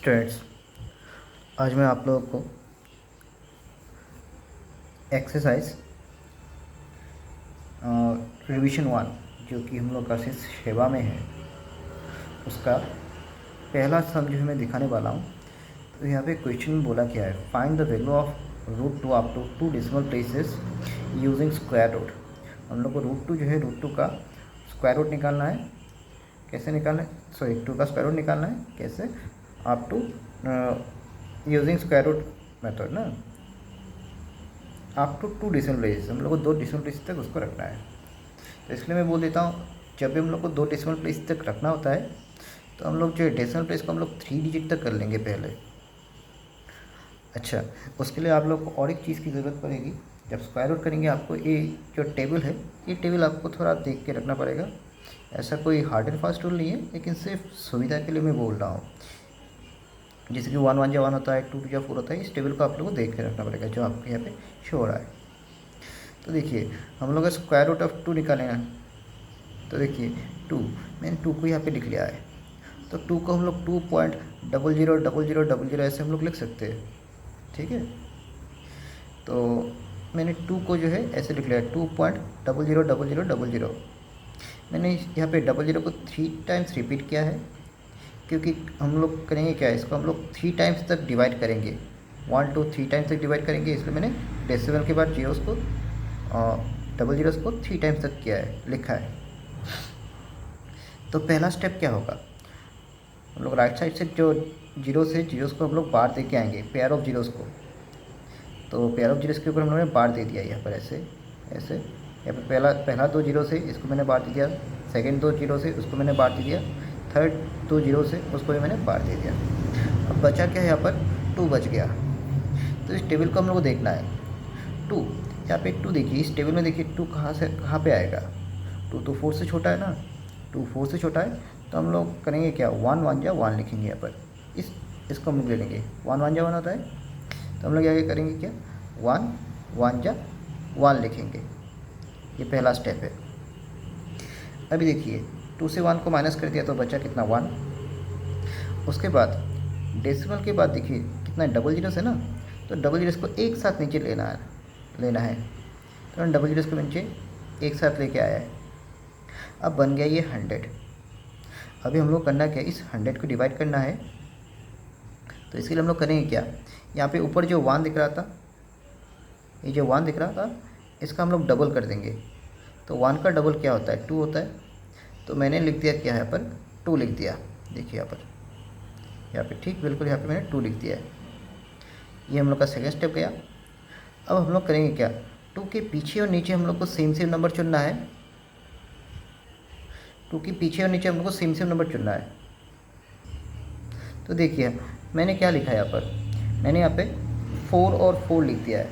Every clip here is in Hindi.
स्टूडेंट्स, आज मैं आप लोगों को एक्सरसाइज रिवीजन 1 जो कि हम लोग का सेवा में है उसका पहला सम जो है मैं दिखाने वाला हूँ। तो यहाँ पे क्वेश्चन में बोला क्या है, find the value of root 2 up to 2 decimal places using square root. हम लोग को रूट 2 जो है रूट 2 का स्क्वायर रूट निकालना है। कैसे निकालना है, सॉरी 2 का स्क्वायर रूट निकालना है। कैसे, up to using square root method ना, अप टू 2 डेसिमल प्लेसेस। हम लोग को 2 डेसिमल प्लेस तक उसको रखना है। तो इसलिए मैं बोल देता हूँ, जब भी हम लोग को 2 डेसिमल प्लेस तक रखना होता है तो हम लोग जो डेसिमल प्लेस को हम लोग 3 डिजिट तक कर लेंगे पहले। अच्छा, उसके लिए आप लोग को और एक चीज़ की ज़रूरत पड़ेगी। जब स्क्वायर रूट करेंगे आपको ये जो टेबल है, ये टेबल आपको थोड़ा देख के रखना पड़ेगा। ऐसा कोई हार्ड एंड फास्ट रूल नहीं है, लेकिन सिर्फ सुविधा के लिए मैं बोल रहा हूँ। जैसे कि 1 1 जा 1 होता है, 2 2 जा 4 होता है। इस टेबल को आप लोगों को देख के रखना पड़ेगा जो आपके यहाँ पे शो हो रहा है। तो देखिए, हम लोग का स्क्वायर रूट ऑफ 2 निकालेंगे। तो देखिए 2, मैंने 2 को यहाँ पे लिख लिया है। तो 2 को हम लोग 2.000000 ऐसे हम लोग लिख सकते हैं, ठीक है। तो मैंने 2 को जो है ऐसे लिख लिया है 2.000000। मैंने यहाँ पे 00 को 3 टाइम्स रिपीट किया है, क्योंकि हम लोग करेंगे क्या, इसको हम लोग 3 टाइम्स तक डिवाइड करेंगे। 1 2 3 टाइम्स तक डिवाइड करेंगे, इसलिए मैंने डेसिमल के बाद जीरोस को डबल जीरोस को 3 टाइम्स तक किया है, लिखा है। तो पहला स्टेप क्या होगा, हम लोग राइट साइड से जो जीरोस को हम लोग बार दे के आएंगे, पेयर ऑफ जीरोस को। तो पेयर ऑफ जीरोस के ऊपर हम लोगों ने बार दे दिया यहाँ पर, ऐसे ऐसे। यहाँ पर पहला 2 जीरो से इसको मैंने बार दे दिया, सेकेंड 2 जीरो से उसको मैंने बार दे दिया, थर्ड 2 जीरो से उसको भी मैंने बार दे दिया। अब बचा क्या है, यहाँ पर 2 बच गया। तो इस टेबल को हम लोग को देखना है। 2, यहाँ पे 2 देखिए, इस टेबल में देखिए 2 कहाँ पे आएगा। 2 तो 4 से छोटा है ना, 2 4 से छोटा है। तो हम लोग करेंगे क्या, 1 1 जा 1 लिखेंगे यहाँ पर। इसको हम लोग ले लेंगे, 1 1 जा 1 होता है। तो हम लोग आगे करेंगे क्या, 1 1 जा 1 लिखेंगे। ये पहला स्टेप है। अभी देखिए 2 से 1 को माइनस कर दिया तो बचा कितना, 1। उसके बाद डेसिमल के बाद देखिए कितना, डबल जीरोस है ना। तो डबल जीरोस को एक साथ नीचे लेना है। तो डबल जीरोस को नीचे एक साथ लेके आया है। अब बन गया ये 100। अभी हम लोग करना क्या, इस 100 को डिवाइड करना है। तो इसके लिए हम लोग करेंगे क्या, यहाँ पे ऊपर जो 1 दिख रहा था, ये जो 1 दिख रहा था, इसका हम लोग डबल कर देंगे। तो 1 का डबल क्या होता है, 2 होता है। तो मैंने लिख दिया क्या, यहाँ पर 2 लिख दिया। देखिए यहाँ पे ठीक बिल्कुल यहाँ पे मैंने 2 लिख दिया है। ये हम लोग का सेकेंड स्टेप गया। अब हम लोग करेंगे क्या, 2 के पीछे और नीचे हम लोग को सेम नंबर चुनना है। 2 के पीछे और नीचे हम लोग को सेम नंबर चुनना है। तो देखिए मैंने क्या लिखा है यहाँ पर, मैंने यहाँ पे 4 और 4 लिख दिया है।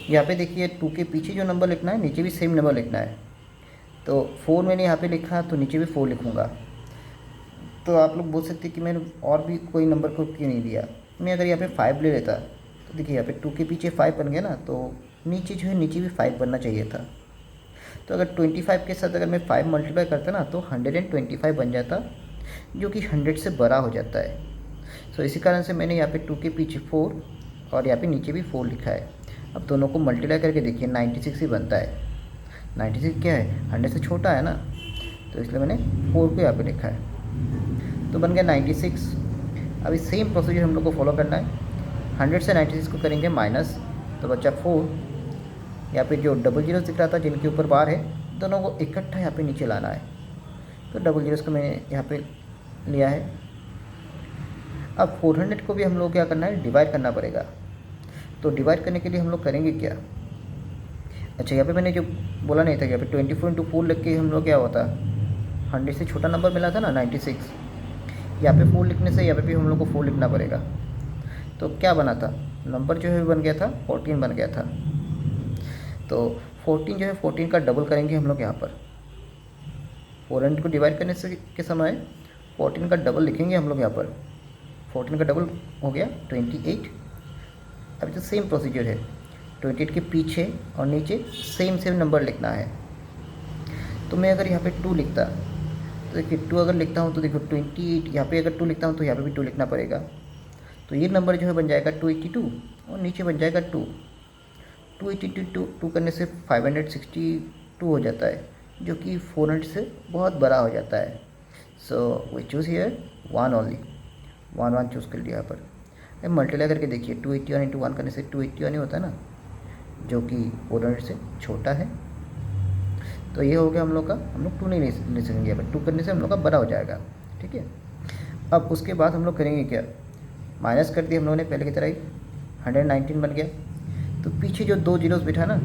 यहाँ पे देखिए 2 के पीछे जो नंबर लिखना है, नीचे भी सेम नंबर लिखना है। तो 4 मैंने यहाँ पे लिखा, तो नीचे भी 4 लिखूँगा। तो आप लोग बोल सकते हैं कि मैंने और भी कोई नंबर को क्यों नहीं दिया। मैं अगर यहाँ पे 5 ले लेता, तो देखिए यहाँ पे 2 के पीछे 5 बन गया ना, तो नीचे जो है नीचे भी 5 बनना चाहिए था। तो अगर 25 के साथ अगर मैं 5 मल्टीप्लाई करता ना, तो 125 बन जाता, जो कि 100 से बड़ा हो जाता है। सो इसी कारण से मैंने यहाँ पे 2 के पीछे 4 और यहाँ पे नीचे भी 4 लिखा है। अब दोनों को मल्टीप्लाई करके देखिए 96 ही बनता है। 96 क्या है, 100 से छोटा है ना, तो इसलिए मैंने 4 को यहाँ पे लिखा है। तो बन गया 96। अभी सेम प्रोसीजर हम लोग को फॉलो करना है। 100 से 96 को करेंगे माइनस, तो बच्चा 4। यहाँ पे जो डबल जीरोस दिख रहा था जिनके ऊपर बार है, दोनों को इकट्ठा यहाँ पे नीचे लाना है। तो डबल जीरोस को मैंने यहाँ पे लिया है। अब 400 को भी हम लोग क्या करना है, डिवाइड करना पड़ेगा। तो डिवाइड करने के लिए हम लोग करेंगे क्या, अच्छा यहाँ पे मैंने जो बोला नहीं था, यहाँ पे 24 × 4 लिख के हम लोग क्या होता, 100 से छोटा नंबर मिला था ना 96। यहाँ पे 4 लिखने से यहाँ पे भी हम लोग को 4 लिखना पड़ेगा। तो क्या बना था, नंबर जो है बन गया था 14 बन गया था। तो 14 जो है 14 का डबल करेंगे हम लोग यहाँ पर। 400 को डिवाइड करने से के समय 14 का डबल लिखेंगे हम लोग यहाँ पर। 14 का डबल हो गया 28। अभी तो सेम प्रोसीजर है, 28 के पीछे और नीचे सेम नंबर लिखना है। तो मैं अगर यहाँ पे 2 लिखता, तो देखिए 2 अगर लिखता हूँ तो देखो 28, यहाँ पे अगर 2 लिखता हूँ तो यहाँ पे भी 2 लिखना पड़ेगा। तो ये नंबर जो है बन जाएगा 282 और नीचे बन जाएगा 2। 282 टू करने से 562 हो जाता है, जो कि 400 से बहुत बड़ा हो जाता है। So we choose here 1 only, 1 choose कर लिया यहाँ पर। मल्टीप्लाई करके देखिए 281 इंटू 1 करने से 281 ही होता है ना, जो कि 400 से छोटा है। तो ये हो गया हम लोग का, हम लोग 2 नहीं ले सकेंगे, बट 2 करने से हम लोग का बड़ा हो जाएगा। ठीक है, अब उसके बाद हम लोग करेंगे क्या, माइनस कर दिया हम लोगों ने पहले की तरह ही, 119 बन गया। तो पीछे जो 2 जीरोस बिठा ना,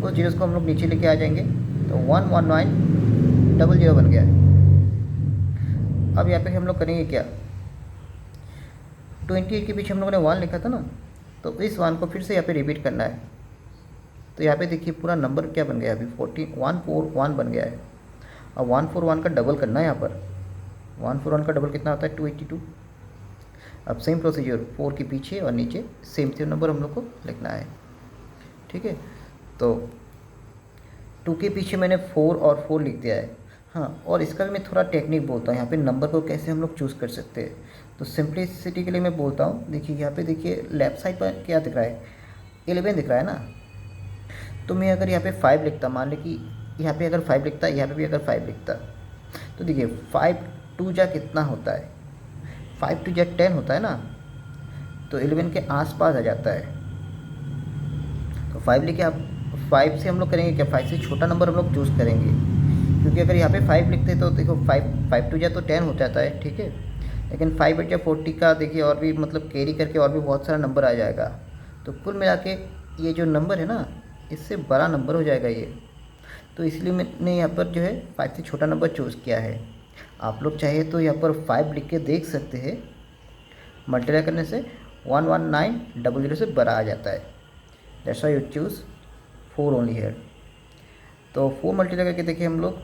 उस जीरोस को हम लोग नीचे लेके आ जाएंगे, तो 11900 बन गया है। अब यहाँ पे हम लोग करेंगे क्या, 28 के पीछे हम लोगों ने 1 लिखा था ना, तो इस 1 को फिर से यहाँ पे रिपीट करना है। तो यहाँ पे देखिए पूरा नंबर क्या बन गया है, अभी 141 बन गया है। अब 141 का डबल करना है यहाँ पर। 141 का डबल कितना होता है, 282। अब सेम प्रोसीजर, 4 के पीछे और नीचे सेम नंबर हम लोग को लिखना है। ठीक है, तो 2 के पीछे मैंने 4 और 4 लिख दिया है। हाँ, और इसका भी मैं थोड़ा टेक्निक बोलता हूँ, यहाँ पे नंबर को कैसे हम लोग चूज़ कर सकते हैं। तो सिंप्लिसिटी के लिए मैं बोलता हूँ, देखिए यहाँ पे देखिए लेफ्ट साइड पर क्या दिख रहा है, 11 दिख रहा है ना। तो मैं अगर यहाँ पे 5 लिखता, मान ली कि यहाँ पे अगर 5 लिखता, यहाँ पे भी अगर 5 लिखता, तो देखिए 5 2 जा कितना होता है, 5 2 जा 10 होता है ना, तो 11 के आसपास आ जाता है। तो 5 लिखे, आप 5 से हम लोग करेंगे क्या, 5 से छोटा नंबर हम लोग चूज़ करेंगे, क्योंकि अगर यहाँ पे 5 लिखते तो देखो 5 2 जा तो 10 हो जाता है। ठीक है, लेकिन 5 8 जा 40 का देखिए और भी मतलब कैरी करके और भी बहुत सारा नंबर आ जाएगा। तो कुल मिला के ये जो नंबर है ना, इससे बड़ा नंबर हो जाएगा ये। तो इसलिए मैंने यहाँ पर जो है 5 से छोटा नंबर चूज़ किया है। आप लोग चाहे तो यहाँ पर 5 लिख के देख सकते हैं, मल्टीप्लाई करने से 11900 से बड़ा आ जाता है। That's why you choose 4 only here. तो 4 मल्टीप्लाई करके देखिए हम लोग,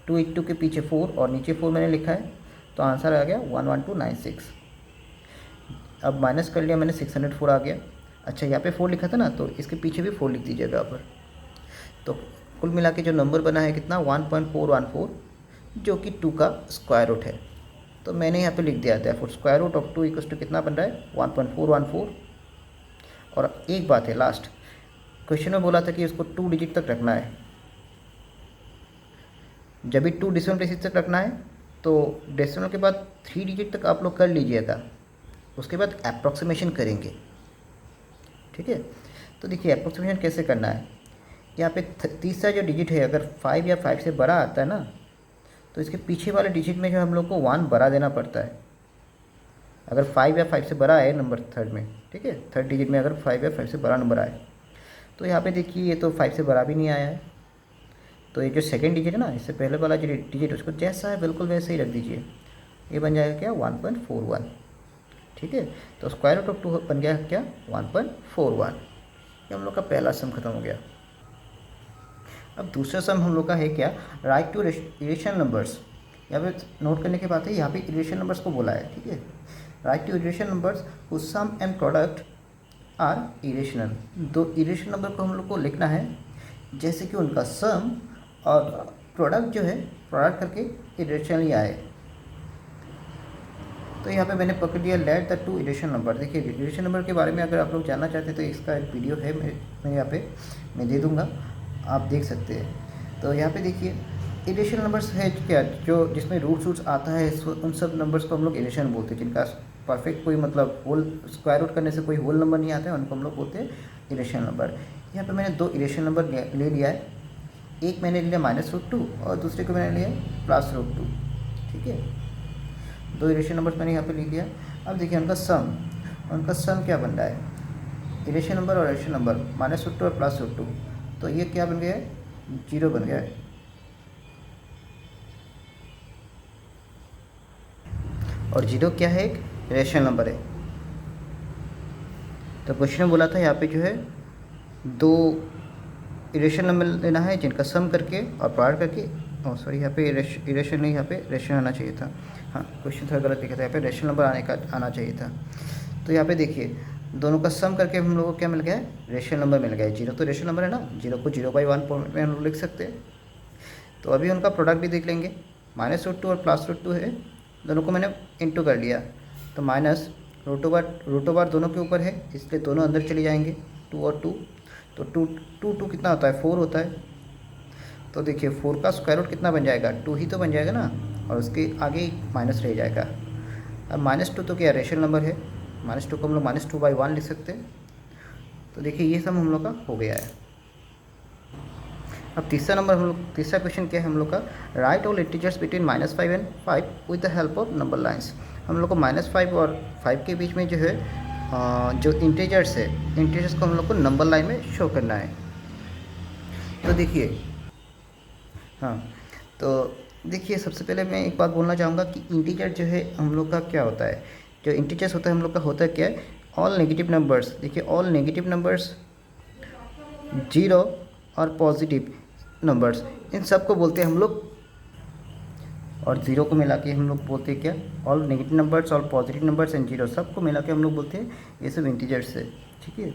282 के पीछे 4 और नीचे 4 मैंने लिखा है, तो आंसर आ गया 11296। अब माइनस कर लिया मैंने, 604 आ गया। अच्छा, यहाँ पे 4 लिखा था ना, तो इसके पीछे भी 4 लिख दीजिएगा यहाँ पर। तो कुल मिला के जो नंबर बना है कितना, 1.414, जो कि 2 का स्क्वायर रूट है। तो मैंने यहाँ पे लिख दिया था, for square root of 2 equals to कितना बन रहा है, 1.414। और एक बात है, लास्ट क्वेश्चन में बोला था कि इसको 2 डिजिट तक रखना है। जब भी 2 डेसिमल प्लेसेस तक रखना है, तो डेसिमल के बाद 3 डिजिट तक आप लोग कर लीजिएगा, उसके बाद अप्रॉक्सीमेशन करेंगे। ठीक है, तो देखिए अप्रॉक्सीमेशन कैसे करना है। यहाँ पे तीसरा जो डिजिट है, अगर 5 या 5 से बड़ा आता है ना, तो इसके पीछे वाले डिजिट में जो हम लोग को 1 बड़ा देना पड़ता है। अगर 5 या 5 से बड़ा है नंबर थर्ड में, ठीक है, थर्ड डिजिट में अगर 5 या 5 से बड़ा नंबर आए, तो यहाँ पे देखिए ये तो 5 से बड़ा भी नहीं आया है। तो ये जो सेकेंड डिजिट है ना, इससे पहले वाला जो डिजिट, उसको जैसा है बिल्कुल वैसे ही रख दीजिए। ये बन जाएगा क्या, 1.41। ठीक है, तो स्क्वायर रूट ऑफ 2 बन गया क्या, 1.41। ये हम लोग का पहला सम खत्म हो गया। अब दूसरा सम हम लोग का है क्या, राइट टू इरेशनल नंबर्स। यहाँ पे नोट करने की बात है, यहाँ पे इरेशनल नंबर्स को बोला है। ठीक है, right to irrational numbers whose sum and product are irrational. 2 irrational number को हम लोग को लिखना है, जैसे कि उनका सम और प्रोडक्ट जो है, प्रोडक्ट करके इरेशनल ही आए। तो यहाँ पे मैंने पकड़ लिया लेट द 2 इरेशनल नंबर। देखिए इरेशनल नंबर के बारे में अगर आप लोग जानना चाहते हैं तो इसका एक वीडियो है, मैं यहाँ पे मैं दे दूँगा, आप देख सकते हैं। तो यहाँ पे देखिए इरेशनल नंबर्स है क्या, जो जिसमें रूट्स आता है, उन सब नंबर्स को हम लोग इरेशनल बोलते हैं, जिनका परफेक्ट कोई मतलब होल स्क्वायर रूट करने से कोई होल नंबर नहीं आता है, उनको हम लोग बोलते हैं इरेशनल नंबर। यहाँ पे मैंने 2 इरेशनल नंबर ले लिया है, एक मैंने लिया -√2 और दूसरे को मैंने लिया +√2। ठीक है, 2 इरेशनल नंबर्स मैंने यहाँ पे ले लिया। अब देखिए उनका सम क्या बन रहा है, इरेशनल नंबर और इरेशनल नंबर -√2 और +√2, तो ये क्या बन गया है, 0 बन गया है। और 0 क्या है, एक रेशनल नंबर है। तो क्वेश्चन में बोला था यहाँ पे जो है 2 इरेशनल नंबर लेना है, जिनका सम करके और प्रोडक्ट करके, सॉरी यहाँ पे इरेशनल नहीं, यहाँ पे रेशनल आना चाहिए था। हाँ, क्वेश्चन थोड़ा गलत लिखा था, यहाँ पे रेशनल नंबर आना चाहिए था। तो यहाँ पे देखिए दोनों का सम करके हम लोग को क्या मिल गया है, रेशनल नंबर मिल गया है। 0 तो रेशनल नंबर है ना, 0 को 0/1 फॉर्मेट में हम लोग लिख सकते हैं। तो अभी उनका प्रोडक्ट भी देख लेंगे, -√2 और +√2 है, दोनों को मैंने इंटू कर लिया, तो माइनस रूट ओवर दोनों के ऊपर है, इसलिए दोनों अंदर चले जाएंगे, 2 और 2, तो 2 कितना होता है, 4 होता है। तो देखिए 4 का स्क्वायर रूट कितना बन जाएगा, 2 ही तो बन जाएगा ना, और उसके आगे माइनस रह जाएगा। अब -2 तो क्या रेशनल नंबर है, -2 को हम लोग -2/1 लिख सकते हैं। तो देखिए ये सब हम लोग का हो गया है। अब तीसरा क्वेश्चन क्या है हम लोग का, right all integers between -5 and 5 with the help of number lines. हम लोग को -5 और 5 के बीच में जो है जो इंटीजर्स है, इंटीजर्स को हम लोग को नंबर लाइन में शो करना है। तो देखिए हाँ, तो देखिए सबसे पहले मैं एक बात बोलना चाहूँगा कि इंटीजर जो है हम लोग का क्या होता है, जो इंटीजर्स होता है हम लोग का होता है क्या है, ऑल नेगेटिव नंबर्स। देखिए ऑल नेगेटिव नंबर्स, जीरो और पॉजिटिव नंबर्स, इन सब को बोलते हैं हम लोग, और ज़ीरो को मिला के हम लोग बोलते हैं क्या, ऑल नेगेटिव नंबर्स और पॉजिटिव नंबर्स एंड जीरो, सबको मिला के हम लोग बोलते हैं ये सब इंटीजर्स है। ठीक है,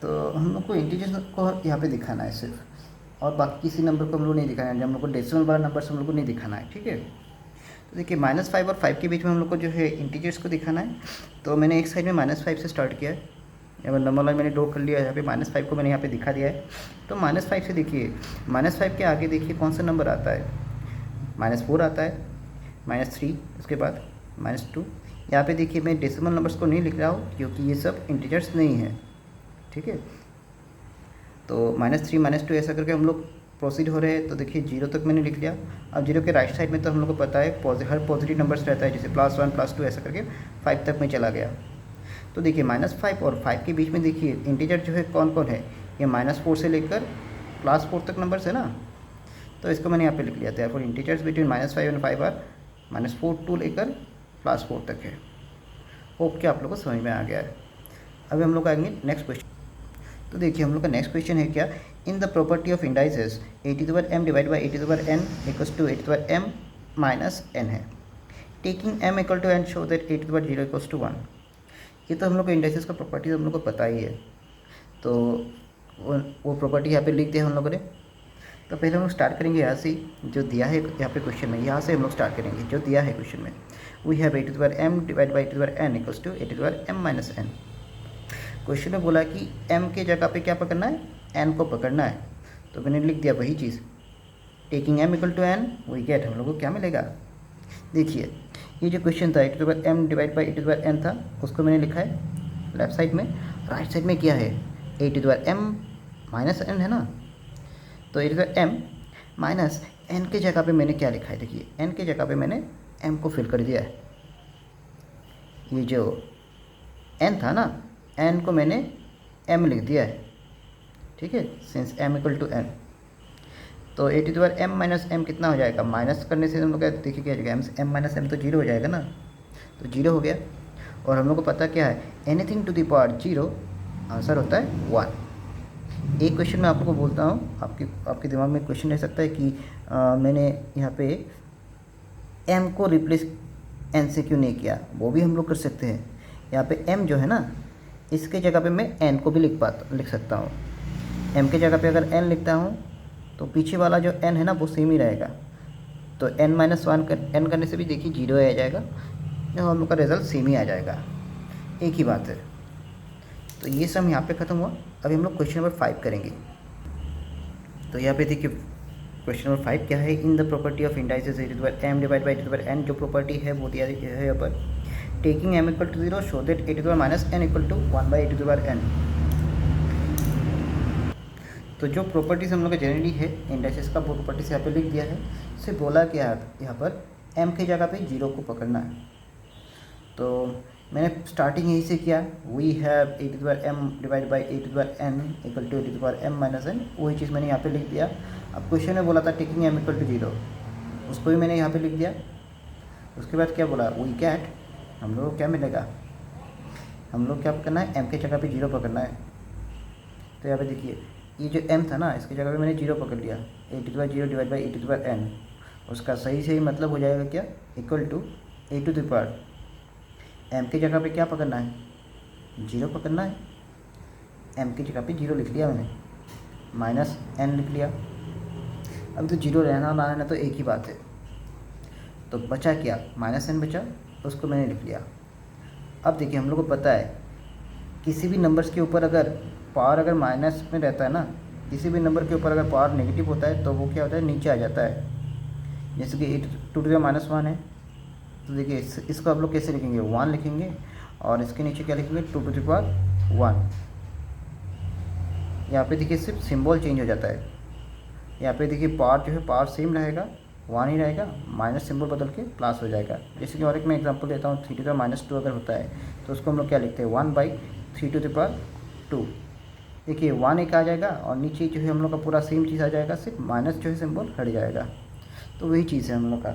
तो हम लोग को इंटीजर्स को यहाँ पे दिखाना है सिर्फ, और बाकी किसी नंबर को हम लोग नहीं दिखाना है, हम लोग को डेसिमल वाला नंबर हम लोग को नहीं दिखाना है। ठीक है, तो देखिए -5 और 5 के बीच में हम लोग को जो है इंटीजर्स को दिखाना है। तो मैंने एक साइड में -5 से स्टार्ट किया है, यहाँ नंबर लाइन मैंने ड्रॉ कर लिया है, यहाँ पे -5 को मैंने यहाँ पे दिखा दिया है। तो -5 से देखिए, -5 के आगे देखिए कौन सा नंबर आता है, -4 आता है, -3, उसके बाद -2। यहाँ पे देखिए मैं डेसिमल नंबर्स को नहीं लिख रहा हूँ क्योंकि ये सब इंटीजर्स नहीं है। ठीक है, तो -3 -2 ऐसा करके हम लोग प्रोसीड हो रहे हैं। तो देखिए 0 तक मैंने लिख लिया। अब 0 के राइट साइड में तो हम लोग को पता है हर पॉजिटिव नंबर्स रहता है, जैसे +1 +2 ऐसा करके 5 तक में चला गया। तो देखिए -5 और 5 के बीच में देखिए इंटीजर जो है कौन कौन है, ये -4 से लेकर +4 तक नंबर्स है ना, तो इसको मैंने यहाँ पे लिख लिया था। For integers between -5 and 5 are -4 to लेकर +4 तक है। होप कि आप लोग को समझ में आ गया है। अभी हम लोग आएंगे नेक्स्ट क्वेश्चन। तो देखिए हम लोग का नेक्स्ट क्वेश्चन है क्या, in the property of indices a⁻m divide by a⁻n equals to a⁻m minus n है। Taking m equal to n show that a⁻0 equals to 1। ये तो हम लोग को इंडाइसेस का प्रॉपर्टी हम लोग को पता ही है, तो वो प्रॉपर्टी यहाँ पे लिख दिया हम लोगों ने। तो पहले हम लोग स्टार्ट करेंगे यहाँ से, जो दिया है यहाँ पे क्वेश्चन में, यहाँ से हम लोग स्टार्ट करेंगे जो दिया है क्वेश्चन में। We have a⁻m divide by a⁻n equals to a⁻m minus n। Question में बोला कि m के जगह पे क्या पकड़ना है, n को पकड़ना है, तो मैंने लिख दिया वही चीज़, taking m equal to n we get, हम लोग को क्या मिलेगा। देखिए ये जो क्वेश्चन था a⁻m डिवाइड बाई a⁻n था, उसको मैंने लिखा है लेफ्ट साइड में। राइट साइड में क्या है, a⁻m माइनस n है ना, तो a⁻m माइनस n के जगह पे मैंने क्या लिखा है, देखिए n के जगह पे मैंने m को फिल कर दिया है। ये जो n था ना, n को मैंने m लिख दिया है। ठीक है, since m equal to n, तो a⁻m माइनस m कितना हो जाएगा, माइनस करने से हम लोग देखिए क्या हो जाएगा, m माइनस m तो 0 हो जाएगा ना, तो 0 हो गया। और हम लोग को पता क्या है, anything to the power 0 answer होता है 1। एक क्वेश्चन मैं आप लोग को बोलता हूँ, आपके दिमाग में क्वेश्चन रह सकता है कि मैंने यहाँ पे m को रिप्लेस n से क्यों नहीं किया, वो भी हम लोग कर सकते हैं। यहाँ पे m जो है ना, इसके जगह पे मैं n को भी लिख सकता हूँ। m के जगह पे अगर n लिखता हूँ तो पीछे वाला जो n है ना वो सेम ही रहेगा, तो n-1 n करने से भी देखिए 0 आ जाएगा, तो हम लोग का रिजल्ट सेम ही आ जाएगा, एक ही बात है। तो ये सब यहाँ पे ख़त्म हुआ। अभी हम लोग क्वेश्चन नंबर 5 करेंगे। तो यहाँ पे देखिए क्वेश्चन नंबर 5 क्या है, in the property of indices a⁻m divide by a⁻n, जो प्रॉपर्टी है वो दिया है यहाँ पर, taking m equal to 0 show that a⁻n equal to 1/a⁻n। तो जो प्रॉपर्टीज हम लोग का जनरली है इंडाइसेस का, वो प्रॉपर्टीज यहाँ पे लिख दिया है। इसे बोला क्या यहाँ पर m के जगह पे 0 को पकड़ना है। तो मैंने स्टार्टिंग यहीं से किया, we have a⁻m divide by a⁻n equal to a⁻m minus n, वही चीज़ मैंने यहाँ पे लिख दिया। अब क्वेश्चन में बोला था टेकिंग m इक्वल टू 0, उसको भी मैंने यहाँ पे लिख दिया। उसके बाद क्या बोला, वी गेट, हम लोग को क्या मिलेगा, हम लोग क्या करना है, m के जगह पे 0 पकड़ना है। तो यहाँ पे देखिए ये जो m था ना, इसके जगह पे मैंने 0 पकड़ लिया, a⁻0 डिवाइड बाई a⁻n, उसका सही मतलब हो जाएगा क्या, इक्वल टू a⁻, m के जगह पे क्या पकड़ना है, 0 पकड़ना है। m की जगह पे 0 लिख लिया मैंने, माइनस n लिख लिया। अब तो 0 रहना ना रहना तो एक ही बात है। तो बचा क्या, -n बचा, उसको मैंने लिख लिया। अब देखिए हम लोग को पता है किसी भी नंबर्स के ऊपर अगर पावर अगर माइनस में रहता है ना, किसी भी नंबर के ऊपर अगर पावर नेगेटिव होता है तो वो क्या होता है, नीचे आ जाता है। जैसे कि 2⁻1 है, तो देखिए इसको आप लोग कैसे लिखेंगे, 1 लिखेंगे और इसके नीचे क्या लिखेंगे, 2⁻1। यहाँ पे देखिए सिर्फ सिंबल चेंज हो जाता है। यहाँ पे देखिए पावर जो है पावर सेम रहेगा, 1 ही रहेगा, माइनस सिंबल बदल के प्लस हो जाएगा। जैसे कि और एक मैं एग्जांपल देता हूँ, 3⁻2 अगर होता है तो उसको हम लोग क्या लिखते हैं, 1/3²। देखिए 1 एक आ जाएगा और नीचे जो है हम लोग का पूरा सेम चीज़ आ जाएगा, सिर्फ माइनस जो है सिंबल हट जाएगा। तो वही चीज़ है हम लोग का।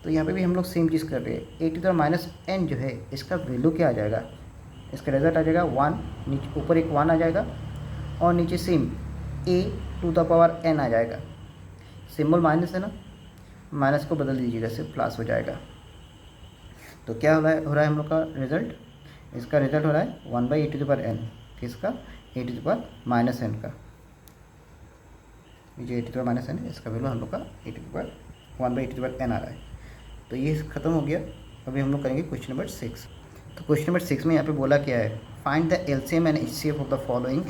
तो यहाँ पे भी हम लोग सेम चीज़ कर रहे हैं। a⁻n जो है इसका वैल्यू क्या आ जाएगा, इसका रिजल्ट आ जाएगा 1, नीचे ऊपर एक 1 आ जाएगा और नीचे सेम a⁻n आ जाएगा। सिंबल माइनस है ना, माइनस को बदल दीजिएगा, सिर्फ प्लस हो जाएगा। तो क्या हो रहा है हम लोग का रिजल्ट, इसका रिजल्ट हो रहा है 1/a⁻n, किसका, a⁻n का। ये जो a⁻n है इसका वैल्यू हम लोग का 1/a⁻n आ रहा है। तो ये ख़त्म हो गया। अभी हम लोग करेंगे क्वेश्चन नंबर 6। तो क्वेश्चन नंबर 6 में यहाँ पे बोला क्या है, find the LCM and HCF of the following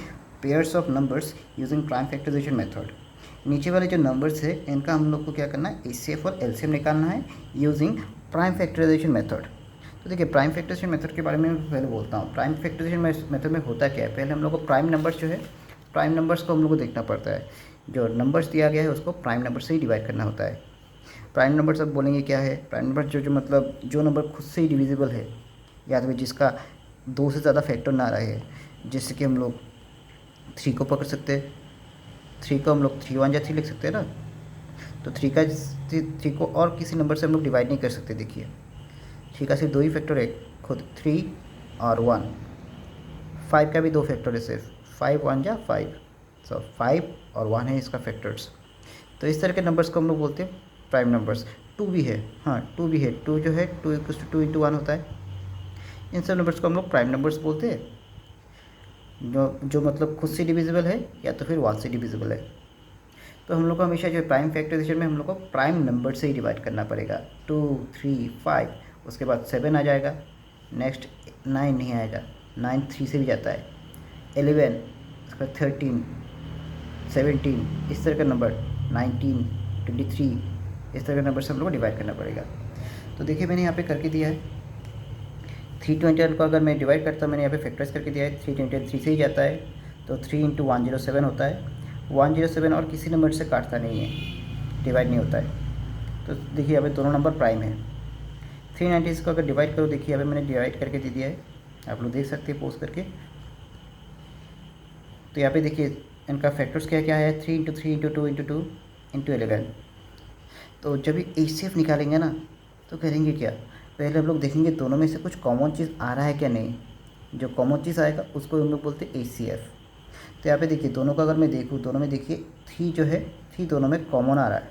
pairs of numbers using prime factorization method. नीचे वाले जो नंबर्स है इनका हम लोग को क्या करना है, एचसीएफ और एलसीएम निकालना है यूजिंग प्राइम फैक्टराइजेशन मेथड। तो देखिए प्राइम फैक्टराइजेशन मेथड के बारे में पहले बोलता हूँ। प्राइम फैक्टराइजेशन मेथड में होता क्या है, पहले हम लोग को प्राइम नंबर्स जो है, प्राइम नंबर्स को हम लोग को देखना पड़ता है। जो नंबर्स दिया गया है उसको प्राइम नंबर से ही डिवाइड करना होता है। प्राइम नंबर सब बोलेंगे क्या है, प्राइम नंबर जो मतलब जो नंबर खुद से ही डिविजिबल है, या तो जिसका 2 से ज़्यादा फैक्टर ना रहे। जैसे कि हम लोग 3 को पकड़ सकते हैं, 3 को हम लोग 3 1 या 3 लिख सकते हैं ना। तो 3 को और किसी नंबर से हम लोग डिवाइड नहीं कर सकते। देखिए 3 का सिर्फ 2 ही फैक्टर है, खुद 3 और 1। 5 का भी 2 फैक्टर है सिर्फ, 5 1 या 5, सो 5 और 1 है इसका फैक्टर्स। तो इस तरह के नंबर्स को हम लोग बोलते हैं प्राइम नंबर्स। 2 भी है, हाँ 2 भी है, 2 जो है 2 = 2 × 1 होता है। इन सब नंबर्स को हम लोग प्राइम नंबर्स बोलते हैं, जो मतलब खुद से डिविजिबल है या तो फिर 1 से डिविजिबल है। तो हम लोग को हमेशा जो प्राइम फैक्टराइजेशन में हम लोग को प्राइम नंबर से ही डिवाइड करना पड़ेगा। 2 3 5, उसके बाद 7 आ जाएगा, नेक्स्ट 9 नहीं आएगा, 9 3 से भी जाता है, 11, उसके बाद 13 17, इस तरह का नंबर 19 23, इस तरह के नंबर से हम लोग को डिवाइड करना पड़ेगा। तो देखिए मैंने यहाँ पे करके दिया है 321 को अगर मैं डिवाइड करता हूँ, मैंने यहाँ पे फैक्टराइज करके दिया है, 323 से ही जाता है, तो 3 × 107 होता है। 107 और किसी नंबर से काटता नहीं है, डिवाइड नहीं होता है। तो देखिए यहाँ पे दोनों नंबर प्राइम है। 396 को अगर डिवाइड करो, देखिए यहाँ पे मैंने डिवाइड करके दे दिया है, आप लोग देख सकते हैं पोस्ट करके। तो यहाँ पे देखिए इनका फैक्टर्स क्या क्या है, 3 × 3 × 2 × 2 × 11। तो जब ये एचसीएफ निकालेंगे ना तो करेंगे क्या, पहले हम लोग देखेंगे दोनों में से कुछ कॉमन चीज़ आ रहा है क्या नहीं। जो कॉमन चीज़ आएगा उसको हम लोग बोलते हैं एचसीएफ। तो यहाँ पे देखिए दोनों का अगर मैं देखूँ, दोनों में देखिए 3 जो है 3 दोनों में कॉमन आ रहा है,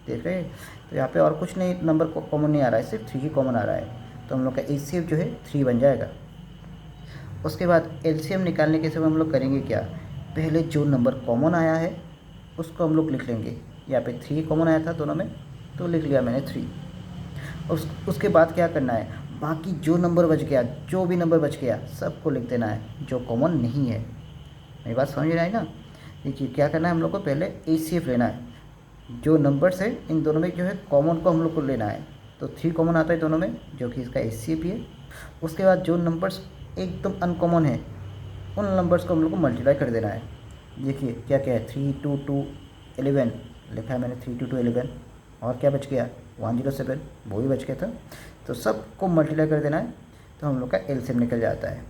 देख रहे हैं। तो यहाँ पे और कुछ नहीं नंबर कॉमन नहीं आ रहा है, सिर्फ 3 ही कॉमन आ रहा है। तो हम लोग का एचसीएफ जो है 3 बन जाएगा। उसके बाद एलसीएम निकालने के समय हम लोग करेंगे क्या, पहले जो नंबर कॉमन आया है उसको हम लोग लिख लेंगे। यहाँ पे 3 कॉमन आया था दोनों में, तो लिख लिया मैंने 3। उसके बाद क्या करना है, बाकी जो नंबर बच गया, जो भी नंबर बच गया सबको लिख देना है जो कॉमन नहीं है। मेरी बात समझ रहा है ना। देखिए क्या करना है, हम लोग को पहले एचसीएफ लेना है। जो नंबर्स है इन दोनों में जो है कॉमन को हम लोग को लेना है। तो 3 कॉमन आता है दोनों में, जो कि इसका एचसीएफ है। उसके बाद जो नंबर्स एकदम अनकॉमन है उन नंबर्स को हम लोग को मल्टीप्लाई कर देना है। देखिए क्या क्या है, 3 2 2 11 लिखा है मैंने, 3 2 2 11। और क्या बच गया, 107, वो भी बच गया था। तो सबको मल्टीप्लाई कर देना है, तो हम लोग का एलसीएम निकल जाता है।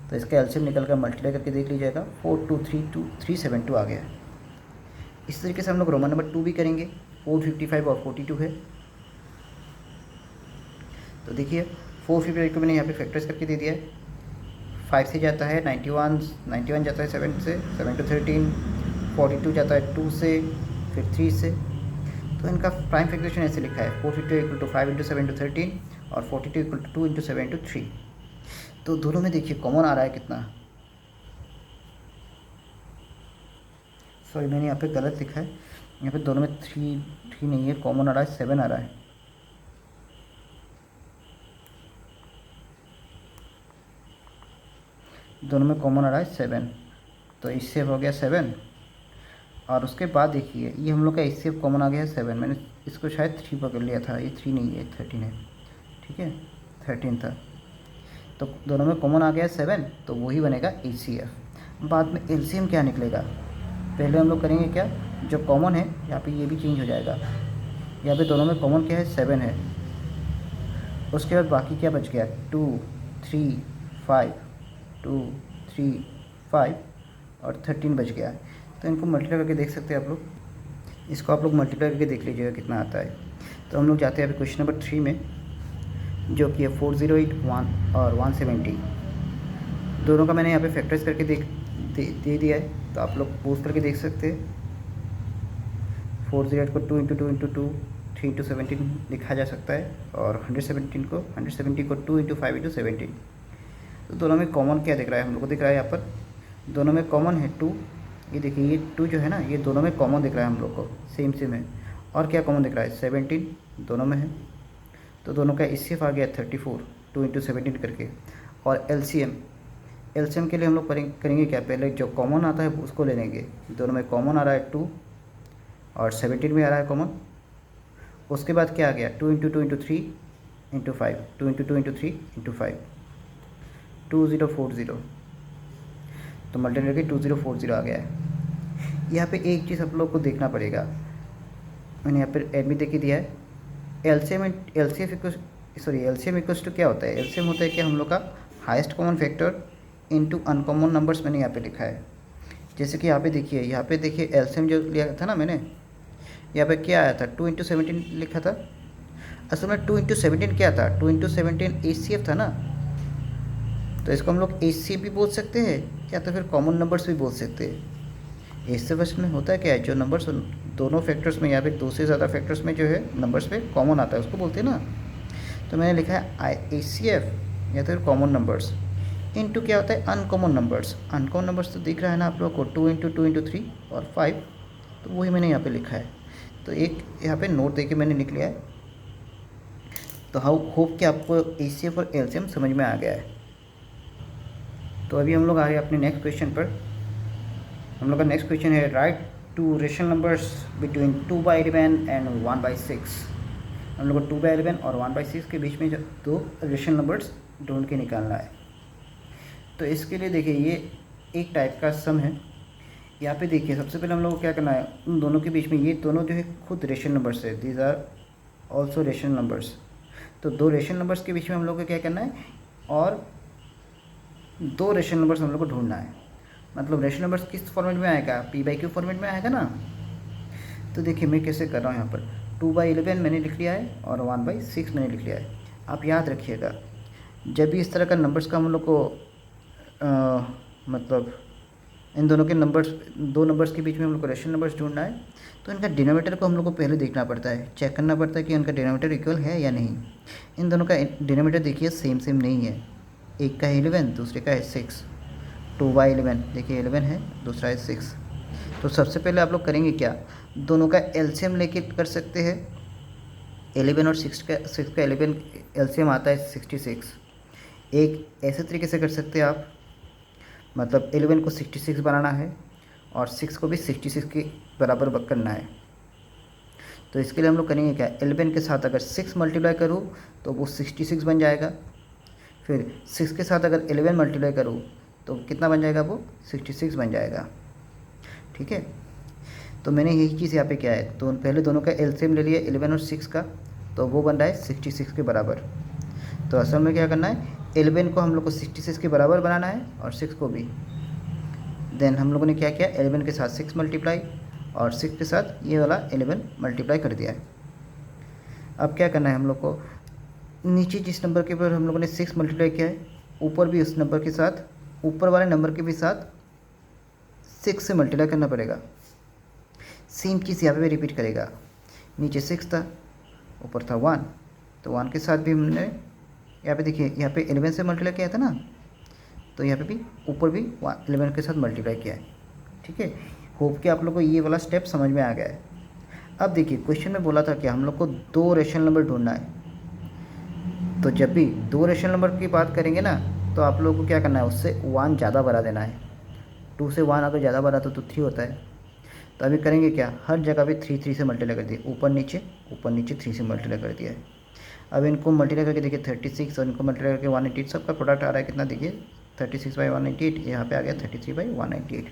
तो इसका एलसीएम निकल कर मल्टीप्लाई करके देख लीजिएगा, 4232 आ गया। इस तरीके से हम लोग रोमन नंबर 2 भी करेंगे। 455 और 42 है। तो देखिए 455 को मैंने यहाँ पे फैक्टराइज करके दे दिया है। 5 से जाता है 91 जाता है 7 से, 7 × 13, 42 जाता है 2 से, फिर 3 से। तो इनका प्राइम फैक्टराइजेशन ऐसे लिखा है, 452 = 5 × 7 × 13 और 42 = 2 × 7 × 3। तो दोनों में देखिए कॉमन आ रहा है कितना, सॉरी मैंने यहाँ पे गलत लिखा है, यहाँ पे दोनों में 3 नहीं है, कॉमन आ रहा है 7 आ रहा है। दोनों में कॉमन आ रहा है 7, तो इससे हो गया 7। और उसके बाद देखिए ये हम लोग का इससे कॉमन आ गया है 7, मैंने इसको शायद 3 पकड़ लिया था, ये 3 नहीं है 13 है, ठीक है 13 था। तो दोनों में कॉमन आ गया है 7, तो वही बनेगा HCF। बाद में LCM क्या निकलेगा, पहले हम लोग करेंगे क्या, जो कॉमन है यहाँ पे ये भी चेंज हो जाएगा। यहाँ पे दोनों में कॉमन क्या है 7 है, उसके बाद बाकी क्या बच गया 2 3 5, 2 3 5 और 13 बच गया। तो इनको मल्टीप्लाई करके देख सकते हैं आप लोग, इसको आप लोग मल्टीप्लाई करके देख लीजिएगा कितना आता है। तो हम लोग जाते हैं अभी क्वेश्चन नंबर 3 में, जो कि है 408 1 और 170। दोनों का मैंने यहाँ पे फैक्टराइज करके दे दिया है, तो आप लोग पोस्ट करके देख सकते हैं। 408 को 2 × 2 × 2 3 × 17 लिखा जा सकता है, और 170 को 2 × 5 × 17। तो दोनों में कॉमन क्या दिख रहा है हम लोग को, दिख रहा है यहाँ पर दोनों में कॉमन है 2। ये देखिए ये 2 जो है ना, ये दोनों में कॉमन दिख रहा है हम लोग को, सेम है। और क्या कॉमन दिख रहा है 17 दोनों में है, तो दोनों का इससे आ गया 34 2 × 17 करके। और एलसीएम के लिए हम लोग करेंगे क्या, पहले जो कॉमन आता है उसको ले लेंगे। दोनों में कॉमन आ रहा है 2 और 17 में आ रहा है कॉमन। उसके बाद क्या आ गया 2 × 2 × 3 × 5, 2 × 2 × 3 × 5, 2040। तो मल्टीप्लाई करके 2040 आ गया है। यहाँ पे एक चीज़ आप लोग को देखना पड़ेगा, मैंने यहाँ पर एड भी देख दिया है। एलसीएम इक्वल्स टू क्या होता है, एलसीएम होता है कि हम लोग का highest common factor into uncommon numbers मैंने यहाँ पे लिखा है। जैसे कि यहाँ पे देखिए एलसीएम जो लिया था ना मैंने, यहाँ पे क्या आया था 2 × 17 लिखा था। असल में 2 × 17 क्या था, 2 × 17 HCF था ना। तो इसको हम लोग HCF भी बोल सकते हैं, या तो फिर कॉमन नंबर्स भी बोल सकते हैं। इससे बस में होता है क्या है, जो नंबर्स दोनों फैक्टर्स में या फिर 2 से ज़्यादा फैक्टर्स में जो है नंबर्स पे कॉमन आता है उसको बोलते हैं ना। तो मैंने लिखा है HCF या तो फिर कॉमन नंबर्स इनटू क्या होता है अनकॉमन नंबर्स। अनकॉमन नंबर्स तो दिख रहा है ना आप लोगों को 2 × 2 × 3 और 5, तो वही मैंने यहाँ पे लिखा है। तो एक यहाँ पे नोट देके मैंने लिख लिया है। तो होप कि आपको HCF और LCM समझ में आ गया है। तो अभी हम लोग आ रहे हैं अपने नेक्स्ट क्वेश्चन पर। हम लोग का नेक्स्ट क्वेश्चन है right 2 rational numbers between 2/11 and 1/6। हम लोग को 2/11 और 1/6 के बीच में जो 2 रेशनल नंबर्स ढूंढ के निकालना है। तो इसके लिए देखिए ये एक टाइप का सम है। यहाँ पे देखिए सबसे पहले हम लोग को क्या करना है, उन दोनों के बीच में, ये दोनों जो है खुद रेशनल नंबर्स है, these are also rational numbers. तो 2 रेशनल नंबर्स के बीच में हम लोग को क्या करना है, और 2 रेशनल नंबर्स हम लोग को ढूंढना है। मतलब रेशनल नंबर्स किस फॉर्मेट में आएगा, P/Q फॉर्मेट में आएगा ना। तो देखिए मैं कैसे कर रहा हूँ, यहाँ पर 2/11 मैंने लिख लिया है और 1/6 मैंने लिख लिया है। आप याद रखिएगा जब भी इस तरह का नंबर्स का हम लोग को मतलब इन दोनों के नंबर्स, 2 नंबर्स के बीच में हम लोग को रेशनल नंबर्स ढूंढना है, तो इनका डिनोमिनेटर को हम लोग को पहले देखना पड़ता है, चेक करना पड़ता है कि इनका डिनोमिनेटर इक्वल है या नहीं। इन दोनों का डिनोमिनेटर देखिए सेम नहीं है, एक का है 11 दूसरे का है 6। 2/11 देखिए 11 है, दूसरा है 6। तो सबसे पहले आप लोग करेंगे क्या, दोनों का एलसीएम लेके कर सकते हैं। 11 और 6 का 11 एलसीएम आता है 66। एक ऐसे तरीके से कर सकते हैं आप, मतलब 11 को 66 बनाना है और 6 को भी 66 के बराबर करना है। तो इसके लिए हम लोग करेंगे क्या, 11 के साथ अगर 6 मल्टीप्लाई करूँ तो वो 66 बन जाएगा। फिर 6 के साथ अगर 11 मल्टीप्लाई करूँ तो कितना बन जाएगा, वो 66 बन जाएगा। ठीक है, तो मैंने यही चीज़ यहाँ पे क्या है, तो पहले दोनों का एलसीएम ले लिया 11 और 6 का, तो वो बन रहा है 66 के बराबर। तो असल में क्या करना है, 11 को हम लोग को 66 के बराबर बनाना है और 6 को भी। देन हम लोगों ने क्या किया, 11 के साथ 6 मल्टीप्लाई और 6 के साथ ये वाला 11 मल्टीप्लाई कर दिया है। अब क्या करना है हम लोग को, नीचे जिस नंबर के ऊपर हम लोगों ने 6 मल्टीप्लाई किया है, ऊपर भी उस नंबर के साथ, ऊपर वाले नंबर के भी साथ 6 से मल्टीप्लाई करना पड़ेगा। सेम चीज़ यहाँ पे भी रिपीट करेगा। नीचे 6 था, ऊपर था 1, तो 1 के साथ भी हमने यहाँ पे देखिए, यहाँ पे 11 से मल्टीप्लाई किया था ना, तो यहाँ पे भी ऊपर भी 11 के साथ मल्टीप्लाई किया है। ठीक है, होप कि आप लोग को ये वाला स्टेप समझ में आ गया है। अब देखिए क्वेश्चन में बोला था कि हम लोग को 2 रेशनल नंबर ढूंढना है। तो जब भी 2 रेशनल नंबर की बात करेंगे ना, तो आप लोगों को क्या करना है, उससे 1 ज़्यादा बढ़ा देना है। 2 से 1 अगर ज़्यादा बढ़ा तो 3 होता है। तो अभी करेंगे क्या, हर जगह पे 3 3 से मल्टीप्लाई कर दिए, ऊपर नीचे 3 से मल्टीप्लाई कर दिया है। अब इनको मल्टीप्लाई करके देखिए 36 और इनको मल्टीप्लाई करके 188, सबका प्रोडक्ट आ रहा है कितना देखिए 36/198, यहाँ पे आ गया 33/198।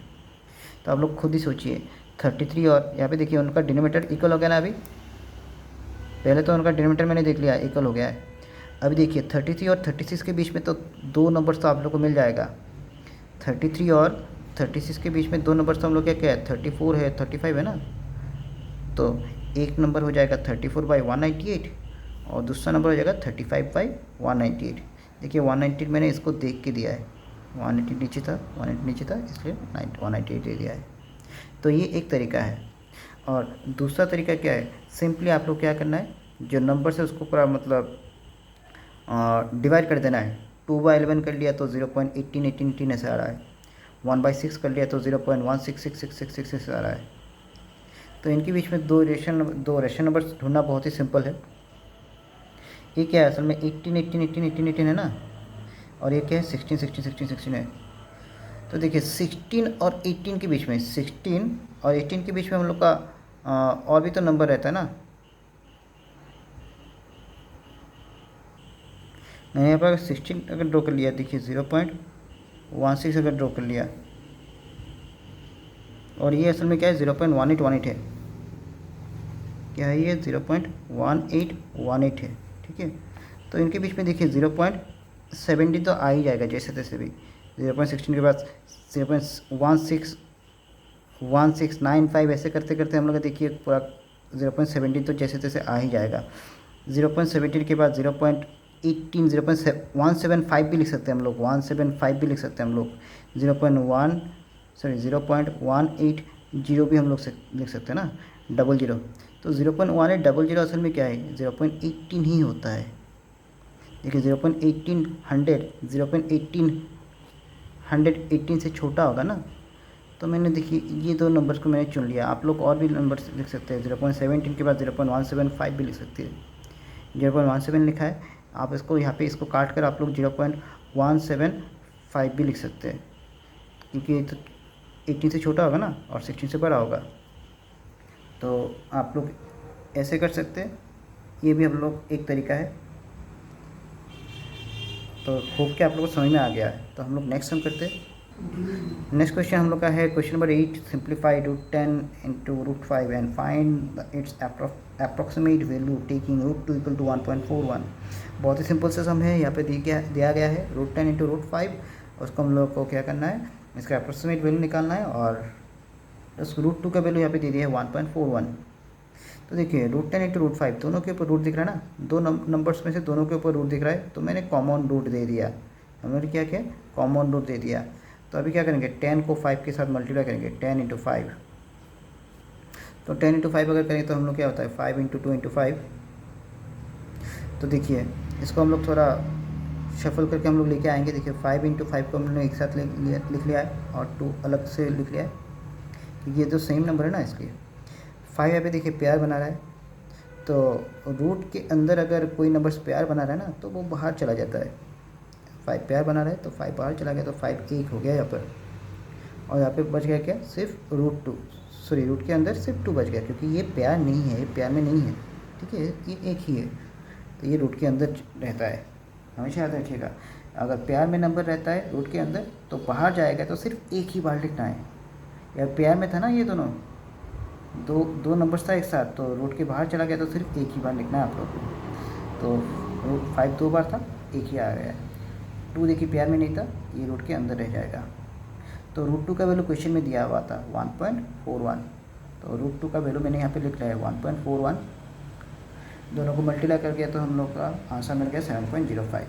तो आप लोग खुद ही सोचिए 33 और यहाँ पे देखिए उनका डिनोमिनेटर इक्वल हो गया ना। अभी पहले तो उनका डिनोमिनेटर मैंने देख लिया इक्वल हो गया है। अभी देखिए 33 और 36 के बीच में तो 2 नंबर्स तो आप लोग को मिल जाएगा। 33 और 36 के बीच में 2 नंबर्स तो हम लोग क्या है 34 है 35 है ना। तो एक नंबर हो जाएगा 34/198 और दूसरा नंबर हो जाएगा 35/198। देखिए 198 मैंने इसको देख के दिया है, 180 नीचे था इसलिए 198 दे दिया है। तो ये एक तरीका है। और दूसरा तरीका क्या है, सिंपली आप लोग क्या करना है, जो नंबर है उसको पूरा मतलब डिवाइड कर देना है। 2/11 कर लिया तो 0.18 ऐसे आ रहा है। 1/6 कर लिया तो 0.166666 आ रहा है। तो इनके बीच में दो रेशन नंबर्स ढूंढना बहुत ही सिंपल है। ये क्या है असल में 18 है ना, और ये क्या है 16 है। तो देखिए 16 और 18 के बीच में, 16 और 18 के बीच में हम लोग का और भी तो नंबर रहता है ना। मैंने यहाँ पर 16 अगर ड्रॉ कर लिया, देखिए 0.16 अगर ड्रॉ कर लिया, और ये असल में क्या है 0.1818 है। क्या है ये 0.1818 है, ठीक है। तो इनके बीच में देखिए 0.70 तो आ ही जाएगा जैसे तैसे भी। 0.16 के बाद 0.1695 ऐसे करते करते हम लोग देखिए पूरा 0.70 तो जैसे तैसे आ ही जाएगा। 0.17 के बाद 0.18 0.175 भी लिख सकते हैं हम लोग, 175 भी लिख सकते हैं हम लोग। 0.18 भी हम लोग लिख सकते हैं ना, 00। तो 0.1800 असल में क्या है 0.18 ही होता है। देखिए 0.18 से छोटा होगा ना। तो मैंने देखिए ये दो नंबर्स को मैंने चुन लिया। आप लोग और भी नंबर लिख सकते हैं, 0.17 के बाद 0.175 भी लिख सकते हैं। 0.17 लिखा है, आप इसको यहाँ पे इसको काट कर आप लोग 0.175 भी लिख सकते हैं, क्योंकि तो 18 से छोटा होगा ना और 16 से बड़ा होगा। तो आप लोग ऐसे कर सकते हैं, ये भी हम लोग एक तरीका है। तो होप कि आप लोगों को समझ में आ गया है। तो हम लोग नेक्स्ट हम करते हैं। नेक्स्ट क्वेश्चन हम लोग का है question number 8, simplify √10 into √5 and find its approximate value taking √2 = 1.41। बहुत ही सिंपल सा सम है, यहाँ पे दिया गया है √10 into √5। उसको हम लोग को क्या करना है, इसका अप्रॉक्सीमेट वैल्यू निकालना है, और उस √2 का वैल्यू यहाँ पे दे दिया है 1.41। तो देखिए √10 into √5 दोनों के ऊपर रूट दिख रहा है ना, दो नंबर्स में से दोनों के ऊपर रूट दिख रहा है, तो मैंने कॉमन रूट दे दिया। हमने क्या किया, कॉमन रूट दे दिया। तो अभी क्या करेंगे, 10 को 5 के साथ मल्टीप्लाई करेंगे, 10 into 5। तो 10 into 5 अगर करें तो हम लोग क्या होता है 5 into 2 into 5। तो देखिए इसको हम लोग थोड़ा शफल करके हम लोग लेके आएंगे। देखिए 5 into 5 को हमने एक साथ लिख लिया है और 2 अलग से लिख लिया है, क्योंकि ये तो सेम नंबर है ना, इसलिए 5 यहाँ पे देखिए प्यार बना रहा है। तो रूट के अंदर अगर कोई नंबर्स प्यार बना रहा है ना तो वो बाहर चला जाता है। 5 प्यार बना रहा है तो 5 बाहर चला गया, तो 5 1 हो गया यहाँ पर। और यहाँ पे बच गया क्या, सिर्फ रूट के अंदर सिर्फ 2 बच गया, क्योंकि ये प्यार नहीं है, ये प्यार में नहीं है, ठीक है, ये एक ही है। तो ये रूट के अंदर रहता है, हमेशा याद रखिएगा। अगर प्यार में नंबर रहता है रूट के अंदर तो बाहर जाएगा तो सिर्फ एक ही बार लिखना है। यार प्यार में था ना ये दोनों, दो नंबर्स था एक साथ, तो रूट के बाहर चला गया तो सिर्फ एक ही बार लिखना है आप लोग को। तो रूट 5 2 बार था, एक ही आ गया है। 2 देखिए प्यार में नहीं था, ये रूट के अंदर रह जाएगा। तो √2 का वैल्यू क्वेश्चन में दिया हुआ था 1.41। तो √2 का वैल्यू मैंने यहाँ पे लिख लिया है 1.41। दोनों को मल्टीप्लाई कर गया तो हम लोग का आंसर मिल गया 7.05।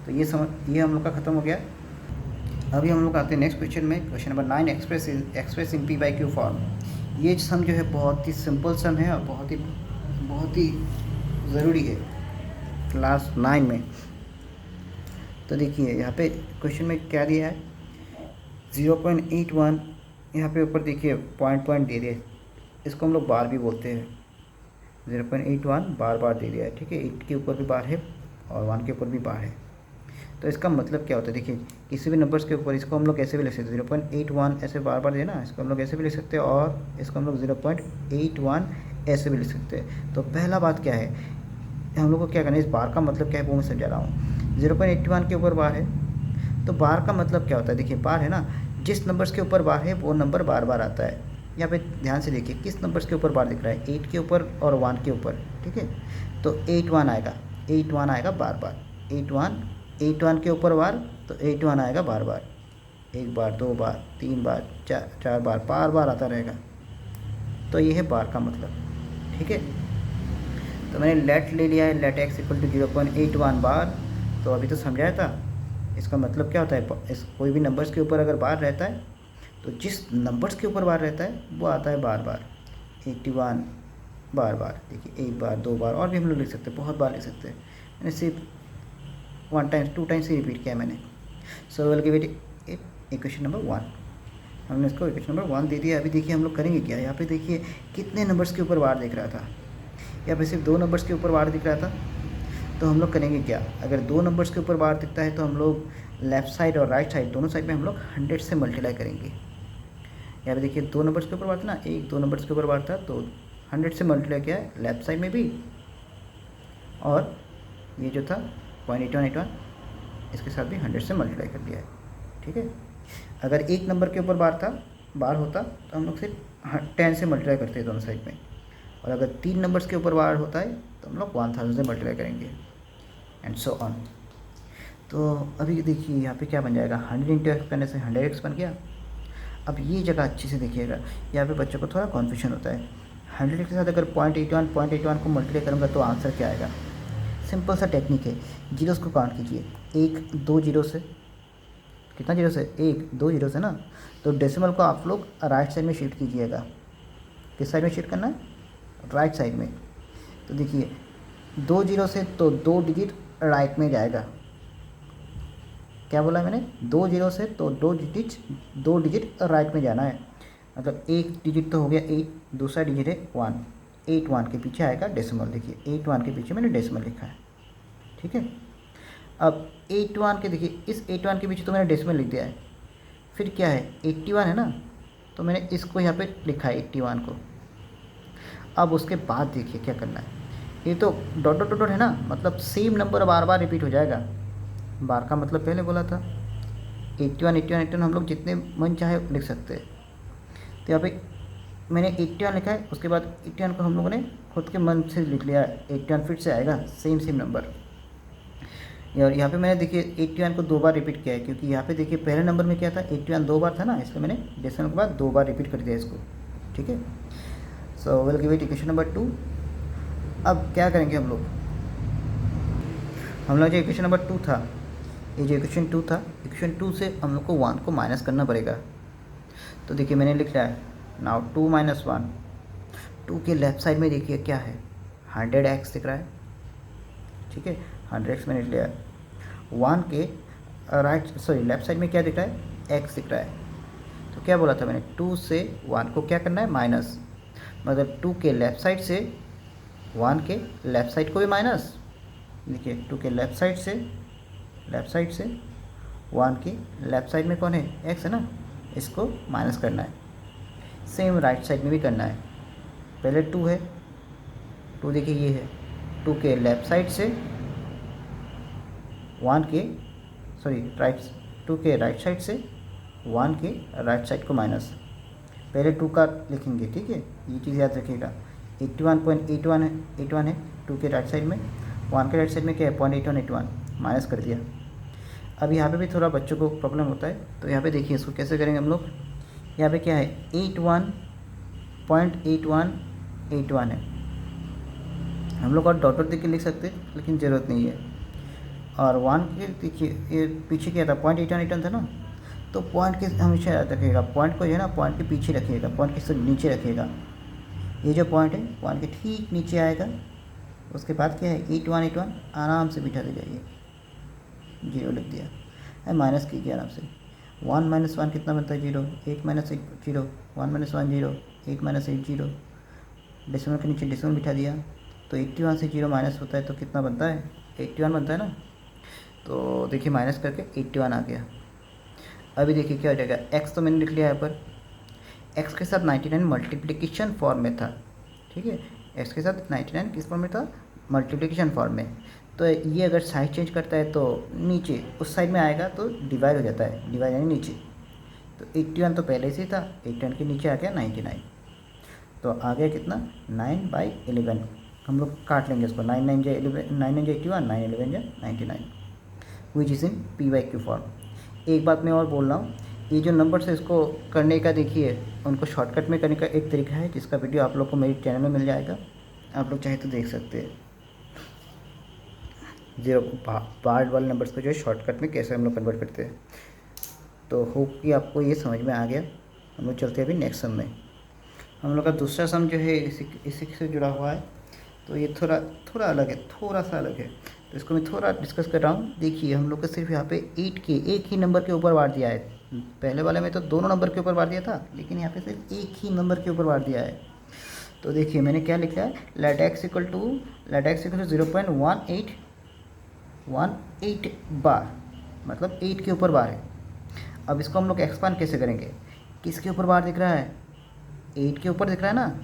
तो ये हम लोग का ख़त्म हो गया। अभी हम लोग आते हैं नेक्स्ट क्वेश्चन में, question number 9, express in P/Q form. ये सम जो है बहुत ही सिंपल सम है और बहुत ही ज़रूरी है क्लास 9 में। तो देखिए यहाँ पे क्वेश्चन में क्या दिया है, 0.81 यहाँ पे ऊपर देखिए पॉइंट दे दिया है, इसको हम लोग बार भी बोलते हैं। 0.81 बार दे दिया है, ठीक है, 8 के ऊपर भी बार है और 1 के ऊपर भी बार है। तो इसका मतलब क्या होता है, देखिए किसी भी नंबर्स के ऊपर इसको हम लोग ऐसे भी लिख सकते हैं 0.81 ऐसे बार बार देना, इसको हम लोग ऐसे भी लिख सकते हैं और इसको हम लोग 0.81 ऐसे भी लिख सकते हैं। तो पहला बात क्या है, हम लोग को क्या करना है, इस बार का मतलब क्या है वो मैं समझा रहा हूँ। 0.81 के ऊपर बार है, तो बार का मतलब क्या होता है, देखिए बार है ना, जिस नंबर्स के ऊपर बार है वो नंबर बार बार आता है। यहाँ पे ध्यान से देखिए किस नंबर्स के ऊपर बार दिख रहा है, 8 के ऊपर और 1 के ऊपर, ठीक है। तो 81 आएगा, 81 आएगा बार बार, 81 के ऊपर बार, तो 81 आएगा बार बार, एक बार, दो बार, तीन बार, चार बार बार आता रहेगा। तो ये है बार का मतलब, ठीक है। तो मैंने लेट ले लिया है, लेट एक्स इक्वल टू 0.81 बार। तो अभी तो समझाया था, इसका मतलब क्या होता है, इस कोई भी नंबर्स के ऊपर अगर बार रहता है तो जिस नंबर्स के ऊपर बार रहता है वो आता है बार बार। 81 बार बार, देखिए एक बार, दो बार, और भी हम लोग लिख सकते हैं, बहुत बार लिख सकते हैं। मैंने सिर्फ 1 टाइम्स 2 टाइम्स ही रिपीट किया मैंने। So will give it equation number 1। हमने इसको इक्वेशन नंबर 1 दे दिया। अभी देखिए हम लोग करेंगे क्या, यहाँ पे देखिए कितने नंबर्स के ऊपर बार दिख रहा था, यहाँ पे सिर्फ 2 नंबर्स के ऊपर बार दिख रहा था। तो हम लोग करेंगे क्या, अगर 2 नंबर्स के ऊपर बार दिखता है तो हम लोग लेफ़्ट साइड और राइट साइड दोनों साइड में हम लोग 100 से मल्टीप्लाई करेंगे। यहाँ पे देखिए 2 नंबर्स के ऊपर बार था ना, 2 नंबर्स के ऊपर बार था, तो 100 से मल्टीप्लाई किया है लेफ़्ट साइड में भी, और ये जो था 0.81 इसके साथ भी 100 से मल्टीप्लाई कर दिया है, ठीक है। अगर एक नंबर के ऊपर बार होता तो हम लोग सिर्फ 10 से मल्टीप्लाई करते हैं दोनों साइड में, और अगर 3 नंबर्स के ऊपर बार होता है तो हम लोग 1000 से मल्टीप्लाई करेंगे, एंड सो ऑन। तो अभी देखिए यहाँ पे क्या बन जाएगा, 100 इंटू एक्स करने से 100x बन गया। अब ये जगह अच्छे से देखिएगा, यहाँ पे बच्चों को थोड़ा कन्फ्यूजन होता है। 100 के साथ अगर 0.81 को मल्टीप्लाई करूँगा तो आंसर क्या आएगा। सिंपल सा टेक्निक है, जीरोस को काउंट कीजिए, 1 2 जीरो से, कितना जीरो से, 1 2 जीरो से ना, तो डेसिमल को आप लोग राइट साइड में शिफ्ट कीजिएगा। किस साइड में शिफ्ट करना है, राइट साइड में। तो देखिए 2 जीरो से तो 2 डिजिट राइट में जाएगा। क्या बोला मैंने, 2 जीरो से तो 2 डिजिट राइट में जाना है। मतलब एक डिजिट तो हो गया 8, दूसरा डिजिट है 1, 81 के पीछे आएगा डेसिमल। देखिए 81 के पीछे मैंने डेसिमल लिखा है, ठीक है। अब 81 के देखिए, इस 81 के पीछे तो मैंने डेसिमल लिख दिया है, फिर क्या है 81 है ना, तो मैंने इसको यहाँ पे लिखा है 81 को। अब उसके बाद देखिए क्या करना है, ये तो डॉट डॉट डॉट है ना, मतलब सेम नंबर बार बार रिपीट हो जाएगा। बार का मतलब पहले बोला था 81 हम लोग जितने मन चाहे लिख सकते हैं। तो यहाँ पे मैंने 81 लिखा है, उसके बाद 81 को हम लोगों ने खुद के मन से लिख लिया, 81 फिर से आएगा सेम नंबर। और यहाँ पे मैंने देखिए 81 को 2 बार रिपीट किया है, क्योंकि यहाँ पे देखिए पहले नंबर में क्या था 81 2 बार था ना, इसलिए मैंने डेसिमल के बाद 2 बार रिपीट कर दिया इसको, ठीक है। So will give it equation number 2। अब क्या करेंगे हम लोग जो इक्वेशन नंबर 2 था, ये जो इक्वेशन 2 था, इक्वेशन 2 से हम लोग को 1 को माइनस करना पड़ेगा। तो देखिए मैंने लिख लिया है, नाउ 2 - 1, 2 के लेफ्ट साइड में देखिए क्या है, 100x दिख रहा है, ठीक है, 100x मैंने लिख लिया है। 1 के लेफ्ट साइड में क्या दिख रहा है, x दिख रहा है। तो क्या बोला था मैंने, 2 से 1 को क्या करना है, माइनस, मतलब 2 के लेफ्ट साइड से 1 के लेफ़्ट साइड को भी माइनस। देखिए 2 के लेफ़्ट साइड से 1 के लेफ़्ट साइड में कौन है, x है ना, इसको माइनस करना है। सेम राइट साइड में भी करना है, पहले 2 है, 2 देखिए ये है, 2 के लेफ़्ट साइड से 1 के 2 के राइट साइड से 1 के राइट साइड को माइनस। पहले 2 का लिखेंगे, ठीक है, ये चीज़ याद रखिएगा। 81 है 2 के राइट साइड में, 1 के राइट साइड में क्या है 0.81 माइनस कर दिया। अब यहाँ पे भी थोड़ा बच्चों को प्रॉब्लम होता है, तो यहाँ पे देखिए इसको कैसे करेंगे हम लोग। यहाँ पे क्या है 81.81 है, हम लोग और डॉट डॉट देख के लिख सकते हैं, लेकिन ज़रूरत नहीं है। और 1 के देखिए ये पीछे क्या था 0.81 था ना, तो पॉइंट के हमेशा याद रखिएगा, पॉइंट को जो है ना पॉइंट के पीछे रखिएगा, पॉइंट के सिर्फ नीचे रखिएगा। ये जो पॉइंट है पॉइंट के ठीक नीचे आएगा, उसके बाद क्या है 81 आराम से बिठा दे जाइए, 0 लिख दिया है, माइनस कीजिए आराम से। 1 - 1 कितना बनता है 0, 8 - 8 0, 1 - 1 0, 8 - 8 0, डेसिमल के नीचे डेसिमल बिठा दिया। तो 81 से 0 माइनस होता है तो कितना बनता है 81 बनता है ना। तो देखिए माइनस करके 81 आ गया। अभी देखिए क्या हो जाएगा, एक्स तो मैंने लिख लिया यहाँ पर, एक्स के साथ 99 मल्टीप्लिकेशन फॉर्म में था, ठीक है। एक्स के साथ 99 किस फॉर्म में था, मल्टीप्लिकेशन फॉर्म में। तो ये अगर साइड चेंज करता है तो नीचे उस साइड में आएगा तो डिवाइड हो जाता है, डिवाइड यानी नीचे। तो 81 तो पहले से था, 81 के नीचे आ गया 99, तो आ गया कितना 9/11। हम लोग काट लेंगे इसको, 9 9 जा 11, 9 9 जा 81, 9 11 जा 99, विच इज़ इन p/q फॉर्म। एक बात मैं और बोल रहा हूँ, ये जो नंबर्स है इसको करने का देखिए, उनको शॉर्टकट में करने का एक तरीका है जिसका वीडियो आप लोग को मेरे चैनल में मिल जाएगा, आप लोग चाहे तो देख सकते हैं। जीरो पार्ट वाले नंबर्स को जो है शॉर्टकट में कैसे हम लोग कन्वर्ट करते हैं। तो होप कि आपको ये समझ में आ गया। हम लोग चलते हैं अभी नेक्स्ट सम में। हम लोग का दूसरा सम जो है इसी से जुड़ा हुआ है, तो ये थोड़ा अलग है, थोड़ा सा अलग है, तो इसको मैं थोड़ा डिस्कस कर रहा हूँ। देखिए हम लोग को सिर्फ यहाँ पे 8 के एक ही नंबर के ऊपर बांट दिया है। पहले वाले में तो दोनों नंबर के ऊपर बांट दिया था, लेकिन यहाँ पे सिर्फ एक ही नंबर के ऊपर बांट दिया है। तो देखिए मैंने क्या लिखा है, लेट एक्स इक्वल टू 0.1818 बार, मतलब 8 के ऊपर बार है। अब इसको हम लोग एक्सपांड कैसे करेंगे, किसके ऊपर बार दिख रहा है, 8 के ऊपर दिख रहा है ना,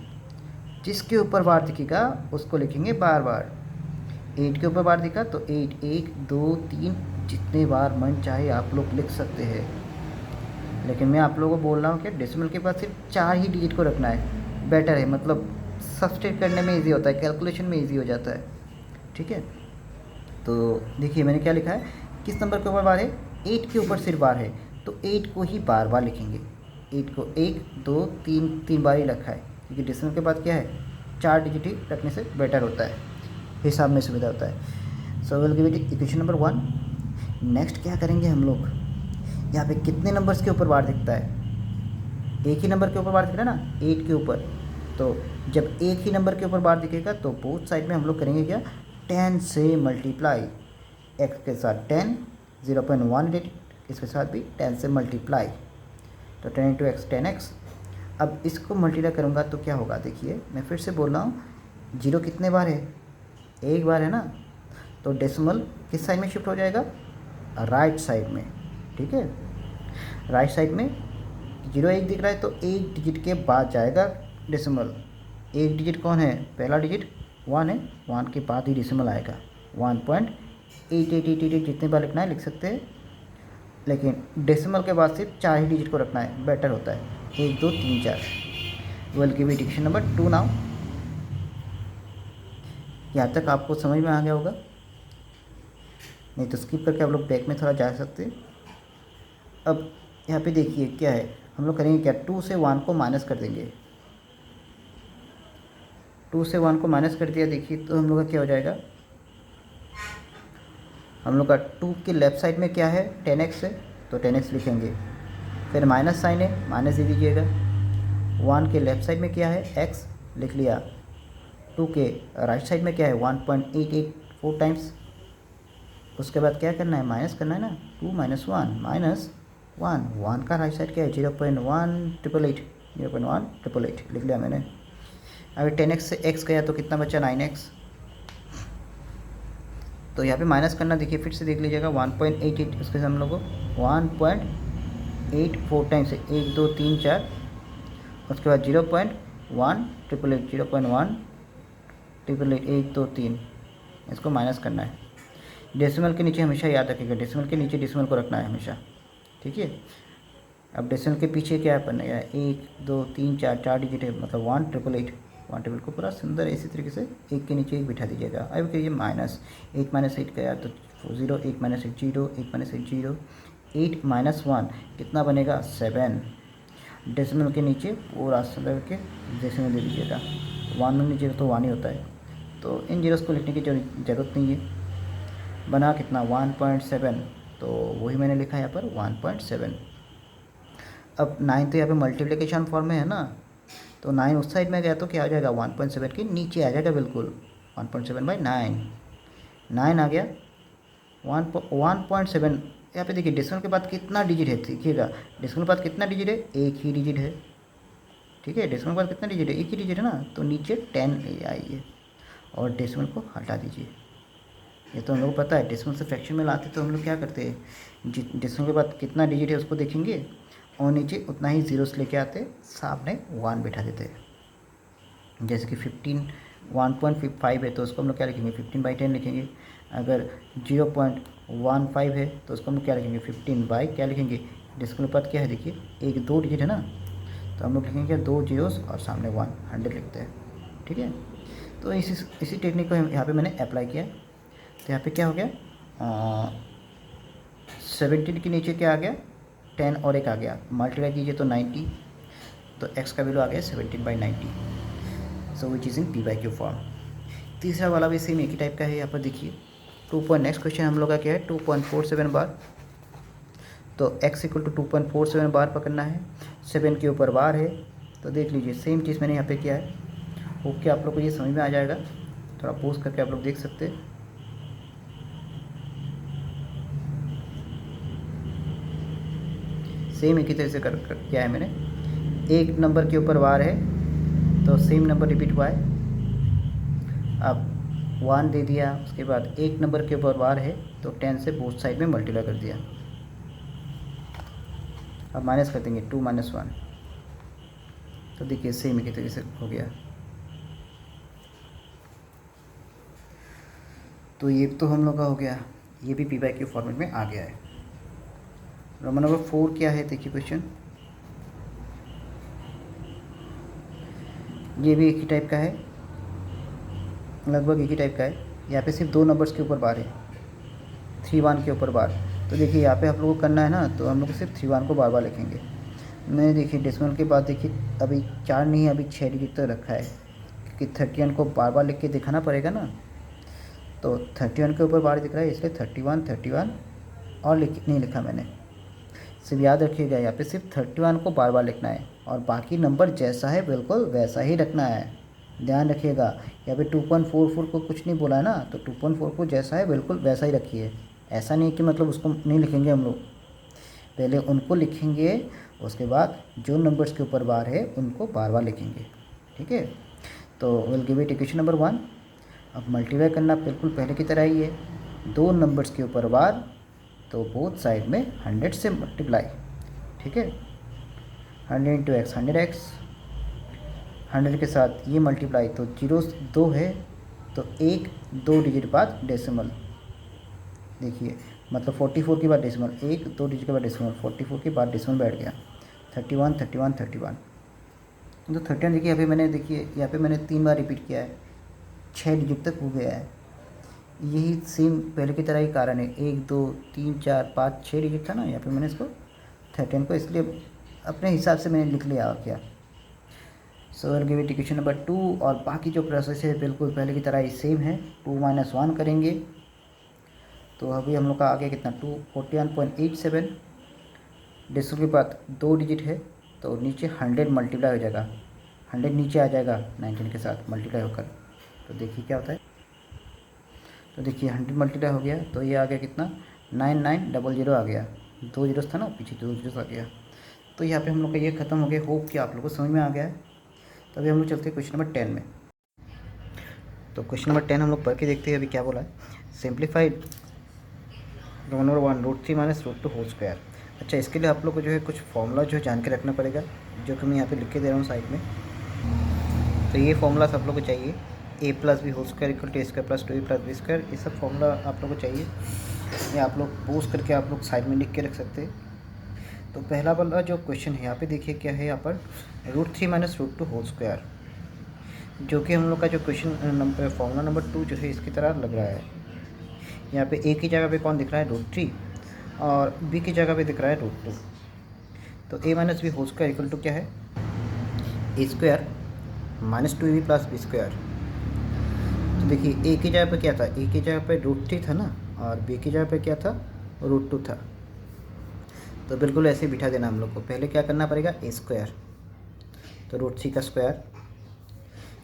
जिसके ऊपर बार दिखेगा उसको लिखेंगे बार बार। 8 के ऊपर बार दिखा तो 8 1 2 3 जितने बार मन चाहे आप लोग लिख सकते हैं, लेकिन मैं आप लोगों को बोल रहा हूँ कि डेसिमल के पास सिर्फ 4 ही डिजिट को रखना है, बेटर है, मतलब सब्सट्रैक्ट करने में इजी होता है, कैलकुलेशन में इजी हो जाता है, ठीक है। तो देखिए मैंने क्या लिखा है, किस नंबर के ऊपर बार है, 8 के ऊपर सिर्फ बार है, तो 8 को ही बार बार लिखेंगे। 8 को 1 2 3 बार ही रखा है, क्योंकि डेसिमल के बाद क्या है, 4 डिजिट ही रखने से बेटर होता है, हिसाब में सुविधा होता है। So will give it equation number 1। Next क्या करेंगे हम लोग, यहाँ पे कितने नंबर्स के ऊपर बार दिखता है, एक ही नंबर के ऊपर बार दिख रहा है ना, 8 के ऊपर। तो जब एक ही नंबर के ऊपर बार दिखेगा तो बोथ साइड में हम लोग करेंगे क्या, 10 से मल्टीप्लाई, एक्स के साथ 10, 0.18 इसके साथ भी 10 से मल्टीप्लाई, तो 10 × x 10x। अब इसको मल्टीप्लाई करूँगा तो क्या होगा, देखिए मैं फिर से बोल रहा हूँ, जीरो कितने बार है, एक बार है ना, तो डेसिमल किस साइड में शिफ्ट हो जाएगा, राइट साइड में, ठीक है। राइट साइड में 0 1 दिख रहा है तो एक डिजिट के बाद जाएगा डेसिमल। एक डिजिट कौन है, पहला डिजिट 1 है, 1 के बाद ही डेसिमल आएगा। 1.8888 जितने बार लिखना है लिख सकते हैं, लेकिन डेसिमल के बाद सिर्फ 4 ही डिजिट को रखना है, बेटर होता है, 1 2 3 4। Will give it equation number 2 now. यहाँ तक आपको समझ में आ गया होगा, नहीं तो स्किप करके आप लोग बैक में थोड़ा जा सकते हैं। अब यहाँ पे देखिए क्या है, हम लोग करेंगे क्या, 2 से 1 को माइनस कर देंगे। 2 से 1 को माइनस कर दिया, देखिए तो हम लोग का क्या हो जाएगा, हम लोग का 2 के लेफ्ट साइड में क्या है, 10x है, तो 10x लिखेंगे, फिर माइनस साइन है, माइनस दे दीजिएगा। 1 के लेफ्ट साइड में क्या है, x लिख लिया। 2 के राइट साइड में क्या है, 1.884 टाइम्स। उसके बाद क्या करना है, माइनस करना है ना, 2 - 1 -1, 1 का राइट साइड क्या है, 0.1888, 0.1888 लिख लिया मैंने। अभी 10x से x गया तो कितना बचा, 9x। तो यहाँ पे माइनस करना, देखिए फिर से देख लीजिएगा, 1.88 उसके हम लोग को 1.84 टाइम्स है, 1 2 3 4, उसके बाद 0.1888, 0.1888, 1 2 3, इसको माइनस करना है। डेसिमल के नीचे हमेशा याद रखिएगा, डेसिमल के नीचे डेसिमल को रखना है हमेशा, ठीक है। अब डेसिमल के पीछे क्या बनेगा, 1 2 3 4, 4 डिजिट है, मतलब 1888, 1 को पूरा सुंदर इसी तरीके से एक के नीचे एक बिठा दीजिएगा। अब करिए माइनस, 8 - 8 गया तो 0, 1 - 1 0, 1 - 1 0, 8 - 1 कितना बनेगा, 7। डेसिमल के नीचे पूरा सुंदर के डेसिमल दे दीजिएगा, 1 में नीचे तो 1 ही होता है, तो इन जीरोस को लिखने की ज़रूरत नहीं है। बना कितना, 1.7, तो वही मैंने लिखा है यहाँ पर 1.7। अब 9 तो यहाँ पे मल्टीप्लिकेशन फॉर्म में है ना, तो 9 उस साइड में गया तो क्या आ जाएगा, 1.7 के नीचे आ जाएगा बिल्कुल, 1.7/9, 9 आ गया। 1.7 यहाँ पे देखिए डेसिमल के बाद कितना डिजिट है, देखिएगा डेसिमल के बाद कितना डिजिट है, एक ही डिजिट है, ठीक है। डेसिमल के बाद कितना डिजिट है, एक ही डिजिट है ना, तो नीचे 10 आइए और डेसिमल को हटा दीजिए, ये तो हम लोग को पता है। डेसिमल से फ्रैक्शन में लाते तो हम लोग क्या करते हैं, डेसिमल के बाद कितना डिजिट है उसको देखेंगे और नीचे उतना ही जीरोस लेके आते, सामने 1 बिठा देते हैं। जैसे कि 1.5 है तो उसको हम लोग क्या लिखेंगे, 15/10 लिखेंगे। अगर 0.15 है तो उसको हम लोग क्या लिखेंगे, 15 क्या लिखेंगे। डेसिमल के बाद क्या है देखिए, एक 2 डिजिट है ना, तो हम लोग लिखेंगे 2 जीरोस और सामने 1, 100 लिखते हैं। ठीक है, तो इसी टेक्निक को यहाँ पे मैंने अप्लाई किया। तो यहाँ पे क्या हो गया, 17 के नीचे क्या आ गया, 10 और 1 आ गया, मल्टीप्लाई कीजिए तो 90, तो x का वैल्यू आ गया 17/90। So which is in p/q form. तीसरा वाला भी सेम एक ही टाइप का है। यहाँ पर देखिए नेक्स्ट क्वेश्चन हम लोग का क्या है, 2.47 बार। तो x = 2.47 बार पकड़ना है, 7 के ऊपर बार है। तो देख लीजिए सेम चीज़ मैंने यहाँ पे किया है। ओके, आप लोग को ये समझ में आ जाएगा, थोड़ा पोस्ट करके आप लोग देख सकते हैं। सेम एक ही तरह से कर किया है मैंने। एक नंबर के ऊपर बार है तो सेम नंबर रिपीट हुआ है। अब 1 दे दिया, उसके बाद एक नंबर के ऊपर बार है तो 10 से बोथ साइड में मल्टीप्लाई कर दिया। अब माइनस कर देंगे 2 - 1, तो देखिए सेम एक ही तरीके से हो गया। तो ये तो हम लोग का हो गया, ये भी p/q फॉर्मेट में आ गया है। रोमन नंबर 4 क्या है देखिए क्वेश्चन, ये भी एक ही टाइप का है, लगभग एक ही टाइप का है। यहाँ पे सिर्फ 2 नंबर्स के ऊपर बार है, 3 1 के ऊपर बार। तो देखिए यहाँ पे आप लोगों को करना है ना, तो हम लोग सिर्फ 3 1 को बार बार लिखेंगे। मैंने देखिए डेसिमल के बाद देखिए अभी 4 नहीं, अभी 6 डिजिट तक रखा है, क्योंकि 31 को बार बार लिख के दिखाना पड़ेगा ना। तो 31 के ऊपर बार दिख रहा है, इसलिए 31 और नहीं लिखा मैंने। सिर्फ याद रखिएगा यहाँ पे सिर्फ 31 को बार बार लिखना है और बाकी नंबर जैसा है बिल्कुल वैसा ही रखना है। ध्यान रखिएगा, यहाँ पे 2.44 को कुछ नहीं बोला है ना, तो 2.4 को जैसा है बिल्कुल वैसा ही रखिए। ऐसा नहीं कि मतलब उसको नहीं लिखेंगे हम लोग, पहले उनको लिखेंगे, उसके बाद जो नंबर्स के ऊपर बार है उनको बार बार लिखेंगे। ठीक है, तो will give it equation number 1। अब मल्टीप्लाई करना बिल्कुल पहले की तरह ही है, 2 नंबर्स के ऊपर बार तो बोथ साइड में 100 से मल्टीप्लाई। ठीक है, 100 × x 100x, 100 के साथ ये मल्टीप्लाई, तो 0 2 है तो 1 2 डिजिट बाद डेसिमल। देखिए मतलब 44 के बाद डेसिमल, 1 2 डिजिट के बाद डेसिमल, 44 के बाद डेसिमल बैठ गया, 31 31 31। तो 31 देखिए यहाँ पे मैंने, देखिए यहाँ पे मैंने 3 बार रिपीट किया है, 6 डिजिट तक हो गया है। यही सेम पहले की तरह ही कारण है, 1 2 3 4 5 6 डिजिट था ना, यहाँ पे मैंने इसको 13 को इसलिए अपने हिसाब से मैंने लिख लिया और क्या। So will give it equation number 2। और बाकी जो प्रोसेस है बिल्कुल पहले की तरह ही सेम है, 2 - 1 करेंगे। तो अभी हम लोग का आ गया कितना, 241.87। डेसिमल के बाद 2 डिजिट है तो नीचे 100 मल्टीप्लाई हो जाएगा, 100 नीचे आ जाएगा 19 के साथ मल्टीप्लाई होकर। तो देखिए क्या होता है, तो देखिए 100 मल्टीप्लाई हो गया तो ये आ गया कितना, 9900 आ गया, 2 जीरोस था ना पीछे, 2 जीरोस आ गया। तो यहाँ पे हम लोग का ये खत्म हो गया। होप कि आप लोगों को समझ में आ गया है। तो अभी हम लोग चलते हैं क्वेश्चन नंबर 10 में। तो क्वेश्चन नंबर 10 हम लोग पढ़ के देखते हैं अभी क्या बोला है। Simplified Roman number 1 √3 - √2 whole square. अच्छा, इसके लिए आप लोग को जो है कुछ फॉर्मूला जो है जान के रखना पड़ेगा, जो कि मैं यहाँ पे लिख के दे रहा हूँ साइड में। तो ये फॉर्मूला आप लोग को चाहिए, a + b whole square = a² + 2a + b square. ये सब फॉर्मूला आप लोग को चाहिए, ये आप लोग पोस्ट करके आप लोग साइड में लिख के रख सकते हैं। तो पहला वाला जो क्वेश्चन है यहाँ पे देखिए क्या है, यहाँ पर √3 - √2 होल स्क्वायर, जो कि हम लोग का जो क्वेश्चन फॉर्मूला नंबर 2 जो है इसकी तरह लग रहा है। यहाँ पे a की जगह पे कौन दिख रहा है, √3, और b की जगह पे दिख रहा है √2। तो a - b होल स्क्वायर = क्या है, a² - 2ab + b स्क्वायर। तो देखिए a की जगह पे क्या था, a की जगह पे √3 था ना, और b की जगह पे क्या था, √2 था। तो बिल्कुल ऐसे बिठा देना हम लोग को। पहले क्या करना पड़ेगा, a², तो √3 का स्क्वायर,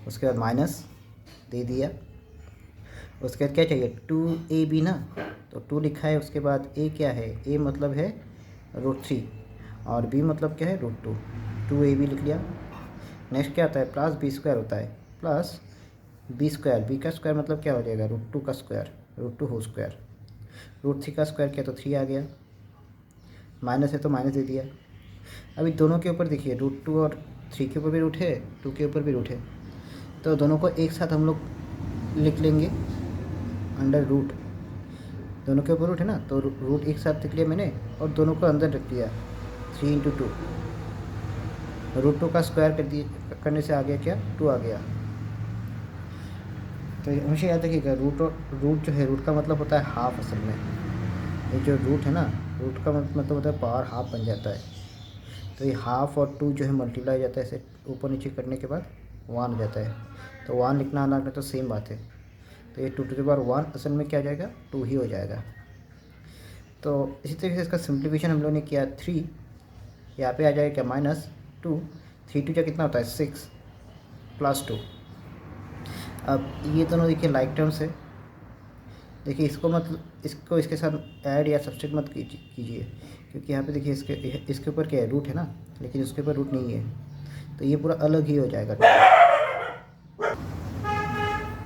उसके बाद माइनस दे दिया, उसके बाद क्या चाहिए, 2ab ना, तो 2 लिखा है। उसके बाद a क्या है, a मतलब है √3 और b मतलब क्या है, √2, 2ab लिख लिया। नेक्स्ट क्या आता है, +b² होता है, प्लस b², b का स्क्वायर मतलब क्या हो जाएगा, √2 का स्क्वायर, √2 होल स्क्वायर। √3 का स्क्वायर किया तो 3 आ गया, माइनस है तो माइनस दे दिया। अभी दोनों के ऊपर देखिए √2 और 3 के ऊपर भी रूट है, 2 के ऊपर भी रूट है, तो दोनों को एक साथ हम लोग लिख लेंगे अंडर रूट। दोनों के ऊपर रूट है ना, तो रूट एक साथ लिख लिया मैंने और दोनों को अंदर रख दिया। 3 × 2, √2 का स्क्वायर कर दिए, करने से आ गया क्या, 2 आ गया। तो हमेशा याद रखिएगा रूट और रूट जो है, रूट का मतलब होता है हाफ। असल में ये जो रूट है ना, रूट का मतलब होता है पावर हाफ बन जाता है। तो ये हाफ और 2 जो है मल्टीप्लाई जाता है, ऐसे ऊपर नीचे करने के बाद 1 हो जाता है। तो 1 लिखना आना तो सेम बात है। तो ये 2⁻1 असल में क्या हो जाएगा, 2 ही हो जाएगा। तो इसी तरीके से इसका सिंप्लीफिकेशन हम लोगों ने किया 3, यहाँ पे आ जाएगा क्या, -2। 3 × 2 कितना होता है, 6 + 2। अब ये दोनों देखिए लाइक टर्म्स है। देखिए इसको इसको इसके साथ ऐड या सब्सट्रैक्ट मत कीजिए, क्योंकि यहाँ पे देखिए इसके ऊपर क्या है, रूट है ना, लेकिन उसके ऊपर रूट नहीं है, तो ये पूरा अलग ही हो जाएगा।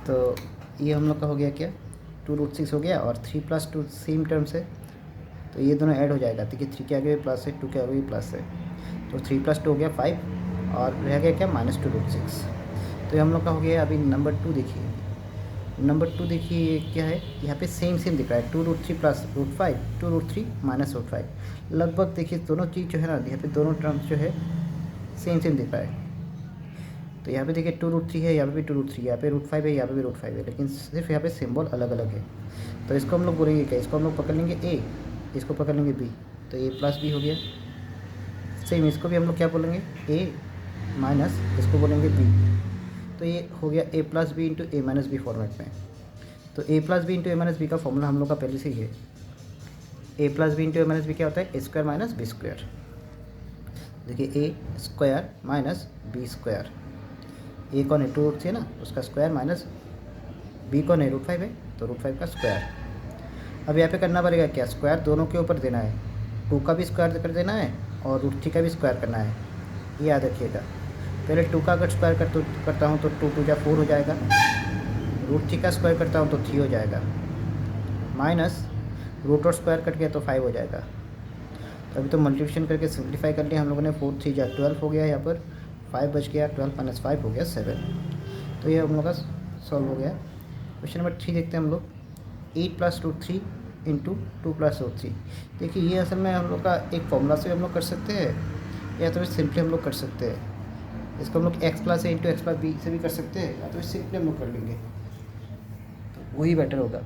तो ये हम लोग का हो गया क्या, 2√6 हो गया, और 3 + 2 सेम टर्म्स है, तो ये दोनों ऐड हो जाएगा। देखिए 3 के आगे भी प्लस है, 2 के आगे भी प्लस है, तो 3 + 2 हो गया 5, और रह गया क्या, -2√6। तो ये हम लोग का हो गया। अभी नंबर 2 देखिए, नंबर 2 देखिए क्या है, यहाँ पे सेम दिख रहा है, 2√3 + √5, 2√3 - √5। लगभग देखिए दोनों चीज़ जो है ना, यहाँ पे दोनों टर्म्स जो है सेम दिख रहा है। तो यहाँ पे देखिए 2√3 है, यहाँ पे भी 2√3, यहाँ पे √5 है, यहाँ पे भी √5 है, लेकिन सिर्फ यहाँ पे सिंबल अलग अलग है। तो इसको हम लोग बोलेंगे क्या, इसको हम लोग पकड़ लेंगे A, इसको पकड़ लेंगे B, तो A + B हो गया। सेम इसको भी हम लोग क्या बोलेंगे, A माइनस इसको बोलेंगे B, तो ये हो गया A + B × A - B format में। तो A + B × A - B का फॉर्मूला हम लोग का पहले से ही है। A + B × A - B क्या होता है, A² - B²। देखिए A² - B²। A कौन है, 2√3 है ना, उसका स्क्वायर माइनस B कौन है, √5 है, तो √5 का स्क्वायर। अब यहाँ पे करना पड़ेगा क्या, स्क्वायर दोनों के ऊपर देना है, 2 का भी स्क्वायर कर देना है और √3 का भी स्क्वायर करना है, ये याद रखिएगा। पहले 2 का अगर स्क्वायर करता हूँ तो 2 × 2 = 4 हो जाएगा, √3 का स्क्वायर करता हूँ तो 3 हो जाएगा, माइनस रूट और स्क्वायर कट गया तो 5 हो जाएगा। तो अभी तो मल्टीप्लिकेशन करके सिंप्लीफाई कर लिया हम लोगों ने, 4 × 3 = 12 हो गया, यहाँ पर 5 बच गया, 12 - 5 हो गया 7। तो ये हम लोग का सॉल्व हो गया। क्वेश्चन नंबर 3 देखते हैं हम लोग, 8 + √3 × 2 + √3। देखिए ये असल में हम लोग का एक फॉर्मूला से हम लोग कर सकते हैं, या तो सिंपली हम लोग कर सकते हैं। इसको हम लोग x + a × x + b से भी कर सकते हैं, या तो सिंपली हम लोग कर लेंगे, तो वही बेटर होगा।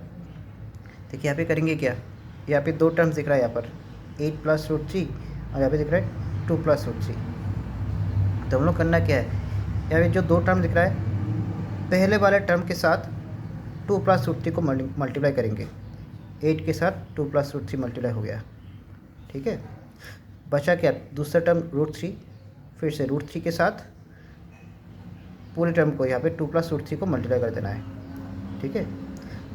देखिए यहाँ पे करेंगे क्या, यहाँ पे 2 टर्म्स दिख रहा है, यहाँ पर 8 + √3 और यहाँ पे दिख रहा है 2 + √3। तो हम लोग करना क्या है, यहाँ पे जो 2 टर्म दिख रहा है, पहले वाले टर्म के साथ 2 + √3 को मल्टीप्लाई करेंगे, 8 के साथ 2 + √3 मल्टीप्लाई हो गया, ठीक है। बचा क्या, दूसरा टर्म √3, फिर से √3 के साथ पूरे टर्म को यहाँ पे 2 + √3 को मल्टीप्लाई कर देना है, ठीक है।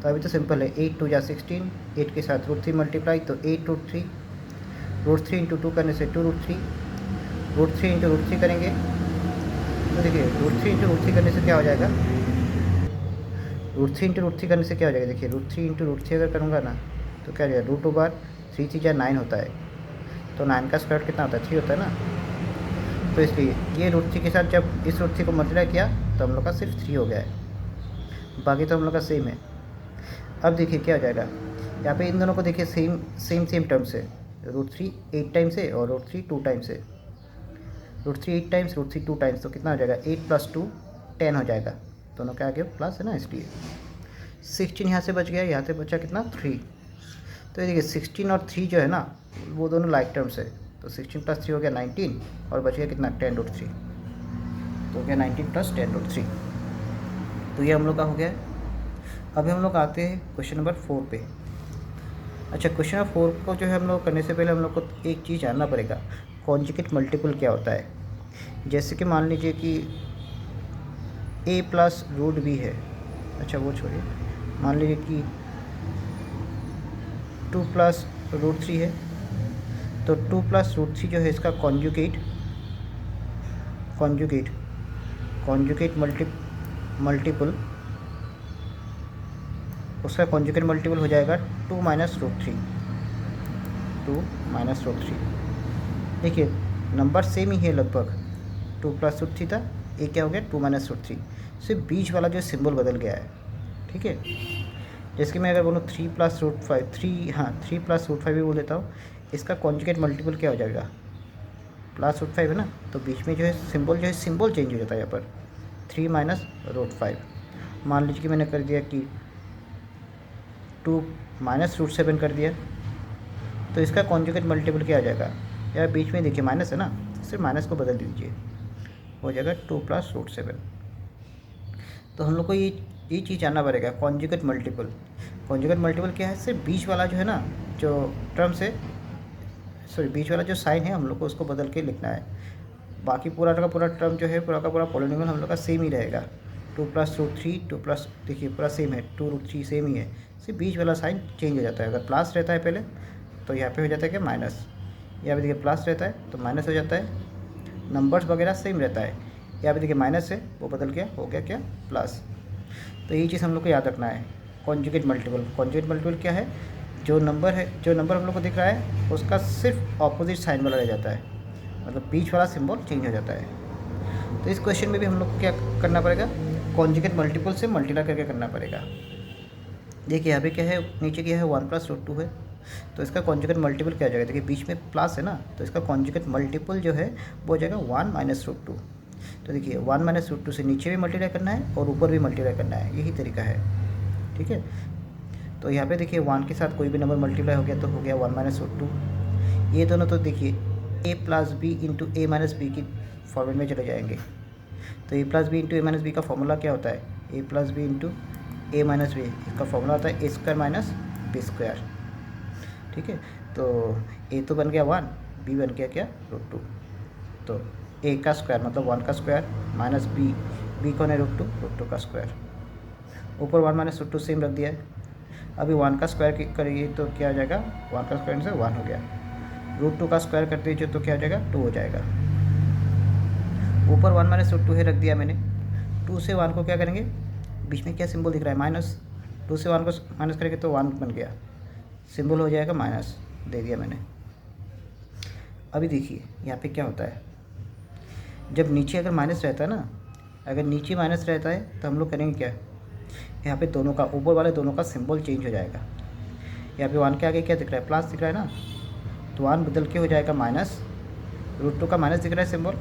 तो अभी तो सिंपल है, 8 × 2 = 16, 8 के साथ √3 मल्टीप्लाई, तो 8 √3, √3 × 2 करने से 2√3, √3 × √3 करेंगे, तो देखिए √3 × √3 करने से क्या हो जाएगा, √3 × √3 करने से क्या हो जाएगा, देखिए √3 × √3 अगर करूँगा ना तो क्या हो जाएगा, √3 × 9 होता है, तो 9 का स्क्वायर कितना होता है, 3 होता है ना। तो इसलिए ये √3 के साथ जब इस √3 को मल्टीप्लाई किया तो हम लोग का सिर्फ 3 हो गया है, बाकी तो हम लोग का सेम है। अब देखिए क्या हो जाएगा, यहाँ पे इन दोनों को देखिए सेम टर्म्स है, √3 8 टाइम्स है और √3 2 टाइम्स है, √3 8 टाइम्स, √3 2 टाइम्स, तो कितना हो जाएगा, 8 + 2 10 हो जाएगा, दोनों के आगे प्लस है ना, इसलिए 16 यहाँ से बच गया, यहाँ से बचा कितना, 3। तो ये देखिए 16 और 3 जो है ना, वो दोनों लाइक टर्म्स है, तो 16 + 3 हो गया 19, और बच गया कितना, 10√3, तो हो गया 19 + 10√3। तो ये हम लोग का हो गया। अभी हम लोग आते हैं क्वेश्चन नंबर 4 पे। अच्छा, क्वेश्चन नंबर 4 को जो है हम लोग करने से पहले हम लोग को एक चीज़ जानना पड़ेगा, कॉन्जुगेट मल्टीपल क्या होता है। जैसे कि मान लीजिए कि a + √b है, अच्छा वो छोड़िए, मान लीजिए कि 2 + √3 है, तो 2 + √3 जो है इसका कॉन्जुगेट मल्टीपल उसका कॉन्जुगेट मल्टीपल हो जाएगा 2 minus root three, 2 minus root three. देखिए नंबर सेम ही है लगभग, 2 प्लस रूट थ्री था, ये क्या हो गया 2 माइनस रूट थ्री, सिर्फ बीच वाला जो सिंबल बदल गया है। ठीक है, जैसे कि मैं अगर बोलूँ 3 plus root five, 3 plus root five भी बोल देता हूँ, इसका कॉन्जुगेट मल्टीपल क्या हो जाएगा, प्लस रूट फाइव है ना, तो बीच में जो है सिंबल चेंज हो जाता है यहाँ पर, 3 माइनस रूट फाइव। मान लीजिए कि मैंने कर दिया कि 2 माइनस रूट सेवन कर दिया, तो इसका कॉन्जुगेट मल्टीपल क्या आ जाएगा, यार बीच में देखिए माइनस है ना, सिर्फ माइनस को बदल दीजिए, हो जाएगा 2 प्लस रूट सेवन। तो हम लोग को ये चीज़ जानना पड़ेगा, कॉन्जुगेट मल्टीपल। कॉन्जुगेट मल्टीपल क्या है, सिर्फ बीच वाला जो है ना, जो टर्म से सॉरी बीच वाला जो साइन है हम लोग को उसको बदल के लिखना है। बाकी पूरा का पूरा टर्म जो है, पूरा का पूरा पॉलिनोमियल हम लोग का सेम ही रहेगा, 2 प्लस रूट थ्री, 2 प्लस देखिए पूरा सेम है, 2 रूट थ्री सेम ही है, सिर्फ बीच वाला साइन चेंज हो जाता है। अगर प्लस रहता है पहले तो यहाँ पे हो जाता है क्या माइनस, यहाँ पे देखिए प्लस रहता है तो माइनस हो जाता है, नंबर्स वगैरह सेम रहता है। यहाँ पे देखिए माइनस है वो बदल गया, हो गया क्या प्लस। तो यही चीज़ हम लोग को याद रखना है, कॉन्जुगेट मल्टीपल। कॉन्जुगेट मल्टीपल क्या है, जो नंबर हम लोग को दिख रहा है उसका सिर्फ ऑपोजिट साइन वाला रह जाता है, मतलब बीच वाला सिंबल चेंज हो जाता है। तो इस क्वेश्चन में भी हम लोग को क्या करना पड़ेगा, कॉन्जुगेट मल्टीपल से मल्टीप्लाई करके करना पड़ेगा। देखिए यहाँ पे क्या है, नीचे क्या है 1 प्लस रूट टू है, तो इसका कॉन्जुगेट मल्टीपल क्या हो जाएगा, देखिए बीच में प्लस है ना, तो इसका कॉन्जुगेट मल्टीपल जो है वो हो जाएगा 1 माइनस रूट टू। तो देखिए 1 माइनस रूट टू से नीचे भी मल्टीप्लाई करना है और ऊपर भी मल्टीप्लाई करना है, यही तरीका है। ठीक है, तो यहाँ पे देखिए 1 के साथ कोई भी नंबर मल्टीप्लाई हो गया तो हो गया 1 माइनस रूट टू। ये दोनों तो देखिए A plus B into A minus B की फॉर्मेट में चले जाएंगे। तो ए plus B into A minus B का फॉर्मूला क्या होता है, ए plus B into A minus B, इसका फॉर्मूला होता है A square minus B square. ठीक है, तो ए तो बन गया 1, बी बन गया क्या रूट टू। तो ए का स्क्वायर मतलब 1 का स्क्वायर माइनस बी कौन है रूट टू का स्क्वायर। ऊपर 1 माइनस रूट टू सेम रख दिया है। अभी 1 का स्क्वायर करिए तो क्या हो जाएगा, 1 का स्क्वायर से 1 हो गया, रूट टू का स्क्वायर कर दीजिए तो क्या हो जाएगा 2 हो जाएगा। ऊपर 1 माइनस रूट टू है रख दिया मैंने, 2 से 1 को क्या करेंगे, बीच में क्या सिंबल दिख रहा है माइनस, 2 से 1 को माइनस करेंगे तो 1 बन गया, सिंबल हो जाएगा माइनस, दे दिया मैंने। अभी देखिए यहाँ पे क्या होता है, जब नीचे अगर माइनस रहता है ना, अगर नीचे माइनस रहता है तो हम लोग करेंगे क्या, यहाँ पे दोनों का ऊपर वाले दोनों का सिंबल चेंज हो जाएगा। यहाँ पे 1 के आगे क्या दिख रहा है, प्लस दिख रहा है ना, तो 1 बदल के हो जाएगा माइनस, रूट टू का माइनस दिख रहा है सिंबल,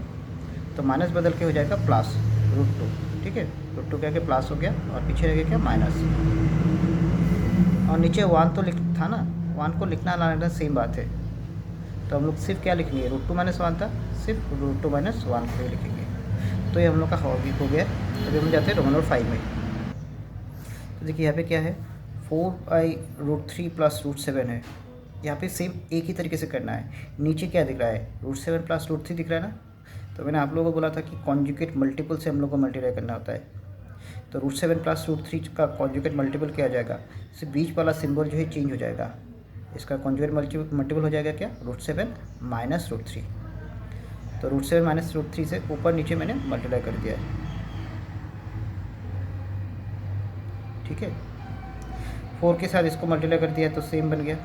तो माइनस बदल के हो जाएगा प्लस रूट टू। ठीक है, रूट टू के आगे प्लस हो गया और पीछे रह गया क्या माइनस, और नीचे 1 तो लिख था ना, 1 को लिखना लाना सेम बात है, तो हम लोग सिर्फ क्या लिखेंगे, रूट टू माइनस 1 था, सिर्फ रूट टू माइनस 1 को ही लिखेंगे। तो ये हम लोग का हॉबी हो गया। अभी हम जाते हैं रोमन नंबर 5 में। तो देखिए यहाँ पे क्या है, 4i√3 प्लस रूट सेवन है, यहाँ पे सेम एक ही तरीके से करना है। नीचे क्या दिख रहा है, root seven plus root three दिख रहा है ना, तो मैंने आप लोगों को बोला था कि कॉन्जुगेट मल्टीपल से हम लोग को मल्टीप्लाई करना होता है। तो root seven plus root three का कॉन्जुगेट मल्टीपल क्या आ जाएगा, सिर्फ बीच वाला सिंबल जो है चेंज हो जाएगा, इसका कॉन्जुगेट मल्टीपल हो जाएगा क्या, root seven minus root three. तो root seven minus root three से ऊपर नीचे मैंने मल्टीप्लाई कर दिया है। ठीक है, 4 के साथ इसको मल्टीप्लाई कर दिया तो सेम बन गया,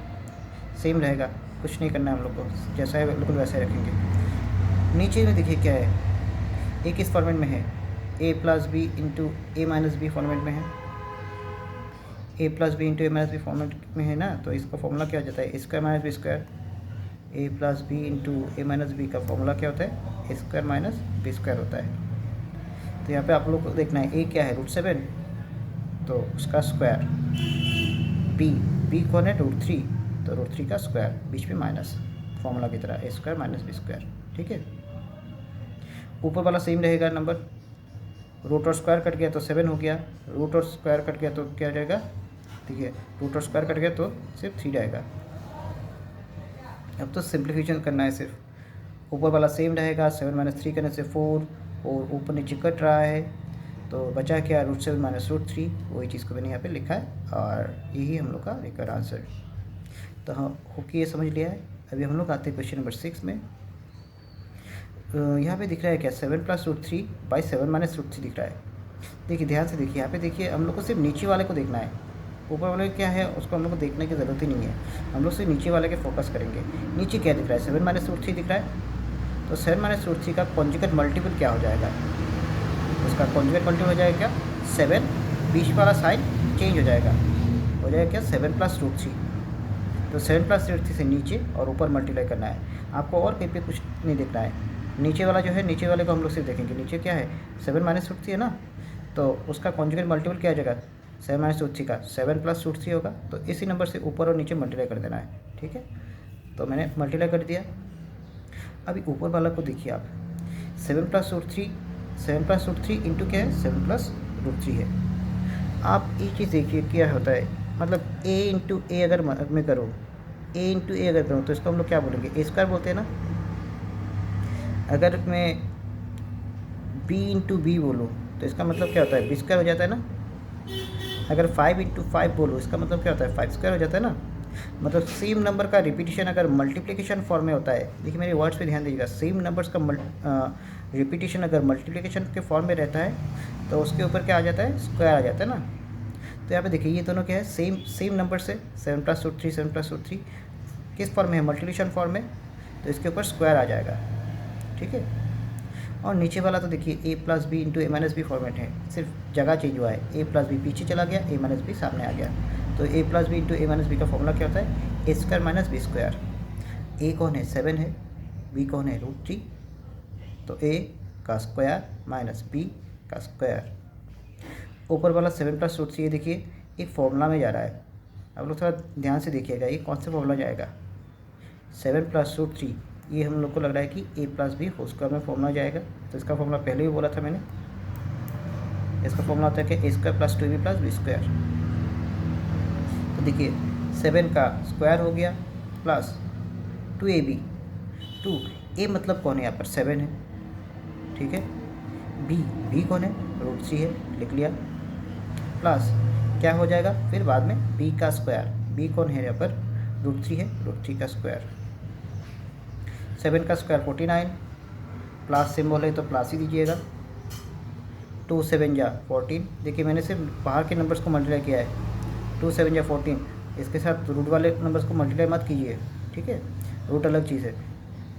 सेम रहेगा, कुछ नहीं करना है हम लोग को, जैसा है बिल्कुल वैसा ही रखेंगे। नीचे में देखिए क्या है, एक इस फॉर्मेट में है, ए plus B into A minus B format में है, ए plus B into A minus B format में है ना, तो इसका फॉर्मूला क्या हो जाता है, A square minus B square. A plus B into A minus B का फॉर्मूला क्या होता है, A square minus B square होता है। तो यहाँ पे आप लोग को देखना है, ए क्या है रूट सेवन, तो उसका स्क्वायर, बी कौन है रूट थ्री, तो रूट थ्री का स्क्वायर, बीच में माइनस, फॉर्मूला की तरह ए स्क्वायर माइनस बी स्क्वायर। ठीक है, ऊपर वाला सेम रहेगा नंबर, रूट और स्क्वायर कट गया तो 7 हो गया, रूट और स्क्वायर कट गया तो क्या हो जाएगा, ठीक है, रूट और स्क्वायर कट गया तो सिर्फ 3 जाएगा। अब तो सिंप्लीफिकेशन करना है, सिर्फ ऊपर वाला सेम रहेगा, 7 माइनस 3 करने से 4, और ऊपर नीचे कट रहा है तो बचा क्या, रूट 7 माइनस रूट 3, वही चीज़ को मैंने यहाँ पे लिखा है, और यही हम लोग का रिक्वायर्ड आंसर। तो हाँ होके ये समझ लिया है। अभी हम लोग आते हैं क्वेश्चन नंबर 6 में। यहाँ पे दिख रहा है क्या, 7 plus root three by 7 minus root three दिख रहा है। देखिए ध्यान से देखिए, यहाँ पे देखिए हम लोग को सिर्फ नीचे वाले को देखना है, ऊपर वाले क्या है उसको हम लोग को देखने की ज़रूरत ही नहीं है, हम लोग सिर्फ नीचे वाले के फोकस करेंगे। नीचे क्या दिख रहा है, 7 माइनस रूट 3 दिख रहा है, तो 7 माइनस रूट 3 का कॉन्जुगेट मल्टीपल क्या हो जाएगा, उसका कॉन्जुगेट मल्टीपल हो जाएगा क्या, 7, बीच वाला साइन चेंज हो जाएगा क्या 7 प्लस रूट 3, तो 7 प्लस रूट 3 से नीचे और ऊपर मल्टीप्लाई करना है। आपको और कहीं पे कुछ नहीं देखना है, नीचे वाला जो है नीचे वाले को हम लोग सिर्फ देखेंगे। नीचे क्या है, 7 माइनस रूट 3 है ना, तो उसका कॉन्जुगेट मल्टीपल क्या हो जाएगा, 7 माइनस रूट 3 का 7 प्लस रूट 3 होगा, तो इसी नंबर से ऊपर और नीचे मल्टीप्लाई कर देना है। ठीक है, तो मैंने मल्टीप्लाई कर दिया। अभी ऊपर वाला को देखिए आप, 7 plus root 3, 7 plus root 3 into क्या है, 7 प्लस रूट 3 है। आप एक चीज़ देखिए क्या होता है, मतलब a इंटू ए अगर मैं करूँ, a इंटू ए अगर करूँ तो इसको हम लोग क्या बोलेंगे, ए स्क्वायर बोलते हैं ना। अगर मैं b इंटू बी बोलूँ तो इसका मतलब क्या होता है, बी स्क्वायर हो जाता है ना। अगर 5 इंटू 5 बोलो इसका मतलब क्या होता है, 5 स्क्वायर हो जाता है ना। मतलब सेम नंबर का रिपीटिशन अगर मल्टीप्लिकेशन फॉर्म में होता है, देखिए मेरे वर्ड्स पे ध्यान दीजिएगा, सेम नंबर्स का रिपीटिशन अगर मल्टीप्लिकेशन के फॉर्म में रहता है तो उसके ऊपर क्या आ जाता है, स्क्वायर आ जाता है ना। तो यहाँ पे देखिए ये दोनों क्या है, सेम नंबर से 7 प्लस रूट 3, 7 प्लस रूट 3 किस फॉर्म में है, मल्टीप्लिकेशन फॉर्म में, तो इसके ऊपर स्क्वायर आ जाएगा। ठीक है, और नीचे वाला तो देखिए A plus B into A minus B format है, सिर्फ जगह चेंज हुआ है, ए प्लस बी पीछे चला गया, ए माइनस बी सामने आ गया। तो ए plus B into A minus B का फॉर्मूला क्या होता है, A square minus B square. ए कौन है, 7 है, बी कौन है, रूट 3, तो ए का स्क्वायर माइनस बी का स्क्वायर। ऊपर वाला 7 प्लस रूट 3 ये देखिए एक फॉर्मूला में जा रहा है, आप लोग थोड़ा ध्यान से देखिएगा ये कौन सा फॉर्मूला जाएगा, 7 प्लस रूट 3, ये हम लोग को लग रहा है कि ए प्लस बी होल स्क्वायर में फॉर्मूला जाएगा। तो इसका फॉर्मूला पहले भी बोला था मैंने, इसका फॉर्मूला होता है कि A square plus 2ab plus B square. तो देखिए 7 का स्क्वायर हो गया प्लस 2ab, 2 ए मतलब कौन है यहाँ पर, 7 है। ठीक है, बी कौन है, रूट 3 है, लिख लिया, प्लस क्या हो जाएगा फिर बाद में बी का स्क्वायर, बी कौन है यहाँ पर, रूट 3 है, रूट 3 का स्क्वायर। 7 का स्क्वायर 49, प्लस सिम्बल है तो प्लस ही दीजिएगा, 2 7 जा 14। देखिए मैंने सिर्फ बाहर के नंबर्स को मल्टीप्लाई किया है, 2 7 जा 14, इसके साथ रूट वाले नंबर्स को मल्टीप्लाई मत कीजिए। ठीक है, रूट अलग चीज़ है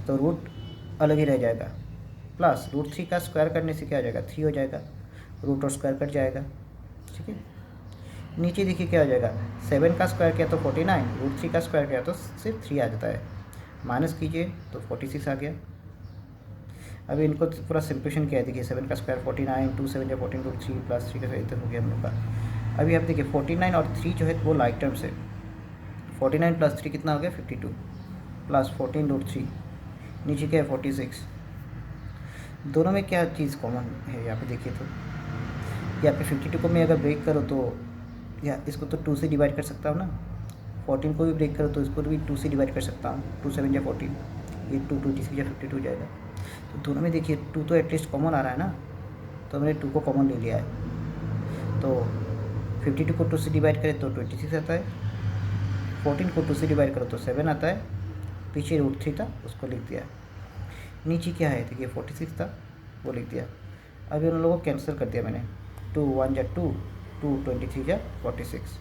तो रूट अलग ही रह जाएगा, प्लस रूट 3 का स्क्वायर करने से क्या हो जाएगा, 3 हो जाएगा, रूट और स्क्वायर कट जाएगा। ठीक है, नीचे देखिए क्या हो जाएगा, 7 का स्क्वायर किया तो 49, रूट 3 का स्क्वायर किया तो सिर्फ 3 आ जाता है, माइनस कीजिए तो 46 आ गया। अभी इनको पूरा सिंप्लिफिकेशन किया है, देखिए 7 का स्क्वायर 49, 2 7 या 14, रूट 3 प्लस 3 का इधर हो गया हम लोग का। अभी आप देखिए 49 और 3 जो है वो लाइक टर्म्स है, 49 प्लस 3 कितना हो गया 52, प्लस 14 रूट 3, नीचे क्या है 46। दोनों में क्या चीज़ कॉमन है यहाँ पे देखिए, तो यहाँ पे 52 को मैं अगर ब्रेक करो तो या इसको तो 2 से डिवाइड कर सकता हूँ ना, 14 को भी ब्रेक करो तो इसको भी 2 से डिवाइड कर सकता हूँ, 2 7 या 14, ये 2 26 या 52 हो जाएगा। तो दोनों में देखिए 2 तो एटलीस्ट कॉमन आ रहा है ना, तो मैंने 2 को कॉमन ले लिया है। तो 52 को 2 से डिवाइड करें तो 26 आता है, 14 को 2 से डिवाइड करो तो 7 आता है, पीछे रूट 3 था उसको लिख दिया, नीचे क्या है देखिए 46 था वो लिख दिया। अभी उन लोगों को कैंसिल कर दिया मैंने, 2 1 जा 2, 2 23 जा 46,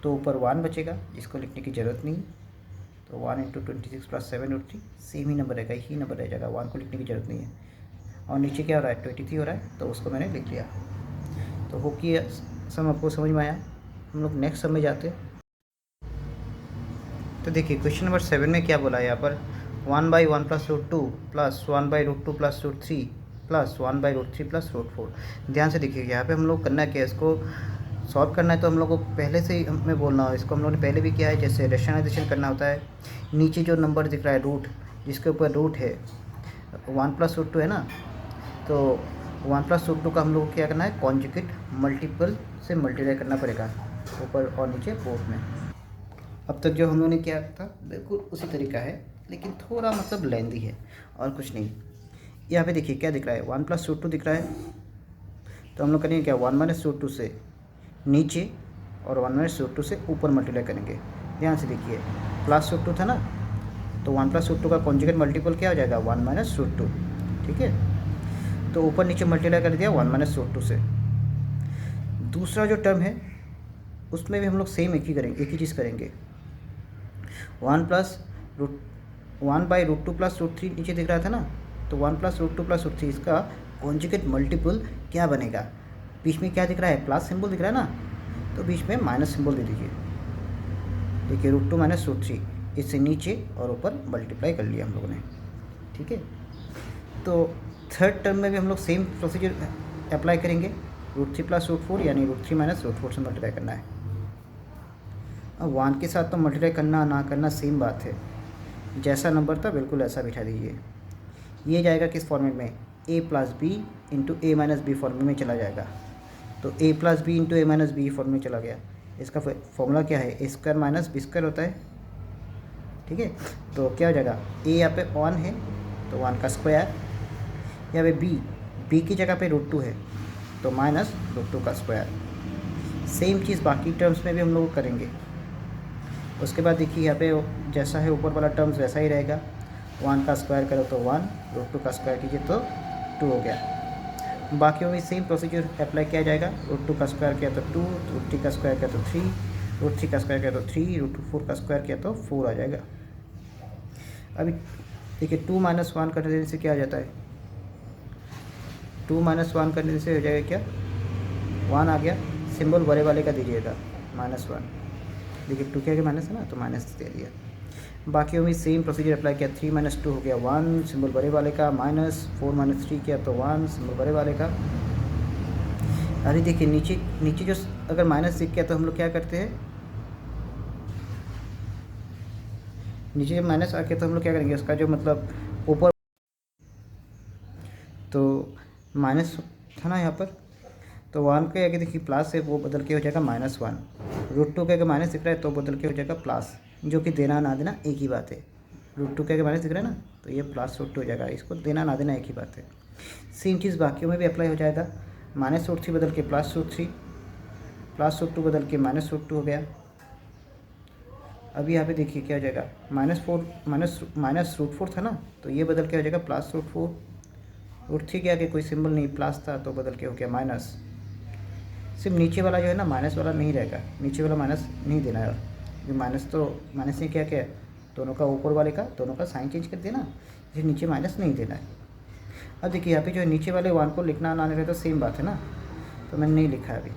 तो ऊपर 1 बचेगा जिसको लिखने की ज़रूरत नहीं, तो 1 इंटू 26 प्लस 7 रूट 3 सेम ही नंबर रहेगा, ही नंबर रह जाएगा, 1 को लिखने की ज़रूरत नहीं है। और नीचे क्या हो रहा है 23 हो रहा है, तो उसको मैंने लिख लिया। तो होप कि सम आपको समझ में आया। हम लोग नेक्स्ट सम में जाते हैं। तो देखिए क्वेश्चन नंबर 7 में क्या बोला है यहाँ पर, 1/1 plus root 2 plus 1/√2 plus root 3 plus 1/√3 plus root 4। ध्यान से देखिए यहाँ पे हम लोग करना क्या है, इसको सॉल्व करना है तो हम लोग को पहले से ही हमें बोलना हो, इसको हम लोगों ने पहले भी किया है, जैसे रेशनलाइजेशन करना होता है। नीचे जो नंबर दिख रहा है रूट, जिसके ऊपर रूट है 1 प्लस रूट 2 है ना, तो 1 प्लस रूट 2 का हम लोग को क्या करना है, कॉन्जुगेट मल्टीपल से मल्टीप्लाई करना पड़ेगा ऊपर और नीचे बोथ में। अब तक जो हम लोगों ने किया था बिल्कुल उसी तरीका है, लेकिन थोड़ा मतलब लेंदी है और कुछ नहीं। यहाँ पे देखिए क्या दिख रहा है, 1 प्लस रूट 2 दिख रहा है, तो हम लोग करेंगे क्या, 1 माइनस रूट 2 से नीचे और 1 माइनस रूट 2 से ऊपर मल्टीप्लाई करेंगे। ध्यान से देखिए प्लस रूट 2 था ना, तो 1 प्लस रूट 2 का कॉन्जुगेट मल्टीपल क्या हो जाएगा, 1 माइनस रूट 2। ठीक है, तो ऊपर नीचे मल्टीप्लाई कर दिया 1 माइनस रूट 2 से। दूसरा जो टर्म है उसमें भी हम लोग सेम एक ही चीज़ करेंगे। 1 प्लस रूट 3 नीचे दिख रहा था ना, तो 1 + √2 + √3 इसका कॉन्जुगेट मल्टीपल क्या बनेगा? बीच में क्या दिख रहा है? प्लस सिंबल दिख रहा है ना, तो बीच में माइनस सिंबल दे दीजिए। देखिए √2 - √3 इससे नीचे और ऊपर मल्टीप्लाई कर लिया हम लोगों ने, ठीक है। तो थर्ड टर्म में भी हम लोग सेम प्रोसीजर अप्लाई करेंगे। √3 + √4 यानी √3 - √4 से मल्टीप्लाई करना है। अब 1 के साथ तो मल्टीप्लाई करना ना करना सेम बात है, जैसा नंबर था बिल्कुल ऐसा बिठा दीजिए। ये जाएगा किस फॉर्मेट में? a + b × a - b format में चला जाएगा। तो a + b × a - b format में चला गया। इसका फॉर्मूला क्या है? a² - b² होता है, ठीक है। तो क्या हो जाएगा? a यहाँ पे 1 है तो 1 का स्क्वायर, यहाँ पे b की जगह पे √2 है तो -√2 का स्क्वायर। सेम चीज़ बाकी टर्म्स में भी हम लोग करेंगे। उसके बाद देखिए यहाँ पे जैसा है ऊपर वाला टर्म्स वैसा ही रहेगा। 1 का स्क्वायर करो तो 1, √2 का स्क्वायर कीजिए तो 2 हो गया। बाकियों में सेम प्रोसीजर अप्लाई किया जाएगा। √2 का स्क्वायर किया तो 2, √3 का स्क्वायर किया तो 3, √3 का स्क्वायर किया तो 3, √4 का स्क्वायर किया तो 4 आ जाएगा। अभी देखिए 2 - 1 कर देने से क्या आ जाता है? 2 - 1 करने से हो जाएगा क्या? 1 आ गया, सिंबल बड़े वाले का दीजिएगा -1। देखिए 2 के आगे माइनस है ना, तो माइनस दे दिया। बाकियों में सेम प्रोसीजर अप्लाई किया। 3 - 2 हो गया 1, सिंबल बड़े वाले का, -4 - 3 किया तो 1, सिंबल बड़े वाले का। अरे देखिए नीचे जो अगर माइनस दिख गया तो हम लोग क्या करते हैं? नीचे माइनस आ गया तो हम लोग क्या करेंगे? उसका जो मतलब ऊपर तो माइनस था ना यहाँ पर, तो 1 के आगे देखिए प्लस है, वो बदल के हो जाएगा -1। √2 के आगे माइनस दिख रहा है तो बदल के हो जाएगा प्लस, जो कि देना ना देना एक ही बात है। √2 के आगे माइनस दिख रहा है ना, तो ये +√2 हो जाएगा। इसको देना ना देना एक ही बात है। सेम चीज़ बाकियों में भी अप्लाई हो जाएगा। -√3 बदल के +√3, +√2 बदल के -√2 हो गया। अभी यहाँ पे देखिए क्या हो जाएगा? -4 था ना, तो ये बदल के हो जाएगा +√4। √3 के आगे कोई सिंबल नहीं, प्लस था तो बदल के हो गया माइनस। सिर्फ नीचे वाला जो है ना माइनस वाला नहीं रहेगा, नीचे वाला माइनस नहीं देना है। जो माइनस ने क्या किया? दोनों का ऊपर वाले का दोनों का साइन चेंज कर देना, इसे नीचे माइनस नहीं देना है। अब देखिए यहाँ पे जो है नीचे वाले 1 को लिखना ना रहे तो सेम बात है ना, तो मैंने नहीं लिखा है अभी।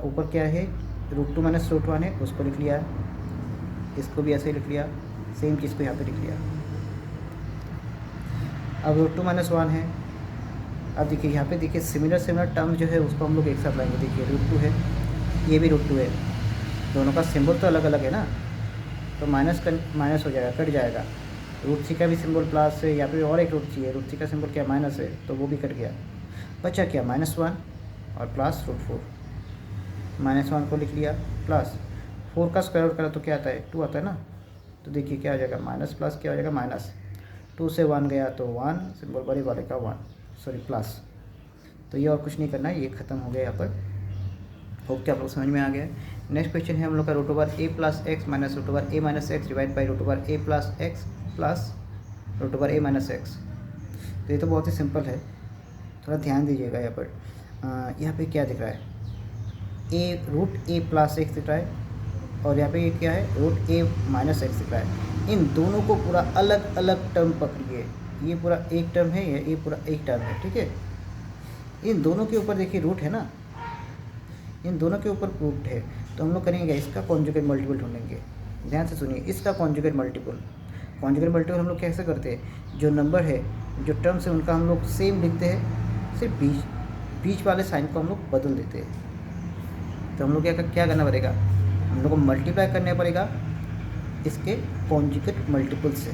ऊपर क्या है? √2 - √1 है, उसको लिख लिया। इसको भी ऐसे ही लिख लिया, सेम चीज़ को यहाँ पे लिख लिया। अब √2 - 1 है। अब देखिए यहाँ पे देखिए सिमिलर टर्म जो है उसको हम लोग एक साथ लाएंगे। देखिए √2 है, ये भी √2 है, दोनों का सिंबल तो अलग अलग है ना, तो माइनस हो जाएगा, कट जाएगा। √3 का भी सिंबल प्लस है, यहाँ पे और एक √3 है, √3 का सिंबल क्या माइनस है, तो वो भी कट गया। बचा क्या? -1 और +√4। -1 को लिख लिया, प्लस 4 का स्क्वायर आउट करा तो क्या आता है? 2 आता है ना, तो देखिए क्या हो जाएगा? माइनस प्लस क्या हो जाएगा? माइनस। 2 से 1 गया तो 1, सिंबल बड़े वाले का 1, सॉरी प्लस। तो ये और कुछ नहीं करना है, ये खत्म हो गया यहाँ पर। होप कि आप लोग समझ में आ गया है। नेक्स्ट क्वेश्चन है हम लोग का √a + x - √a - x divide by √a + x plus √a - x। तो ये तो बहुत ही सिंपल है, थोड़ा ध्यान दीजिएगा यहाँ पर। यहाँ पे क्या दिख रहा है? √a + x दिख रहा है, और यहाँ पे ये क्या है? √a - x दिख रहा है। इन दोनों को पूरा अलग अलग टर्म पकड़िए। ये पूरा एक टर्म है, ये पूरा एक टर्म है, ठीक है। इन दोनों के ऊपर देखिए रूट है ना, इन दोनों के ऊपर रूट है, तो हम लोग करेंगे इसका कॉन्जुगेट मल्टीपल ढूंढेंगे। ध्यान से सुनिए, इसका कॉन्जुगेट मल्टीपल हम लोग कैसे करते हैं? जो नंबर है, जो टर्म्स है, उनका हम लोग सेम लिखते हैं, सिर्फ बीच वाले साइन को हम लोग बदल देते हैं। तो हम लोग क्या करना पड़ेगा? हम लोग को मल्टीप्लाई करना पड़ेगा इसके कॉन्जुगेट मल्टीपल से।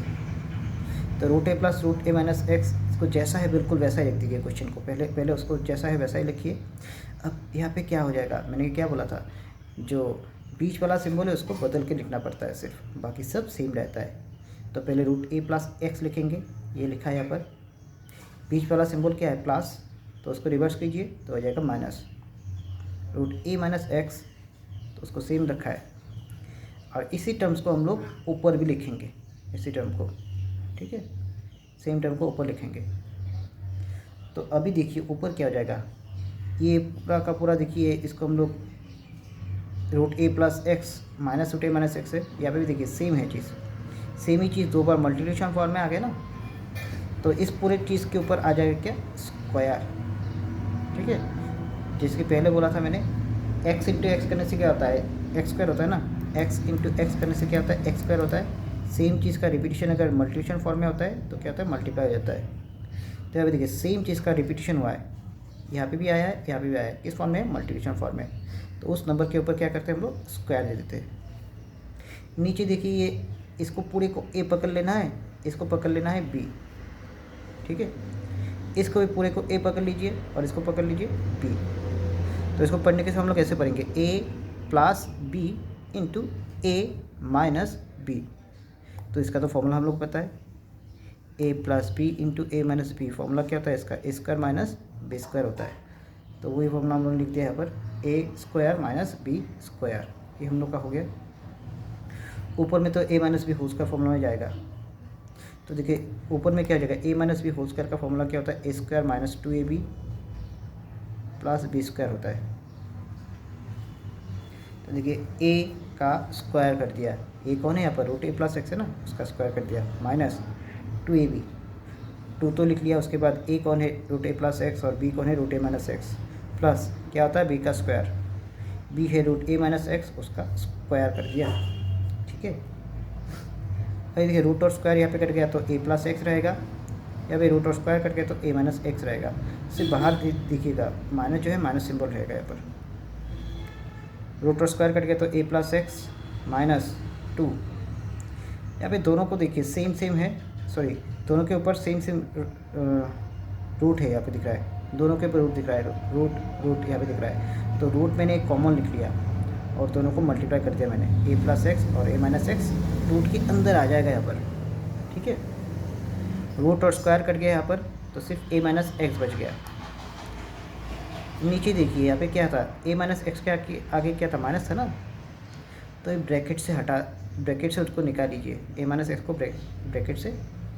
तो √a + √a - x इसको जैसा है बिल्कुल वैसा ही लिख दीजिए। क्वेश्चन को पहले उसको जैसा है वैसा ही लिखिए। अब यहाँ पे क्या हो जाएगा? मैंने क्या बोला था, जो बीच वाला सिंबल है उसको बदल के लिखना पड़ता है सिर्फ, बाकी सब सेम रहता है। तो पहले √a + x लिखेंगे, ये लिखा है यहाँ पर। बीच वाला सिंबल क्या है? प्लस, तो उसको रिवर्स कीजिए तो हो जाएगा माइनस। √a - x, तो उसको सेम रखा है। और इसी टर्म्स को हम लोग ऊपर भी लिखेंगे, इसी टर्म को, ठीक है, सेम टर्म को ऊपर लिखेंगे। तो अभी देखिए ऊपर क्या हो जाएगा? ये पूरा का पूरा देखिए, इसको हम लोग रूट ए प्लस एक्स माइनस रूट ए माइनस एक्स है। यहाँ पे भी देखिए सेम है चीज़, सेम ही चीज़ 2 बार मल्टीप्लिकेशन फॉर्म में आ गया ना, तो इस पूरे चीज़ के ऊपर आ जाएगा क्या, स्क्वायर। ठीक है, जिसके पहले बोला था मैंने एक्स इंटू एक्स करने से क्या होता है, एक्स स्क्वायर होता है ना, एक्स इंटू एक्स करने से क्या होता है, एक्स स्क्वायर होता है। सेम चीज़ का रिपीटिशन अगर मल्टीप्लिकेशन फॉर्म में होता है तो क्या होता है, मल्टीप्लाई हो जाता है। तो यहाँ पे देखिए सेम चीज़ का रिपीटिशन हुआ है, यहाँ पे भी आया है, यहाँ पे भी आया है, किस फॉर्म में, मल्टीप्लिकेशन फॉर्म में। तो उस नंबर के ऊपर क्या करते हैं हम लोग, स्क्वायर दे देते हैं। नीचे देखिए ये इसको पूरे को ए पकड़ लेना है, इसको पकड़ लेना है बी। ठीक है, इसको भी पूरे को ए पकड़ लीजिए और इसको पकड़ लीजिए बी। तो इसको पढ़ने के समय हम लोग कैसे पढ़ेंगे, ए plus B into A minus B. तो इसका तो फॉर्मूला हम लोग को पता है, ए plus B into A minus B. Formula क्या होता है इसका, ए स्क्वायर माइनस बी स्क्वायर होता है। तो वही फॉर्मूला हम लोग लिख दिया यहाँ पर, A square minus B square. ये हम लोग का हो गया। ऊपर में तो A minus B whole square formula में जाएगा। तो देखिए ऊपर में क्या हो जाएगा, A minus B whole square का फॉर्मूला क्या होता है, A square minus 2ab plus B square होता है। तो देखिए ए का स्क्वायर कर दिया, ए कौन है यहाँ पर, रूट ए प्लस एक्स है ना, उसका स्क्वायर कर दिया, माइनस 2ab, 2 तो लिख लिया। उसके बाद ए कौन है, रूट ए प्लस एक्स, और बी कौन है, रूट ए माइनस एक्स, प्लस क्या होता है बी का स्क्वायर, बी है रूट ए माइनस एक्स, उसका स्क्वायर कर दिया। ठीक है, अभी देखिए रूट और स्क्वायर यहाँ पे कट गया तो ए प्लस एक्स रहेगा, या फिर रूट और स्क्वायर कट गया तो ए माइनस एक्स रहेगा। सिर्फ बाहर दिखिएगा माइनस जो है, माइनस सिंबल रहेगा यहाँ पर। रूट और स्क्वायर कट गया तो ए प्लस एक्स माइनस 2। यहाँ पे दोनों को देखिए सेम सेम है, सॉरी दोनों के ऊपर सेम सेम रूट है, यहाँ पे दिख रहा है, दोनों के ऊपर रूट दिख रहा है, रूट यहाँ पे दिख रहा है। तो रूट मैंने एक कॉमन लिख लिया और दोनों को मल्टीप्लाई कर दिया मैंने, ए प्लस एक्स और ए माइनस एक्स रूट के अंदर आ जाएगा यहाँ पर। ठीक है, रूट और स्क्वायर कट गया यहाँ पर, तो सिर्फ ए माइनस एक्स बच गया। नीचे देखिए यहाँ पे क्या था, ए माइनस एक्स के आगे क्या था, माइनस था ना, तो ये ब्रैकेट से हटा, ब्रैकेट से उसको निकाल लीजिए, ए माइनस एक्स को ब्रैकेट से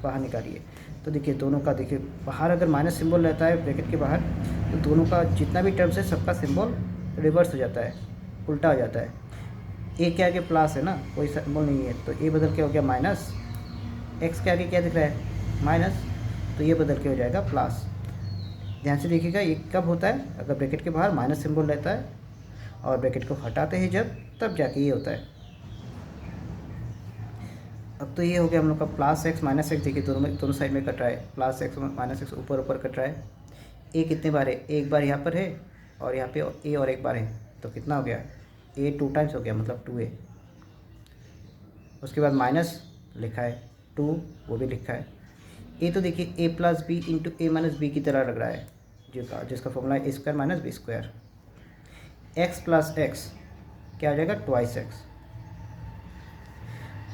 बाहर निकालिए। तो देखिए दोनों का, देखिए बाहर अगर माइनस सिंबल रहता है ब्रैकेट के बाहर, तो दोनों का जितना भी टर्म्स है सबका सिंबल रिवर्स हो जाता है, उल्टा हो जाता है। ए के आगे प्लस है ना, कोई सिंबल नहीं है, तो ए बदल के हो गया माइनस, एक्स के आगे क्या दिख रहा है, माइनस, तो ये बदल के हो जाएगा प्लस। ध्यान से देखिएगा ये कब होता है, अगर ब्रैकेट के बाहर माइनस सिंबल रहता है और ब्रैकेट को हटाते हैं जब, तब जाके ये होता है। अब तो ये हो गया हम लोग का प्लस एक्स माइनस एक्स। देखिए दोनों साइड में कट रहा है, प्लस एक्स माइनस एक्स ऊपर ऊपर कट रहा है। ए कितने बार है, एक बार यहाँ पर है और यहाँ पे ए और एक बार है, तो कितना हो गया, ए 2 टाइम्स हो गया, मतलब 2a। उसके बाद माइनस लिखा है 2, वो भी लिखा है। ए तो देखिए A plus B into A minus B की तरह लग रहा है, जिसका फॉर्मूला है A square minus B square. X plus X क्या आ जाएगा, ट्वाइस एक्स।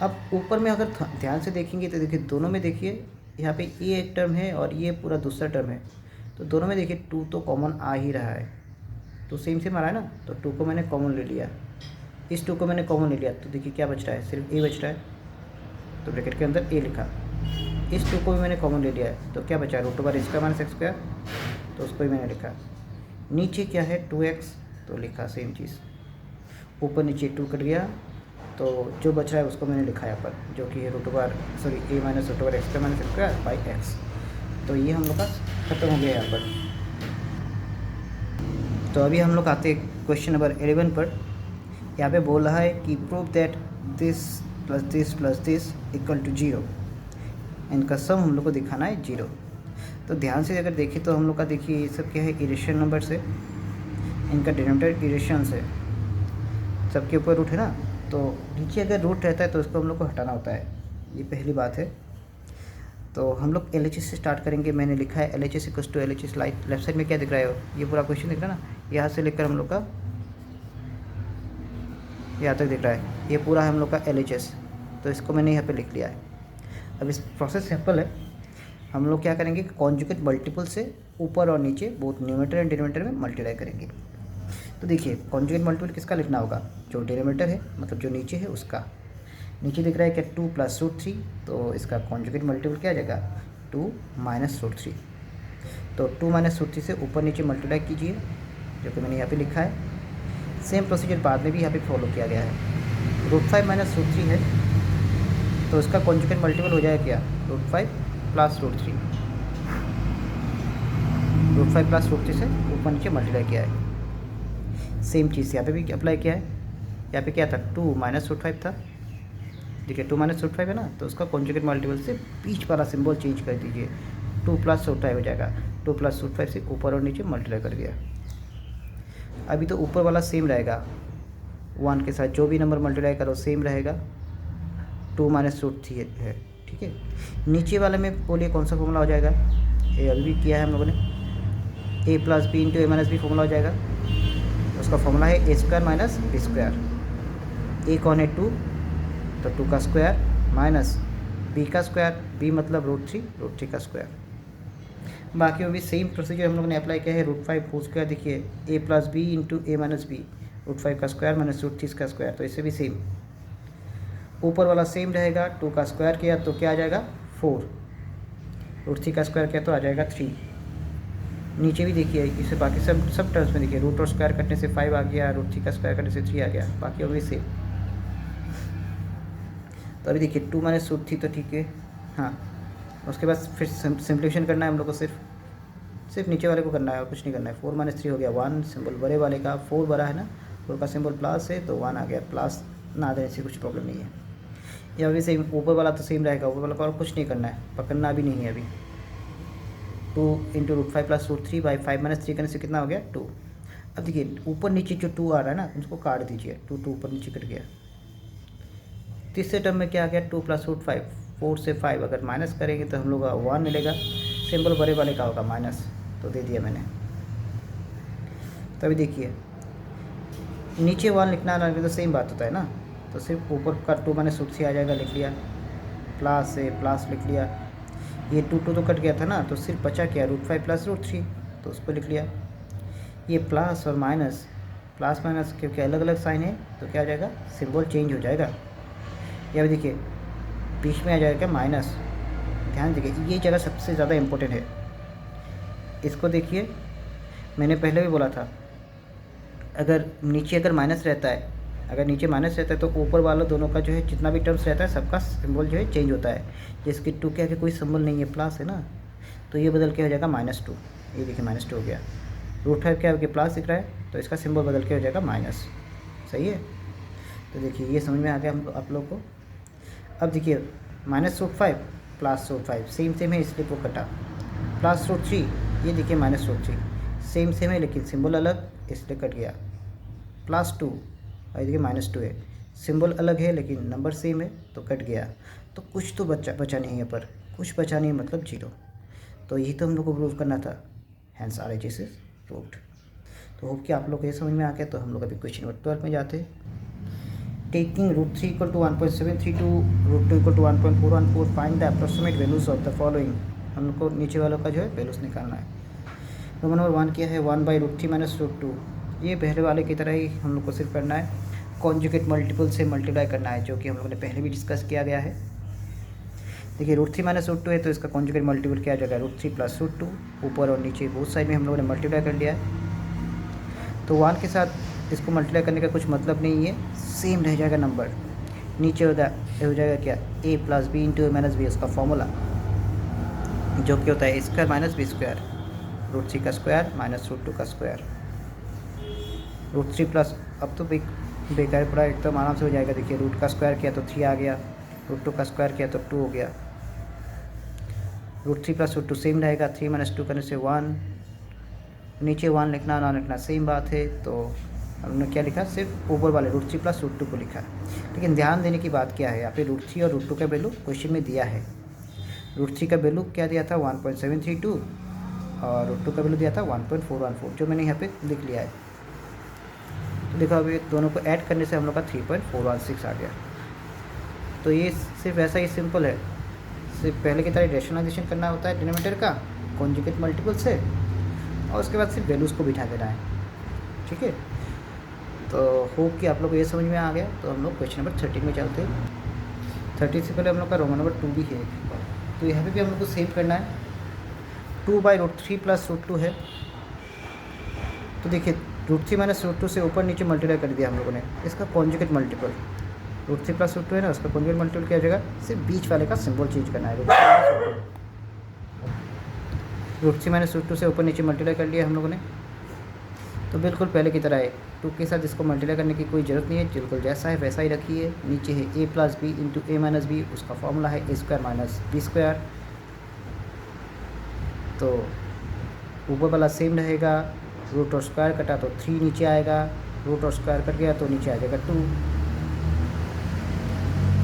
अब ऊपर में अगर ध्यान से देखेंगे तो देखिए दोनों में, देखिए यहाँ पे ये एक टर्म है और ये पूरा दूसरा टर्म है, तो दोनों में देखिए 2 तो कॉमन आ ही रहा है, तो सेम सेम आ रहा है ना, तो 2 को मैंने कॉमन ले लिया, इस 2 को मैंने कॉमन ले लिया, तो देखिए क्या बच रहा है, सिर्फ ए बच रहा है, तो ब्रैकेट के अंदर ए लिखा। इस 2 को भी मैंने कॉमन ले लिया है, तो क्या बचा, root over square minus x square, तो उसको भी मैंने लिखा। नीचे क्या है 2x, तो लिखा सेम चीज़, ऊपर नीचे 2 कट गया, तो जो बच रहा है उसको मैंने लिखा यहाँ पर, जो कि है root over a minus root over x square minus x square by x. तो ये हम लोग का खत्म हो गया यहाँ पर। तो अभी हम लोग आते हैं क्वेश्चन नंबर 11 पर। यहाँ पे बोल रहा है कि prove that this plus this equal to 0। इनका सम हम लोग को दिखाना है 0। तो ध्यान से अगर देखें तो हम लोग का, देखिए ये सब क्या है, इरेशनल नंबर से, इनका डिनोमिनेटर इरेशंस है, सबके ऊपर रूट है ना, तो नीचे अगर रूट रहता है तो उसको हम लोग को हटाना होता है, ये पहली बात है। तो हम लोग LHS से स्टार्ट करेंगे। मैंने लिखा है LHS equals to LHS, left side में क्या दिख रहा है, ये पूरा क्वेश्चन दिख रहा है ना, यहाँ से लेकर हम लोग का यहाँ तक दिख रहा है, ये पूरा है हम लोग का LHS, तो इसको मैंने यहाँ पे लिख लिया है। अब इस प्रोसेस सिंपल है, हम लोग क्या करेंगे, कॉन्जुगेट मल्टीपल से ऊपर और नीचे बोथ न्यूमरेटर एंड डिनोमिनेटर में मल्टीप्लाई करेंगे। तो देखिए कॉन्जुगेट मल्टीपल किसका लिखना होगा, जो डिनोमिनेटर है, मतलब जो नीचे है उसका। नीचे दिख रहा है क्या, 2 प्लस रूट 3, तो इसका कॉन्जुगेट मल्टीपल क्या आ जाएगा, 2 माइनस रूट 3। तो 2 माइनस रूट 3 से ऊपर नीचे मल्टीप्लाई कीजिए, जो कि मैंने यहाँ पे लिखा है। सेम प्रोसीजर बाद में भी यहाँ पे फॉलो किया गया है। √5 माइनस √3 है, तो इसका कॉन्जुगेट मल्टीपल हो जाएगा क्या, √5 प्लस √3। √5 प्लस √3 से ऊपर नीचे मल्टीप्लाई किया है। सेम चीज़ यहाँ पे भी अप्लाई किया है। यहाँ पे क्या था, 2 माइनस √5 था, देखिए 2 माइनस √5 है ना, तो उसका कॉन्जुगेट मल्टीपल से बीच वाला सिंबल चेंज कर दीजिए, 2 प्लस √5 हो जाएगा। 2 प्लस √5 से ऊपर और नीचे मल्टीप्लाई कर दिया। अभी तो ऊपर वाला सेम रहेगा, 1 के साथ जो भी नंबर मल्टीप्लाई करो सेम रहेगा, 2 माइनस √3 है, ठीक है। नीचे वाले में बोलिए कौन सा फॉर्मूला हो जाएगा, ये अभी भी किया है हम लोगों ने, a plus B into A minus B formula हो जाएगा। उसका फॉर्मूला है a² माइनस b²। ए कौन है, 2, तो 2 का स्क्वायर माइनस b का स्क्वायर, b मतलब √3 का स्क्वायर। बाकी वो भी सेम प्रोसीजर हम लोगों ने अप्लाई किया है। √5 होल स्क्वायर, देखिए a plus B into A minus B, √5 का स्क्वायर माइनस √3 का स्क्वायर, तो इससे भी सेम। ऊपर वाला सेम रहेगा, 2 का स्क्वायर किया तो क्या आ जाएगा 4, √3 का स्क्वायर किया तो आ जाएगा 3। नीचे भी देखिए, इसे बाकी सब टर्म्स में देखिए, रूट और स्क्वायर कटने से 5 आ गया, √3 का स्क्वायर कटने से 3 आ गया, बाकी वो भी सेम। तो अभी देखिए 2 माइनस √3 तो ठीक है, हाँ। उसके बाद फिर सिंप्लीफिकेशन करना है हम लोग को, सिर्फ नीचे वाले को करना है और कुछ नहीं करना है। 4 माइनस 3 हो गया 1, सिंबल बड़े वाले का 4 बड़ा है ना, 4 का सिंबल प्लस है तो 1 आ गया, प्लस ना देने से कुछ प्रॉब्लम नहीं है। या अभी सेम ऊपर वाला तो सेम रहेगा, ऊपर वाला को और कुछ नहीं करना है, पकड़ना भी नहीं है अभी। 2 इंटू √5 प्लस √3 बाई 5 माइनस 3 करने से कितना हो गया 2। अब देखिए ऊपर नीचे जो 2 आ रहा है ना, उसको काट दीजिए, 2 ऊपर नीचे कट गया। तीसरे टर्म में क्या आ गया, 2 प्लस √5, 4 से 5 अगर माइनस करेंगे तो हम लोग 1 मिलेगा, सिंबल बड़े वाले का होगा माइनस, तो दे दिया मैंने। तभी देखिए नीचे 1 लिखना ना तो सेम बात होता है ना, तो सिर्फ ऊपर का 2 माइनस √3 आ जाएगा, लिख लिया, प्लस से प्लस लिख लिया। ये 2 तो कट गया था ना, तो सिर्फ बचा क्या, √5 प्लस √3, तो उसको लिख लिया। ये प्लस और माइनस, प्लस माइनस क्योंकि अलग अलग साइन है तो क्या आ जाएगा, सिंबल चेंज हो जाएगा। या देखिए बीच में आ जाएगा माइनस, ध्यान दीजिए ये जगह सबसे ज़्यादा इम्पोर्टेंट है। इसको देखिए मैंने पहले भी बोला था, अगर नीचे अगर माइनस रहता है, अगर नीचे माइनस रहता है तो ऊपर वालों दोनों का जो है जितना भी टर्म्स रहता है सबका सिंबल जो है चेंज होता है। जैसे कि 2 के आगे कोई सिंबल नहीं है, प्लस है ना, तो ये बदल के हो जाएगा -2, ये देखिए -2 हो गया। √5 क्या हो गया, प्लस दिख रहा है तो इसका सिंबल बदल के हो जाएगा माइनस, सही है। तो देखिए ये समझ में आ गया हम आप लोग को। अब देखिए -√5 प्लस √5 सेम है इसलिए वो कटा, प्लस √3 ये देखिए -√3 सेम है लेकिन सिंबल अलग इसलिए कट गया, +2 और देखिए -2 है, सिंबल अलग है लेकिन नंबर सेम है तो कट गया। तो कुछ तो बचा नहीं है, पर कुछ बचा नहीं मतलब 0। तो यही तो हम लोग को प्रूव करना था, हैंस RHS इज प्रूव्ड। तो होप कि आप लोग को ये समझ में आ गया। तो हम लोग अभी क्वेश्चन नंबर 12 में जाते हैं। Taking √3 = 1.732, √2 = 1.414, find the approximate values of the following. हम लोग को नीचे वालों का जो है वैल्यूज निकालना है। रोमन नंबर 1 क्या है, 1/√3 माइनस √2। ये पहले वाले की तरह ही हम लोग को सिर्फ करना है, कॉन्जुगेट मल्टीपल से मल्टीप्लाई करना है, जो कि हम लोगों ने पहले भी डिस्कस किया गया है। देखिए √3 माइनस √2 है तो इसका कॉन्जुगेट मल्टीपल क्या आ जाएगा, √3 प्लस √2। ऊपर और नीचे बोथ साइड में हम लोगों ने मल्टीप्लाई कर लिया है। तो 1 के साथ इसको मल्टीप्लाई करने का कुछ मतलब नहीं है, सेम रह जाएगा नंबर। नीचे हो जाएगा क्या, a plus B into A minus B, उसका फॉर्मूला जो कि होता है a² माइनस b², √3 का स्क्वायर माइनस √2 का स्क्वायर। √3 प्लस, अब तो बेकार पड़ा, एकदम आराम से हो जाएगा। देखिए रूट का स्क्वायर किया तो 3 आ गया, √2 का स्क्वायर किया तो 2 हो गया। √3 प्लस √2 सेम रहेगा, 3 माइनस 2 करने से 1। नीचे 1 लिखना ना लिखना सेम बात है, तो हमने क्या लिखा, सिर्फ ऊपर वाले √3 प्लस √2 को लिखा। लेकिन ध्यान देने की बात क्या है, यहाँ पे √3 और √2 का वैल्यू क्वेश्चन में दिया है। √3 का वैल्यू क्या दिया था, 1.732, और √2 का वैल्यू दिया था 1.414, जो मैंने यहाँ पे लिख लिया है। तो देखो अभी दोनों को ऐड करने से हम लोग का 3.416 आ गया। तो ये सिर्फ ऐसा ही सिंपल है, सिर्फ पहले की तरह रैशनलाइजेशन करना होता है डिनोमिनेटर का कॉन्जुगेट मल्टीपल से, और उसके बाद सिर्फ वैल्यूज़ को बिठा देना है, ठीक है। तो होप कि आप लोग को ये समझ में आ गया। तो हम लोग क्वेश्चन नंबर 13 में चलते हैं। 13 से पहले हम लोग का रोमन नंबर 2 भी है, तो यहाँ पे भी हम लोग को सेव करना है। 2/√3 प्लस √2 है, तो देखिए √3 - √2 से ऊपर नीचे मल्टीप्लाई कर दिया हम लोगों ने, इसका कॉन्जुगेट मल्टीपल √3 + √2 है ना, उसका कॉन्जुगेट मल्टीपल क्या हो जाएगा, सिर्फ बीच वाले का सिंबल चेंज करना है। √3 - √2 से ऊपर नीचे मल्टीप्लाई कर लिया हम लोगों ने, तो बिल्कुल पहले की तरह है। 2 के साथ इसको मल्टीप्लाई करने की कोई ज़रूरत नहीं है, बिल्कुल जैसा है वैसा ही रखिए। नीचे है a + b × a - b, उसका फॉर्मूला है a² - b²। तो ऊपर वाला सेम रहेगा, रूट और स्क्वायर कटा तो 3 नीचे आएगा, रूट और स्क्वायर कट गया तो नीचे आ जाएगा 2।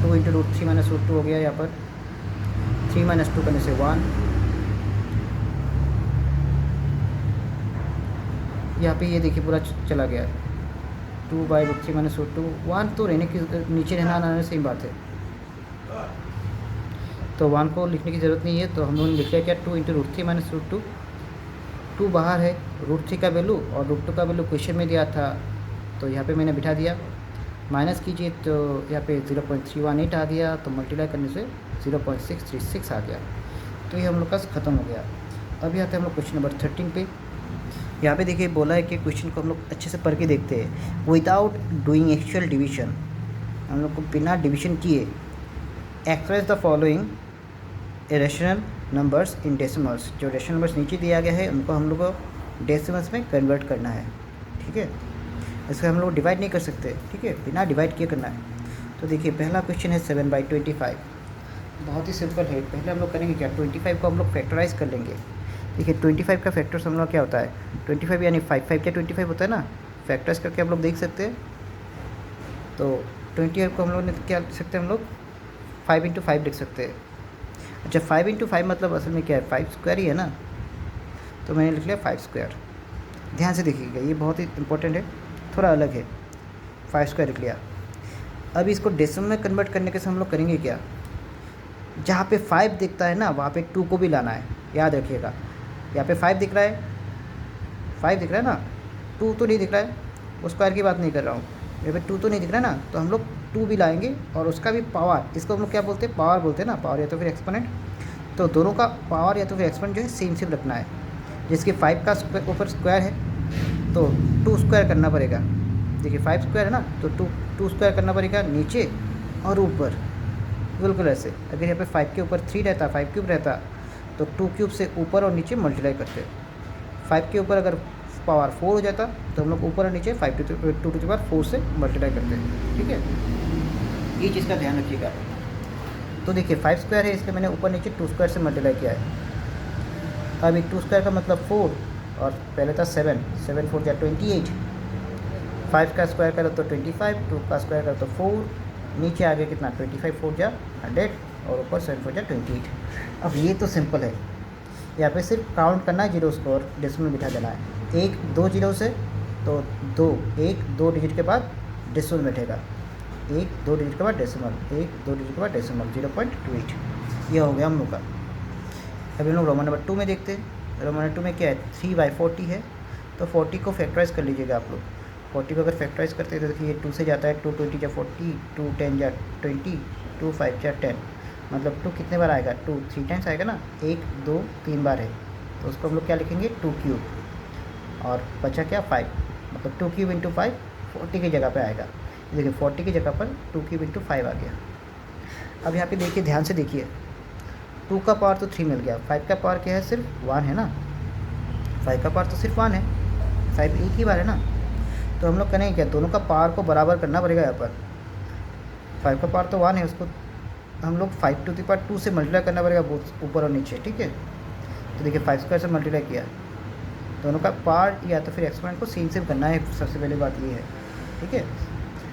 2 × √3 - √2 हो गया यहाँ पर। 3 - 2 करने से 1। यहाँ पे ये देखिए पूरा चला गया, 2/√3 - √2। 1 तो रहने की नीचे रहना आना सेम बात है, तो 1 को लिखने की ज़रूरत नहीं है। तो हम लोगों ने लिख लिया क्या, 2 × √3 - √2। 2 बाहर है, √3 का वैल्यू और √2 का वैल्यू क्वेश्चन में दिया था, तो यहाँ पे मैंने बिठा दिया। माइनस कीजिए तो यहाँ पे 0.318 आ गया, तो मल्टीप्लाई करने से 0.636 आ गया। तो ये हम लोग का ख़त्म हो गया। अभी आते हैं हम लोग क्वेश्चन नंबर 13 पे। यहाँ पे देखिए बोला है कि क्वेश्चन को हम लोग अच्छे से पढ़ के देखते हैं। विदाउट डूइंग एक्चुअल डिवीजन, हम लोग को बिना डिवीजन किए express the following rational numbers in decimals. जो रेशनल नंबर्स नीचे दिया गया है उनको हम लोग को डेसिमल्स में कन्वर्ट करना है, ठीक है। इसको हम लोग डिवाइड नहीं कर सकते, ठीक है, बिना डिवाइड किए करना है। तो देखिए पहला क्वेश्चन है 7/25। बहुत ही सिंपल है। पहले हम लोग करेंगे क्या, 25 को हम लोग फैक्टराइज कर लेंगे। देखिए 25 का फैक्टर्स हम लोग क्या होता है, 25 यानी 5 क्या 25 होता है ना, फैक्टर्स करके हम लोग देख सकते हैं। तो 25 को हम लोग ने क्या लिख सकते हैं, हम लोग 5 × 5 लिख सकते हैं। अच्छा 5 × 5 मतलब असल में क्या है, 5² ही है ना, तो मैंने लिख लिया 5²। ध्यान से देखिएगा, ये बहुत ही इंपॉर्टेंट है, थोड़ा अलग है। 5² लिख लिया। अब इसको डेसिमल में कन्वर्ट करने के से हम लोग करेंगे क्या, जहाँ पे 5 दिखता है ना वहाँ पे 2 को भी लाना है, याद रखिएगा। यहाँ पे 5 दिख रहा है, 5 दिख रहा है ना, 2 तो नहीं दिख रहा है, उस स्क्वायर की बात नहीं कर रहा हूँ। यहाँ पे 2 तो नहीं दिख रहा है ना, तो हम लोग 2 भी लाएंगे और उसका भी पावर, इसको हम लोग क्या बोलते हैं, पावर बोलते हैं ना, पावर या तो फिर एक्सपोनेंट। तो दोनों का पावर या तो फिर एक्सपोनेंट जो है सेम सेम रखना है। जिसके 5 का ऊपर स्क्वायर है तो 2² करना पड़ेगा। देखिए 5² है ना, तो 2² करना पड़ेगा नीचे और ऊपर, बिल्कुल ऐसे। अगर यहाँ पे 5 के ऊपर 3 रहता, 5³ रहता, तो 2³ से ऊपर और नीचे मल्टीप्लाई करते। 5 के ऊपर अगर पावर 4 हो जाता तो हम लोग ऊपर और नीचे 5 टू द पावर 4 से मल्टीप्लाई करते हैं, ठीक है। ये चीज़ का ध्यान रखिएगा। तो देखिए 5² है, इसलिए मैंने ऊपर नीचे 2² से मल्टीप्लाई किया है। अब एक 2² का मतलब 4 और पहले था 7, 7 4 या 28। 5 का स्क्वायर करो तो 25, 2 का स्क्वायर करो तो 4, नीचे आ गया कितना 25 4 जा 100 और ऊपर 7 4 जा 28। अब ये तो सिंपल है, यहाँ पे सिर्फ काउंट करना है जीरोस को और डेसिमल बिठा देना है। 1 2 जीरो से तो 2, 1 2 डिजिट के बाद डेसिमल बैठेगा, 1 2 डिजिट के बाद डेसिमल, 1 2 डिजिट के बाद डेसिमल 0.28। ये हो गया हम लोग का। अभी हम लोग रोमन नंबर 2 में देखते हैं। रोमन नंबर 2 में क्या है, 3/40 है, तो 40 को फैक्टराइज कर लीजिएगा आप लोग। 40 को अगर फैक्टराइज करते हैं तो देखिए 2 से जाता है, 2 20 × 40, 2 10 × 20, 2 5 × 10, मतलब 2 कितने बार आएगा, 2 3 टाइम्स आएगा ना, 1 2 3 बार है, तो उसको हम लोग क्या लिखेंगे 2³ और बचा क्या 5, मतलब 2³ × 5 40 की जगह पे आएगा। देखिए 40 की जगह पर 2³ × 5 आ गया। अब यहाँ पे देखिए ध्यान से देखिए, 2 का पावर तो 3 मिल गया, 5 का पावर क्या है, सिर्फ 1 है ना, 5 का पावर तो सिर्फ 1 है, 5 एक ही बार है ना। तो हम लोग करेंगे क्या, दोनों का पावर को बराबर करना पड़ेगा। यहाँ पर 5 का पावर तो 1 है, उसको हम लोग 5 टू द पावर 2 से मल्टीप्लाई करना पड़ेगा ऊपर और नीचे, ठीक है। तो देखिए 5² से मल्टीप्लाई किया, दोनों का पावर या तो फिर एक्सपोनेंट को सेम सेम करना है, सबसे पहले बात ये है, ठीक है।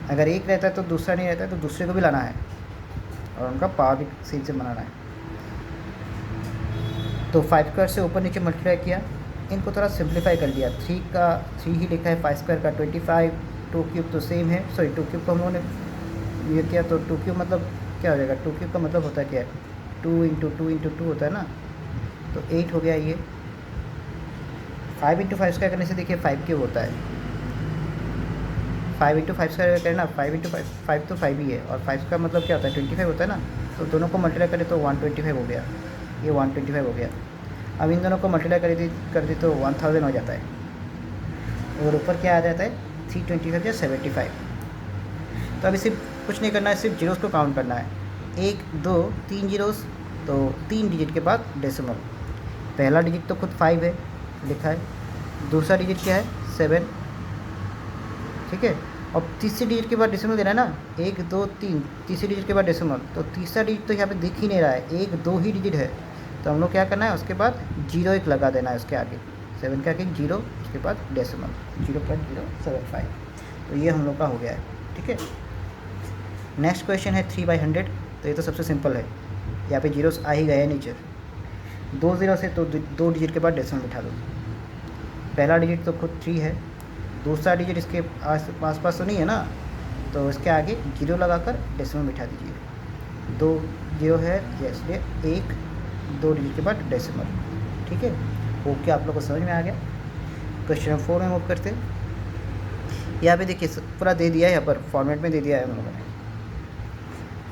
अगर एक रहता है तो दूसरा नहीं रहता है, तो दूसरे को भी लाना है और उनका पावर भी सेम सेम बनाना है। तो 5² से ऊपर नीचे मल्टीप्लाई किया, इनको थोड़ा सिंप्लीफाई कर लिया। 3 का 3 ही लिखा है, 5² का 25, 2³ तो सेम है, सॉरी 2³ को हम लोगों ने ये किया, तो 2³ मतलब क्या हो जाएगा, 2³ का मतलब होता है क्या है, 2 × 2 × 2 होता है ना, तो 8 हो गया ये। 5 × 5² करने से देखिए 5³ होता है, 5 × 5² करना, 5 × 5 5 तो 5 ही है, और 5 का मतलब क्या होता है 25 होता है ना, तो दोनों को मल्टीप्लाई करें तो 125 हो गया, ये 125 हो गया। अब इन दोनों को मल्टीप्लाई कर दी तो 1000 हो जाता है। और ऊपर क्या आ जाता है 325 या 75। तो अभी सिर्फ कुछ नहीं करना है, सिर्फ जीरोस को काउंट करना है। 1 2 3 जीरोस, तो 3 डिजिट के बाद डेसिमल। पहला डिजिट तो खुद 5 है लिखा है, दूसरा डिजिट क्या है 7, ठीक है। और तीसरे डिजिट के बाद डेसिमल देना है ना, 1 2 3, तीसरे डिजिट के बाद डेसिमल। तो तीसरा डिजिट तो यहाँ पे दिख ही नहीं रहा है, 1 2 ही डिजिट है। तो हम लोग क्या करना है, उसके बाद 0 1 लगा देना है उसके आगे, 7 के आगे 0, उसके बाद डेसिमल 0.075। तो ये हम लोग का हो गया है, ठीक है। नेक्स्ट क्वेश्चन है 3/100। तो ये तो सबसे सिंपल है, यहाँ पे जीरोस आ ही गए हैं नीचे। 2 0 से तो 2 डिजिट के बाद डेसिमल बिठा दो। पहला डिजिट तो खुद 3 है, दूसरा डिजिट इसके आस पास तो नहीं है ना, तो इसके आगे 0 लगाकर डेसिमल बिठा दीजिए। 2 0 है, इसलिए 1 2 डिजिट के बाद डेसिमल, ठीक है। ओके, आप लोग को समझ में आ गया। क्वेश्चन 4 में मूव करते हैं। यहाँ पे देखिए पूरा दे दिया है, यहाँ पर फॉर्मेट में दे दिया है हम लोगों ने।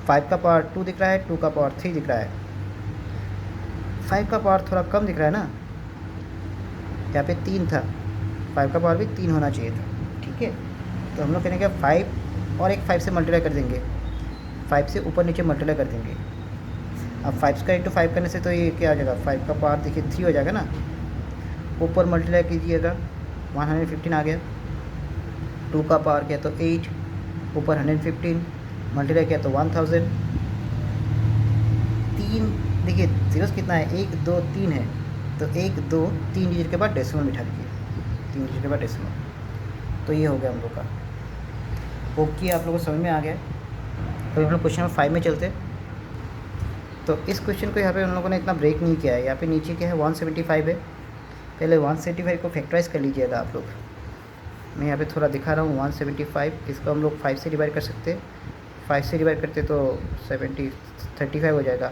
5 का पावर 2 दिख रहा है, 2 का पावर 3 दिख रहा है। 5 का पावर थोड़ा कम दिख रहा है ना, यहाँ पे 3 था, 5 का पावर भी 3 होना चाहिए था, ठीक है। तो हम लोग करेंगे 5 और एक 5 से मल्टीप्लाई कर देंगे, 5 से ऊपर नीचे मल्टीप्लाई कर देंगे। अब 5 का इंटू 5 करने से तो ये क्या आ जाएगा, 5 का पावर देखिए 3 हो जाएगा ना, ऊपर मल्टीप्लाई कीजिएगा 115 आ गया। 2 का पावर किया तो 8, ऊपर 115 मल्टीप्लाई किया तो 1000। 3 देखिए जीरोस कितना है, 1 2 3 है, तो 1 2 3 डिजिट के बाद डेसिमल बिठा दीजिए, 3 डिजिट के बाद डेसिमल। तो ये हो गया हम लोग का। ओके, आप लोगों को समझ में आ गया। अभी हम लोग क्वेश्चन नंबर 5 में चलते। तो इस क्वेश्चन को यहाँ पे हम लोगों ने इतना ब्रेक नहीं किया है। यहाँ पे नीचे क्या है 175 है, पहले 175 को फैक्टराइज कर लीजिएगा आप लोग। मैं यहाँ पे थोड़ा दिखा रहा हूँ 175, इसको हम लोग 5 से डिवाइड कर सकते हैं। 5 से डिवाइड करते तो 35 हो जाएगा,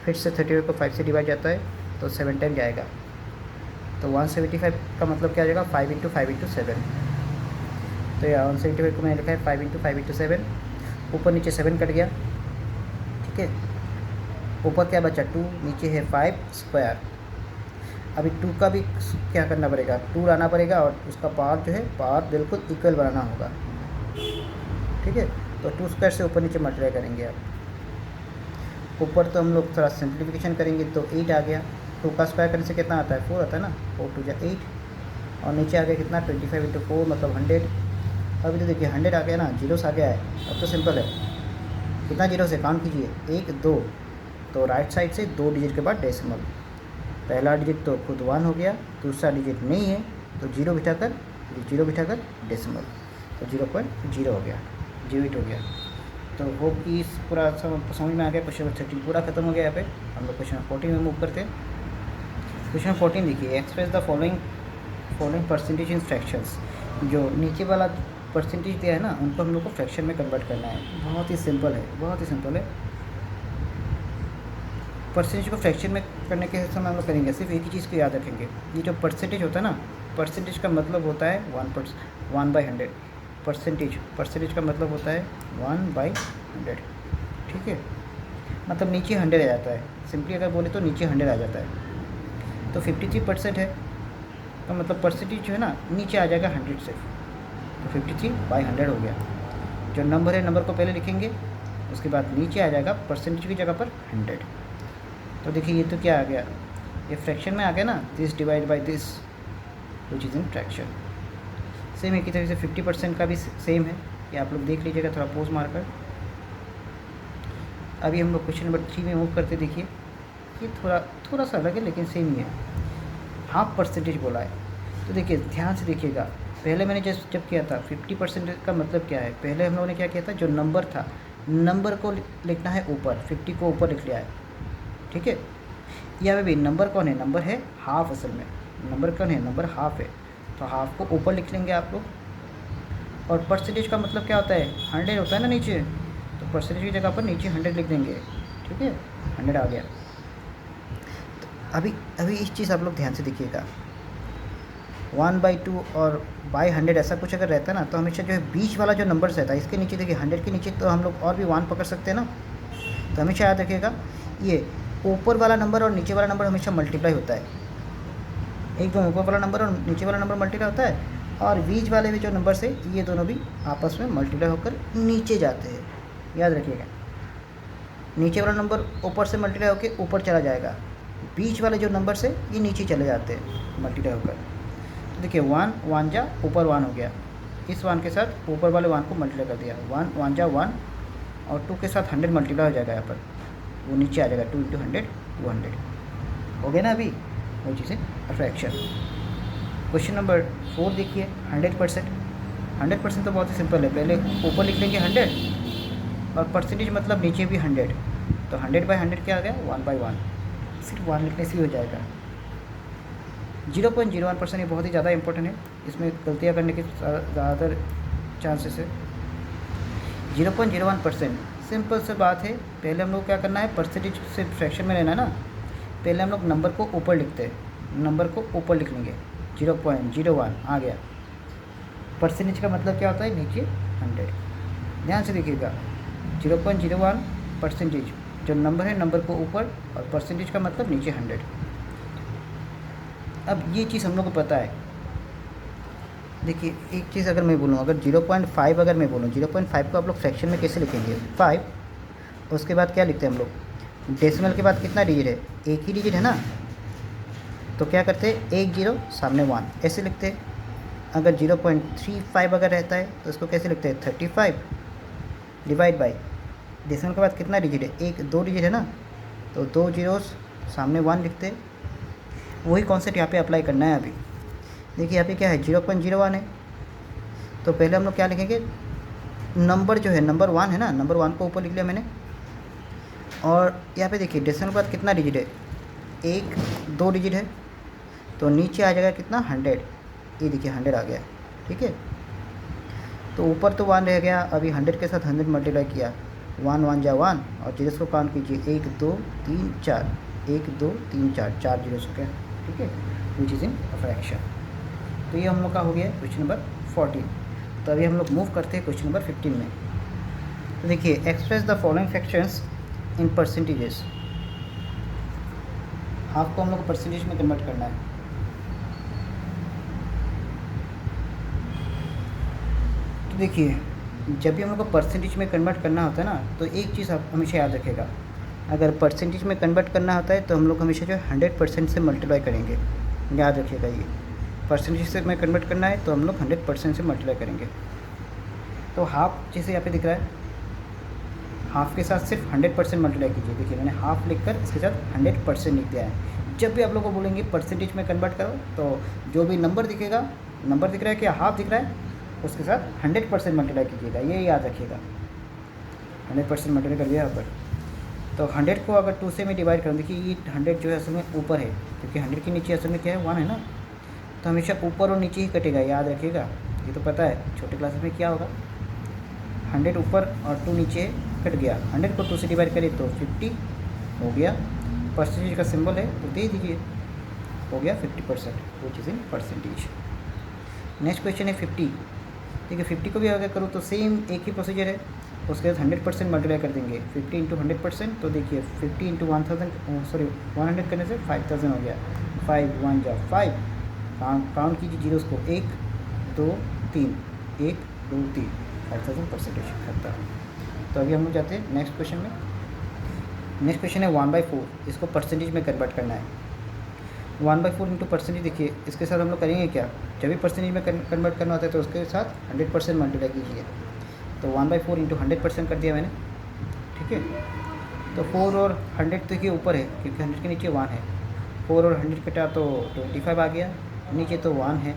फिर से 35 को 5 से डिवाइड जाता है तो 7 टाइम जाएगा। तो 175 का मतलब क्या आ जाएगा, 5 × 5 × 7। तो यहाँ 175 को मैंने लिखा है 5 × 5 × 7, ऊपर नीचे 7 कट गया, ठीक है। ऊपर क्या बचा 2, नीचे है 5 स्क्वायर। अभी 2 का भी क्या करना पड़ेगा, 2 लाना पड़ेगा और उसका पावर जो है पावर बिल्कुल इक्वल बनाना होगा, ठीक है। तो 2 स्क्वायर से ऊपर नीचे मल्टीप्लाई करेंगे आप। ऊपर तो हम लोग थोड़ा सिंप्लीफिकेशन करेंगे तो 8 आ गया। 2 का स्क्वायर करने से कितना आता है, 4 आता है ना, 4 2 8। और नीचे आ गया कितना 25 × 4 मतलब 100। अभी तो देखिए 100 आ गया ना, जीरोस आ गया है। अब तो सिंपल है, कितना जीरो से काउंट कीजिए 1 2, तो राइट साइड से 2 डिजिट के बाद डेसिमल। पहला डिजिट तो खुद 1 हो गया, दूसरा डिजिट नहीं है तो 0 बिठाकर डेसिमल, तो 0.0 हो गया, 0 हो गया। तो वो कि पूरा समझ में आ गया। क्वेश्चन नंबर 13 पूरा खत्म हो गया। यहाँ पे हम लोग क्वेश्चन नंबर 14 में मूव करते हैं। क्वेश्चन नंबर 14 देखिए, express the following percentage in fractions. जो नीचे वाला परसेंटेज दिया है ना, उनको हम लोग को फ्रैक्शन में कन्वर्ट करना है। बहुत ही सिंपल है। परसेंटेज को फ्रैक्शन में करने के समय हम लोग करेंगे, सिर्फ एक ही चीज़ को याद रखेंगे, ये जो परसेंटेज होता है ना, परसेंटेज का मतलब होता है 1/100। परसेंटेज का मतलब होता है 1/100, ठीक है। मतलब नीचे 100 आ जाता है, सिंपली अगर बोले तो नीचे 100 आ जाता है। तो 53% है, तो मतलब परसेंटेज जो है ना नीचे आ जाएगा 100 से, तो 53/100 हो गया। जो नंबर है, नंबर को पहले लिखेंगे, उसके बाद नीचे आ जाएगा परसेंटेज की जगह पर 100। तो देखिए ये तो क्या आ गया, ये फ्रैक्शन में आ गया ना, this divide by this which is in fraction. Same एक ही तरह से 50% का भी सेम है, ये आप लोग देख लीजिएगा थोड़ा पोज मारकर। अभी हम लोग क्वेश्चन नंबर 3 में मूव करते। देखिए ये थोड़ा सा अलग है लेकिन सेम ही है, हाफ परसेंटेज बोला है। तो देखिए ध्यान से देखिएगा, पहले मैंने जब किया था 50% का मतलब क्या है, पहले हम लोगों ने क्या किया था, जो नंबर था नंबर को लिखना है ऊपर, 50 को ऊपर लिख लिया है, ठीक है। यहाँ पे भी नंबर कौन है, नंबर है हाफ, असल में नंबर कौन है, नंबर हाफ है, तो हाफ को ऊपर लिख लेंगे आप लोग। और परसेंटेज का मतलब क्या होता है, 100 होता है ना नीचे, तो परसेंटेज की जगह पर नीचे 100 लिख देंगे, ठीक है। 100 आ गया। तो अभी इस चीज़ आप लोग ध्यान से देखिएगा, 1/2 और 100 ऐसा कुछ अगर रहता है ना, तो हमेशा जो है बीच वाला जो नंबर्स रहता है, इसके नीचे देखिए 100 के नीचे तो हम लोग और भी 1 पकड़ सकते हैं ना। तो हमेशा याद रखिएगा, ये ऊपर वाला नंबर और नीचे वाला नंबर हमेशा मल्टीप्लाई होता है, एकदम ऊपर वाला नंबर और नीचे वाला नंबर मल्टीप्लाई होता है, और बीच वाले भी जो नंबर से ये दोनों भी आपस में मल्टीप्लाई होकर नीचे जाते हैं, याद रखिएगा। नीचे वाला नंबर ऊपर से मल्टीप्लाई होकर ऊपर चला जाएगा, बीच वाले जो नंबर से ये नीचे चले जाते हैं मल्टीप्लाई होकर। तो देखिए 1 1 जा ऊपर 1 हो गया, इस 1 के साथ ऊपर वाले 1 को मल्टीप्लाई कर दिया, 1 1 जा 1 और 2 के साथ 100 मल्टीप्लाई हो जाएगा, यहाँ पर वो नीचे आ जाएगा 2 × 100 200 हो गया ना। अभी वो चीज़ें फ्रैक्शन। क्वेश्चन नंबर 4 देखिए 100%। 100% तो बहुत ही सिंपल है, पहले ऊपर लिख लेंगे 100 और परसेंटेज मतलब नीचे भी 100, तो 100/100 क्या आ गया 1/1, सिर्फ 1 लिखने से ही हो जाएगा। 0.01% ये बहुत ही ज़्यादा इंपॉर्टेंट है, इसमें गलतियाँ करने के ज़्यादातर चांसेस है। 0.01% सिंपल से बात है, पहले हम लोग क्या करना है, परसेंटेज से फ्रैक्शन में लेना है ना, पहले हम लोग नंबर को ऊपर लिखते हैं, नंबर को ऊपर लिख लेंगे, 0.01 आ गया। परसेंटेज का मतलब क्या होता है, नीचे 100। ध्यान से देखिएगा, 0.01% जो नंबर है, नंबर को ऊपर, और परसेंटेज का मतलब नीचे 100। अब ये चीज़ हम लोग को पता है। देखिए एक चीज़ अगर मैं बोलूँ, अगर 0.5 अगर मैं बोलूँ, 0.5 को आप लोग फ्रैक्शन में कैसे लिखेंगे, 5, उसके बाद क्या लिखते हैं हम लोग, डेसिमल के बाद कितना डिजिट है, एक ही डिजिट है ना, तो क्या करते हैं 1 0 सामने 1 ऐसे लिखते हैं। अगर 0.35 अगर रहता है तो इसको कैसे लिखते हैं, 35 डिवाइड बाई, डेसिमल के बाद कितना डिजिट है, एक 2 डिजिट है ना, तो 2 जीरोस सामने 1 लिखते हैं। वही कॉन्सेप्ट यहाँ पे अप्लाई करना है। अभी देखिए यहाँ पे क्या है, 0.01 है, तो पहले हम लोग क्या लिखेंगे, नंबर जो है नंबर 1 है ना, नंबर 1 को ऊपर लिख लिया मैंने, और यहाँ पे देखिए डेसिमल के बाद कितना डिजिट है, एक 2 डिजिट है, तो नीचे आ जाएगा कितना 100, ये देखिए 100 आ गया, ठीक है। तो ऊपर तो 1 रह गया, अभी 100 के साथ 100 मल्टीप्लाई किया, 1 1 जा 1 और जीरोस को काउंट कीजिए, 1 2 3 4, 1 2 3 4, 4 जीरोस हो गया, ठीक है, विच इज़ इन फ्रैक्शन। तो ये हम लोग का हो गया क्वेश्चन नंबर 14। तो अभी हम लोग मूव करते हैं क्वेश्चन नंबर 15 में। तो देखिए express the following fractions in percentages, आपको हम लोग को परसेंटेज में कन्वर्ट करना है। तो देखिए जब भी हम लोग को परसेंटेज में कन्वर्ट करना होता है ना, तो एक चीज़ आप हमेशा याद रखेगा, अगर परसेंटेज में कन्वर्ट करना होता है तो हम लोग हमेशा जो है 100% से मल्टीप्लाई करेंगे, याद रखिएगा। ये परसेंटेज से में कन्वर्ट करना है तो हम लोग 100% से मल्टीप्लाई करेंगे। तो हाफ जैसे यहाँ पे दिख रहा है, हाफ के साथ सिर्फ 100% मल्टीप्लाई कीजिए। देखिए मैंने हाफ लिखकर इसके साथ 100% लिख दिया है। जब भी आप लोग को बोलेंगे परसेंटेज में कन्वर्ट करो, तो जो भी नंबर दिखेगा, नंबर दिख रहा है क्या हाफ दिख रहा है, उसके साथ 100% मल्टीप्लाई कीजिएगा, ये याद रखिएगा। 100% मल्टीप्लाई कर दिया यहाँ पर, तो 100 को अगर 2 से मैं डिवाइड करूँ, देखिए ये 100 जो है असल में ऊपर है, क्योंकि 100 के नीचे असल में क्या है 1 है ना, तो हमेशा ऊपर और नीचे ही कटेगा, याद रखिएगा। ये तो पता है छोटे क्लासेस में क्या होगा, 100 ऊपर और 2 नीचे कट गया, 100 को 2 से डिवाइड करें तो 50 हो गया, परसेंटेज का सिंबल है तो दे दीजिए, हो गया 50%, विच is in percentage. Next question है 50। ठीक है, 50 को भी अगर करूँ तो सेम एक ही प्रोसीजर है, उसके बाद 100% मल्टीप्लाई कर देंगे, 50 × 100%, तो देखिए 50 × 1000 सॉरी 100 करने से 5000 हो गया, 5 1 जा 5, काउंट कीजिए जीरोस को, 1 2 3, 1 2 3, 5000 परसेंटेज करता है। तो अभी हम लोग जाते हैं नेक्स्ट क्वेश्चन में। नेक्स्ट क्वेश्चन है 1/4, इसको परसेंटेज में कन्वर्ट करना है। 1/4 इंटू परसेंटेज, देखिए इसके साथ हम लोग करेंगे क्या, जब भी परसेंटेज में कन्वर्ट करना होता है तो उसके साथ 100% मल्टीप्लाई कीजिए। तो 1/4 इंटू 100% कर दिया मैंने, ठीक है। तो 4 और 100 तो के ऊपर है, क्योंकि 100 के नीचे 1 है, 4 और 100 कटा तो 25 आ गया, नीचे तो 1 है,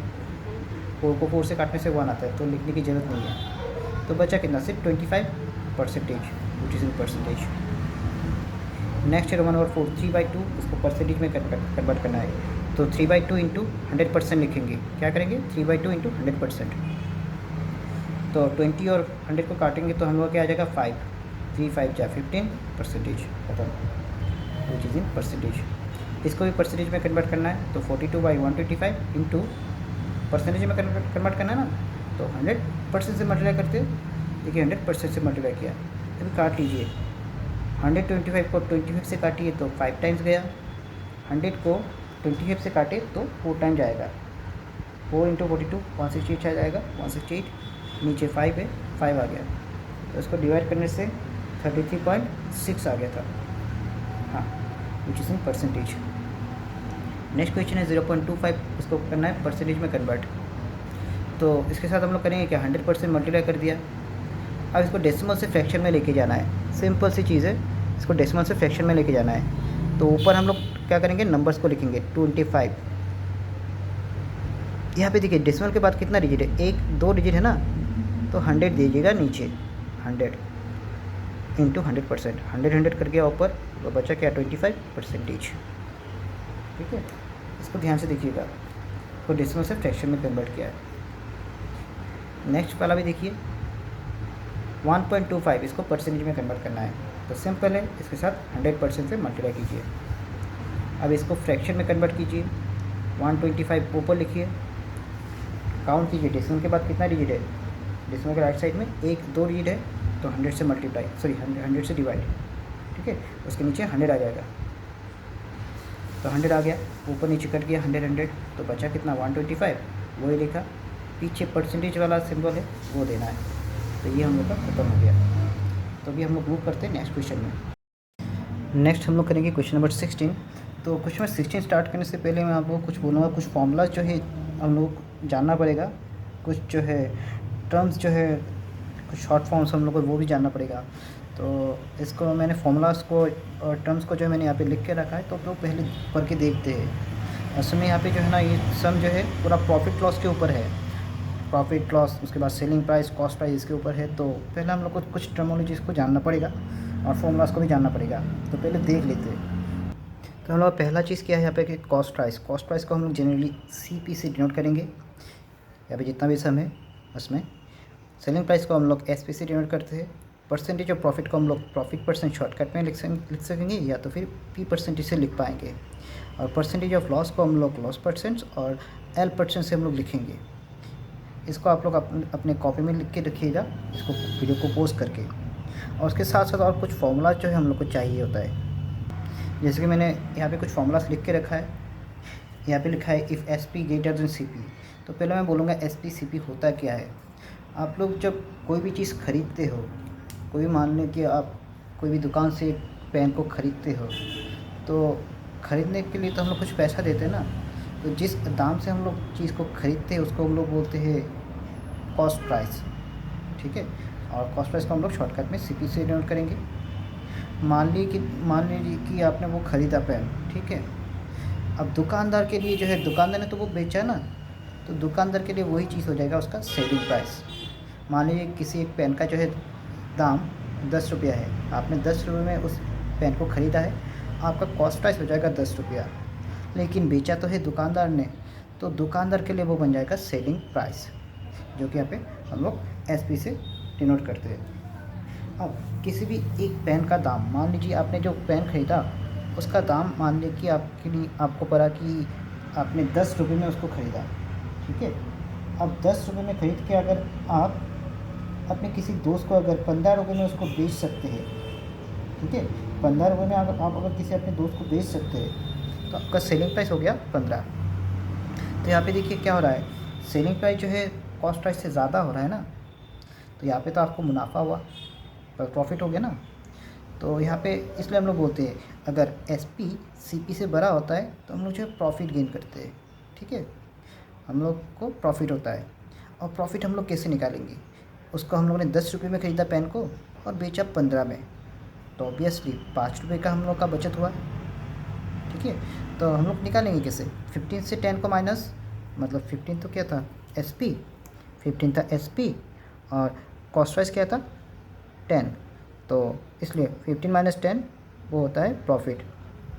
4 को 4 से काटने से 1 आता है, तो लिखने की ज़रूरत नहीं है। तो बचा कितना, सिर्फ 25%, विच इज़ इन परसेंटेज। नेक्स्ट है 1/4, 3/2, इसको परसेंटेज में कन्वर्ट करना है, तो 3/2 इंटू 100% लिखेंगे, क्या करेंगे 3/2 इंटू 100%, तो 20 और 100 को काटेंगे तो हम लोग क्या आ जाएगा 5, 3 5 जा 15%, खत्म, विच इज़ इन परसेंटेज। इसको भी परसेंटेज में कन्वर्ट करना है, तो 42/125 इंटू परसेंटेज में कन्वर्ट करना है ना, तो 100% से मल्टीप्लाई करते, देखिए 100% से मल्टीप्लाई किया, अभी काट लीजिए, 125 को 25 से काटिए तो 5 टाइम्स गया, 100 को 25 से काटे तो 4 टाइम जाएगा, 4 इंटू 42 168 आ जाएगा, 168 नीचे 5 है, 5 आ गया, तो इसको डिवाइड करने से 33.6 आ गया था, हाँ, विच is in percentage. Next question है 0.25, इसको करना है परसेंटेज में कन्वर्ट। तो इसके साथ हम लोग करेंगे क्या, 100% मल्टीप्लाई कर दिया। अब इसको डेसिमल से फ्रैक्शन में लेके जाना है, सिंपल सी चीज़ है, इसको डेसिमल से फ्रैक्शन में लेके जाना है। तो ऊपर हम लोग क्या करेंगे, नंबर्स को लिखेंगे 25। यहाँ पे देखिए डेसिमल के बाद कितना डिजिट है, 1 2 डिजिट है ना, तो 100 दीजिएगा नीचे, 100 इंटू 100%, 100 कर गया ऊपर, तो बचा क्या 25%। ठीक है, इसको ध्यान से देखिएगा, तो डेसिमल से फ्रैक्शन में कन्वर्ट किया है। नेक्स्ट वाला भी देखिए 1.25, इसको परसेंटेज में कन्वर्ट करना है, तो सिंपल है, इसके साथ 100% से मल्टीप्लाई कीजिए। अब इसको फ्रैक्शन में कन्वर्ट कीजिए, 125 ऊपर लिखिए, काउंट कीजिए डेसिमल के बाद कितना डिजिट है, डेसिमल के राइट साइड में 1 2 डिजिट है, तो 100 से मल्टीप्लाई, सॉरी 100 से डिवाइड, ठीक है, उसके नीचे 100 आ जाएगा, तो 100 आ गया, ऊपर नीचे कट गया 100, तो बचा कितना 125, वही लिखा, पीछे परसेंटेज वाला सिंबल है वो देना है, तो ये हम लोग का खत्म हो गया। तो अभी हम लोग मूव करते हैं नेक्स्ट क्वेश्चन में। नेक्स्ट हम लोग करेंगे क्वेश्चन नंबर 16। तो क्वेश्चन नंबर 16 स्टार्ट करने से पहले मैं आपको कुछ बोलूँगा, कुछ फॉर्मूलाज जो है हम लोग जानना पड़ेगा, कुछ जो है टर्म्स जो है, कुछ शॉर्ट फॉर्म्स हम लोग को वो भी जानना पड़ेगा। तो इसको मैंने फॉर्मूलाज को और टर्म्स को जो है मैंने यहाँ पे लिख के रखा है, तो लोग पहले पढ़ के देखते हैं। असल में यहाँ पे जो है ना, ये सम जो है पूरा प्रॉफिट लॉस के ऊपर है, प्रॉफिट लॉस, उसके बाद सेलिंग प्राइस, कॉस्ट प्राइस इसके ऊपर है। तो पहले हम लोग को कुछ टर्मोलॉजीज़ को जानना पड़ेगा और फॉर्मूलाज को भी जानना पड़ेगा, तो पहले देख लेते हैं। तो हम लोग पहला चीज़ क्या है यहाँ पे कि कॉस्ट प्राइस, कॉस्ट प्राइस को हम लोग जनरली CP से डिनोट करेंगे, यहाँ पे जितना भी सम है उसमें। सेलिंग प्राइस को हम लोग SP से डिनोट करते हैं। परसेंटेज ऑफ प्रॉफिट को हम लोग प्रॉफिट परसेंट शॉर्टकट में लिख सकेंगे, या तो फिर P% से लिख पाएंगे। और परसेंटेज ऑफ लॉस को हम लोग लॉस परसेंट और L% से हम लोग लिखेंगे। इसको आप लोग अपने कॉपी में लिख के रखिएगा, इसको वीडियो को पोस्ट करके। और उसके साथ साथ और कुछ फार्मूला जो है हम लोग को चाहिए होता है, जैसे कि मैंने यहाँ पे कुछ फार्मूलास लिख के रखा है। यहाँ पे लिखा है if SP greater than CP। तो पहले मैं बोलूँगा SP CP होता क्या है। आप लोग जब कोई भी चीज़ खरीदते हो, कोई भी मान लें कि आप कोई भी दुकान से पेन को ख़रीदते हो, तो ख़रीदने के लिए तो हम लोग कुछ पैसा देते हैं ना, तो जिस दाम से हम लोग चीज़ को ख़रीदते हैं उसको हम लोग बोलते हैं कॉस्ट प्राइस, ठीक है। और कॉस्ट प्राइस को हम लोग शॉर्टकट में CP से डिनोट करेंगे। मान लीजिए कि आपने वो ख़रीदा पेन, ठीक है। अब दुकानदार के लिए जो है, दुकानदार ने तो वो बेचा ना, तो दुकानदार के लिए वही चीज़ हो जाएगा उसका सेलिंग प्राइस। मान लीजिए किसी एक पेन का जो है दाम 10 रुपया है, आपने 10 रुपये में उस पेन को ख़रीदा है, आपका कॉस्ट प्राइस हो जाएगा 10 रुपया, लेकिन बेचा तो है दुकानदार ने, तो दुकानदार के लिए वो बन जाएगा सेलिंग प्राइस, जो कि यहाँ पे हम लोग SP से डिनोट करते हैं। अब किसी भी एक पेन का दाम, मान लीजिए आपने जो पेन ख़रीदा उसका दाम मान लीजिए कि आपको पड़ा कि आपने 10 रुपये में उसको ख़रीदा, ठीक है। अब 10 रुपये में ख़रीद के अगर आप अपने किसी दोस्त को अगर 15 रुपये में उसको बेच सकते हैं, ठीक है, 15 रुपये में आप अगर किसी अपने दोस्त को बेच सकते हैं, तो आपका सेलिंग प्राइस हो गया 15। तो यहाँ पे देखिए क्या हो रहा है, सेलिंग प्राइस जो है कॉस्ट प्राइस से ज़्यादा हो रहा है ना, तो यहाँ पे तो आपको मुनाफा हुआ, प्रॉफिट हो गया ना। तो यहाँ पे इसलिए हम लोग बोलते हैं अगर SP CP से बड़ा होता है तो हम लोग जो है प्रॉफिट गेन करते हैं, ठीक है, हम लोग को प्रॉफिट होता है। और प्रॉफिट हम लोग कैसे निकालेंगे, उसको हम लोगों ने 10 रुपये में ख़रीदा पेन को और बेचा 15 में, तो ऑब्वियसली 5 रुपये का हम लोग का बचत हुआ, ठीक है। तो हम लोग निकालेंगे कैसे, 15 से 10 को माइनस, मतलब 15 तो क्या था SP, 15 था SP और कॉस्ट प्राइस क्या था 10, तो इसलिए 15 माइनस 10 वो होता है प्रॉफिट।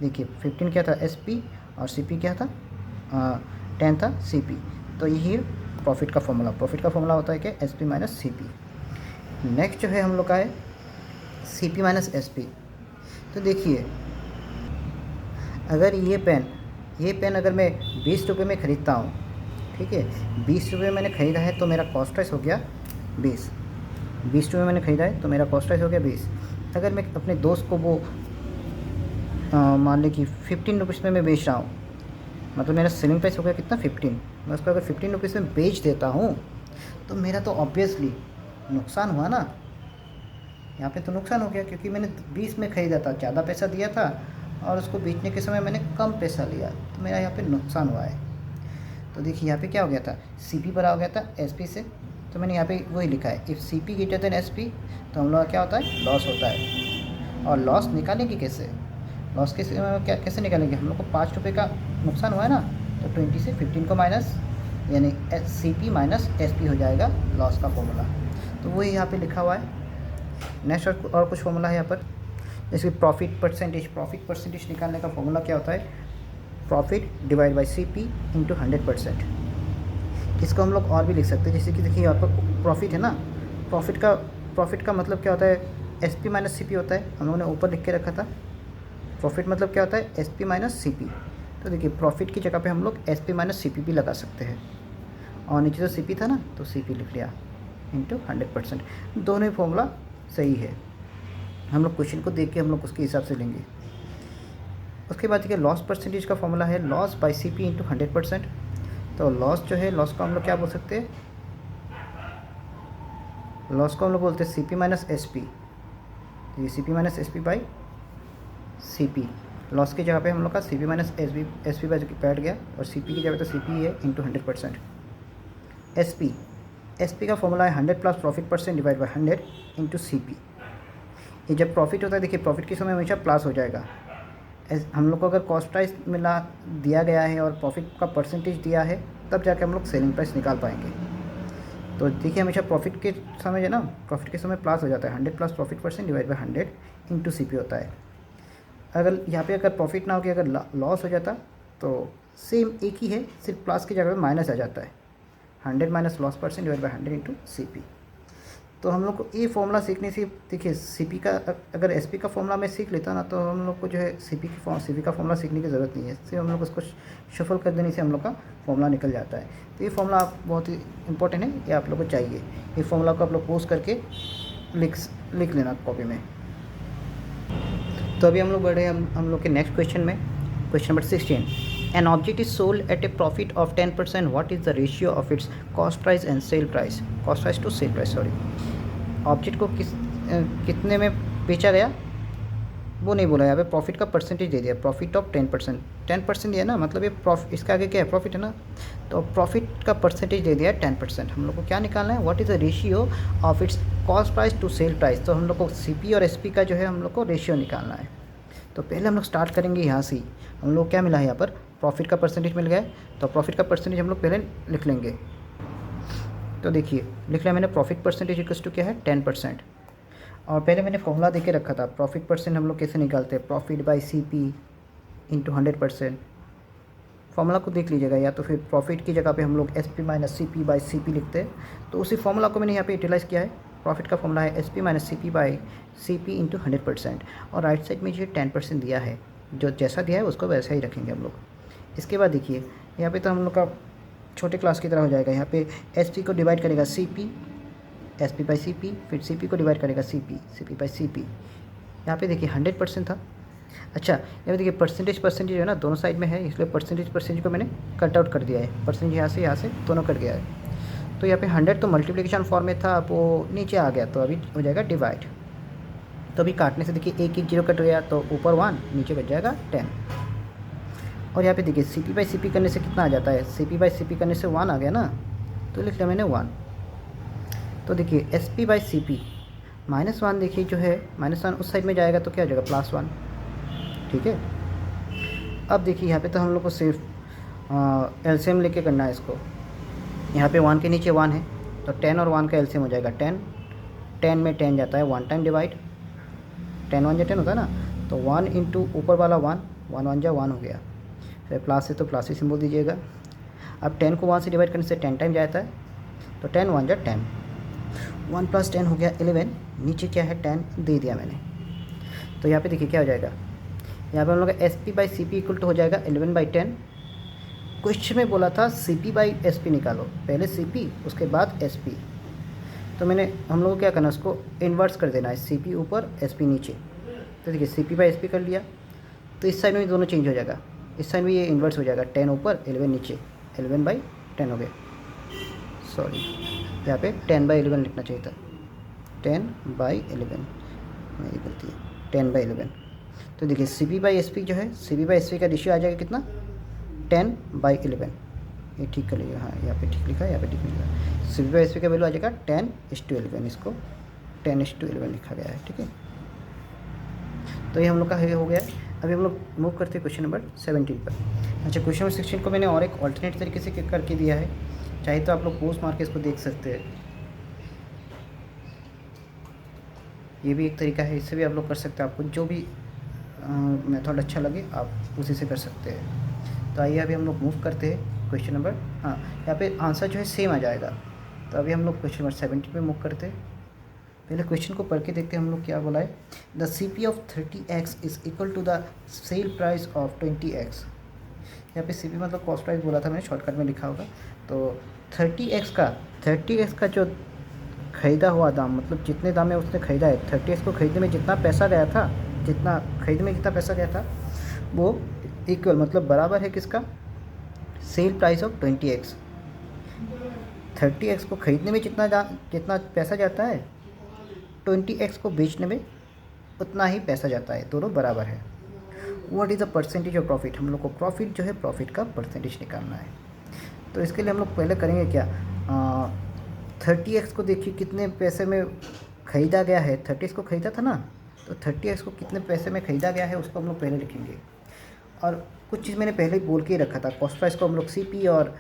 देखिए 15 क्या था SP और CP क्या था 10 था CP, तो यही प्रॉफिट का फॉर्मूला। प्रॉफिट का फॉर्मूला होता है कि SP माइनस CP। नेक्स्ट जो है हम लोग का है CP माइनस SP। तो देखिए अगर ये पेन अगर मैं 20 रुपये में ख़रीदता हूँ, ठीक है, 20 रुपये मैंने ख़रीदा है तो मेरा कॉस्ट प्राइस हो गया 20 रुपये मैंने ख़रीदा है तो मेरा कॉस्ट प्राइस हो गया 20। अगर मैं अपने दोस्त को वो मान लें कि 15 रुपीज़ में मैं बेच रहा हूँ, मतलब मेरा सेलिंग प्राइस हो गया कितना 15। मैं उसको अगर 15 रुपीज़ में बेच देता हूँ तो मेरा तो ऑब्वियसली नुकसान हुआ ना। यहाँ पे तो नुकसान हो गया क्योंकि मैंने 20 में ख़रीदा था, ज़्यादा पैसा दिया था और उसको बेचने के समय मैंने कम पैसा लिया, तो मेरा यहाँ पे नुकसान हुआ है। तो देखिए यहाँ पे क्या हो गया था, CP बड़ा हो गया था SP से, तो मैंने यहाँ पे वही लिखा है if CP greater than SP तो हम लोग का क्या होता है, लॉस होता है। और लॉस निकालेंगे कैसे, लॉस कैसे निकालेंगे, हम लोग को 5 रुपये का नुकसान हुआ है ना, तो 20 से 15 को माइनस, यानी CP माइनस SP हो जाएगा लॉस का फॉर्मूला। तो वही यहाँ पे लिखा हुआ है। नेक्स्ट और कुछ फॉर्मूला है यहाँ पर, जैसे प्रॉफिट परसेंटेज निकालने का फॉर्मूला क्या होता है, profit divide by CP into 100%। इसको हम लोग और भी लिख सकते हैं, जैसे कि देखिए यहाँ पर प्रॉफिट है ना, प्रॉफिट का मतलब क्या होता है, SP माइनस CP होता है। हम लोगों ने ऊपर लिख के रखा था प्रॉफिट मतलब क्या होता है, SP माइनस CP। तो देखिए प्रॉफिट की जगह पे हम लोग SP माइनस CP भी लगा सकते हैं, और नीचे तो CP था ना तो CP लिख लिया इंटू 100%। दोनों ही फॉर्मूला सही है, हम लोग क्वेश्चन को देख के हम लोग उसके हिसाब से लेंगे। उसके बाद देखिए लॉस परसेंटेज का फॉर्मूला है लॉस बाई CP इंटू 100%। तो लॉस जो है, लॉस को हम लोग क्या बोल सकते हैं, लॉस को हम लोग बोलते हैं CP माइनस SP। ये CP minus SP by CP, loss की जगह पे हम लोग का CP माइनस SP बाई बैठ गया, और CP की जगह तो CP है इंटू 100%। SP का फॉर्मूला है 100 plus profit percent divide by 100 into CP। ये जब प्रॉफिट होता है, देखिए प्रॉफिट के समय हमेशा प्लस हो जाएगा। हम लोग को अगर कॉस्ट प्राइस मिला दिया गया है और प्रॉफिट का परसेंटेज दिया है, तब जाके हम लोग सेलिंग प्राइस निकाल पाएंगे। तो देखिए हमेशा प्रॉफिट के समय जो ना, प्रॉफिट के समय प्लस हो जाता है, 100 plus profit percent divide by 100 into CP होता है। अगर यहाँ पे अगर प्रॉफिट ना हो के अगर लॉस हो जाता तो सेम एक ही है, सिर्फ प्लस की जगह पे माइनस आ जाता है, 100 minus loss percent divide by 100 into CP। तो हम लोग को ये फॉर्मूला सीखने से, देखिए CP का अगर SP का फॉर्मूला मैं सीख लेता ना, तो हम लोग को जो है CP का फॉर्मूला सीखने की ज़रूरत नहीं है। सिर्फ हम लोग उसको शफल कर देने से हम लोग का फॉर्मूला निकल जाता है। तो ये फॉर्मूला आप बहुत ही इंपॉर्टेंट है, ये आप लोग को चाहिए। ये फॉर्मूला को आप लोग पोस्ट करके लिख लेना कॉपी में। तो अभी हम लोग बढ़े हम लोग के नेक्स्ट क्वेश्चन में, question number 16। An object is sold at a profit of 10%. What is the ratio of its cost price and sale price? Cost price to sale price, sorry. Object को कितने में बेचा गया वो नहीं बोला, यहाँ पे प्रॉफिट का परसेंटेज दे दिया, प्रॉफिट ऑफ 10% दिया ना, मतलब ये प्रॉफिट, इसके आगे क्या है, प्रॉफिट है ना, तो प्रॉफिट का परसेंटेज दे दिया है 10%। हम लोग को क्या निकालना है, what is the ratio of its cost price to sell price. तो हम लोग को CP और SP का जो है हम लोग को रेशियो निकालना है। तो पहले हम लोग स्टार्ट करेंगे यहाँ से ही। हम लोग क्या मिला है यहाँ पर, प्रॉफिट का परसेंटेज मिल गया है, तो प्रॉफिट का परसेंटेज हम लोग पहले लिख लेंगे। तो देखिए लिख लिया मैंने, प्रॉफिट परसेंटेज इक्वल्स टू क्या है, 10%। और पहले मैंने फॉर्मूला दे के रखा था, प्रॉफिट परसेंट हम लोग कैसे निकालते हैं, profit by CP into 100%। Formula को देख लीजिएगा, या तो फिर प्रॉफिट की जगह पे हम लोग SP minus CP by CP लिखते हैं। तो उसी फॉर्मूला को मैंने यहाँ पे यूटिलाइज़ किया है। प्रॉफिट का फॉर्मूला है SP minus CP by CP into 100%, और राइट साइड में जो 10% दिया है, जो जैसा दिया है उसको वैसा ही रखेंगे हम लोग। इसके बाद देखिए यहाँ पे तो हम लोग का छोटे क्लास की तरह हो जाएगा। यहाँ पे SP को डिवाइड करेगा CP, SP बाई CP, फिर CP को डिवाइड करेगा CP बाई CP। यहाँ पे देखिए 100% था। अच्छा यहाँ पे देखिए परसेंटेज है ना, दोनों साइड में है, इसलिए परसेंटेज को मैंने कट आउट कर दिया है। परसेंटेज यहाँ से दोनों कट गया है। तो यहाँ पे 100 तो मल्टीप्लिकेशन फॉर्म में था, अब वो नीचे आ गया, तो अभी हो जाएगा डिवाइड। तो अभी काटने से देखिए एक जीरो कट गया, तो ऊपर 1 नीचे कट जाएगा 10। और यहाँ पे देखिए CP बाई CP करने से कितना आ जाता है, CP बाई CP करने से 1 आ गया ना, तो लिख लिया मैंने 1। तो देखिए SP बाई CP -1, देखिए जो है -1 उस साइड में जाएगा तो क्या हो जाएगा, +1। ठीक है, अब देखिए यहाँ पे तो हम लोग को सिर्फ LCM लेके करना है इसको। यहाँ पे 1 के नीचे 1 है, तो 10 और 1 का LCM हो जाएगा 10 में 10 जाता है, 1 टाइम डिवाइड, 10 1 10 होता है ना, तो 1 इंटू ऊपर वाला 1 1 जा 1 हो गया, फिर प्लस है तो प्लस ही सिंबल दीजिएगा। अब 10 को 1 से डिवाइड करने से 10 टाइम जाता है, तो 10 1 जा 10, 1 प्लस 10 हो गया 11, नीचे क्या है 10 दे दिया मैंने। तो यहाँ पे देखिए क्या हो जाएगा, यहाँ पे हम लोग का SP by CP equal to हो जाएगा 11/10। क्वेश्चन में बोला था CP बाई SP निकालो, पहले CP उसके बाद SP। तो हम लोग को क्या करना है, उसको इन्वर्स कर देना है, CP ऊपर SP नीचे। तो देखिए CP बाई SP कर लिया, तो इस साइड में भी दोनों चेंज हो जाएगा, इस साइड में ये इन्वर्स हो जाएगा, 10 ऊपर 11 नीचे, 11/10 हो गया। सॉरी, यहाँ पे 10/11 लिखना चाहिए था, 10/11 मेरी गलती है, 10/11। तो देखिए CP/SP जो है, CP/SP का रेशियो आ जाएगा कितना, 10/11। ये ठीक कर लीजिए, हाँ यहाँ पे ठीक लिखा है, यहाँ पे ठीक लिखा है। CP/SP का वैल्यू आ जाएगा 10:11, इसको 10:11 लिखा गया है, ठीक है। तो ये हम लोग का हो गया। अभी हम लोग मूव करते हैं क्वेश्चन नंबर 17 पर। अच्छा, क्वेश्चन नंबर 16 को मैंने और एक ऑल्टरनेट तरीके से करके दिया है, चाहे तो आप लोग पोस्ट मार के इसको देख सकते हैं, ये भी एक तरीका है, इससे भी आप लोग कर सकते हैं। आपको जो भी मेथड अच्छा लगे आप उसी से कर सकते हैं। तो आइए अभी हम लोग मूव करते हैं क्वेश्चन नंबर, हाँ यहाँ पे आंसर जो है सेम आ जाएगा। तो अभी हम लोग क्वेश्चन नंबर 17 पे मूव करते हैं। पहले क्वेश्चन को पढ़ के देखते हैं हम लोग क्या बोला है। The CP of 30x is equal to the sell price of 20x। यहाँ पे CP मतलब कॉस्ट प्राइस बोला था मैंने, शॉर्टकट में लिखा होगा। तो 30x का जो ख़रीदा हुआ दाम, मतलब जितने दाम में उसने ख़रीदा है, 30x को ख़रीदने में जितना पैसा गया था, जितना ख़रीदने में जितना पैसा गया था वो इक्वल मतलब बराबर है किसका, cell price of 20x। 30x को ख़रीदने में जितना पैसा जाता है, 20x को बेचने में उतना ही पैसा जाता है, दोनों बराबर है। What is the percentage of profit, हम लोग को प्रॉफिट जो है, प्रॉफिट का परसेंटेज निकालना है। तो इसके लिए हम लोग पहले करेंगे क्या, 30x को देखिए कितने पैसे में ख़रीदा गया है, 30x को ख़रीदा था ना, तो 30x को कितने पैसे में ख़रीदा गया है उसको हम लोग पहले लिखेंगे। और कुछ चीज़ मैंने पहले बोल के ही रखा था, कॉस्ट प्राइस को हम लोग CP और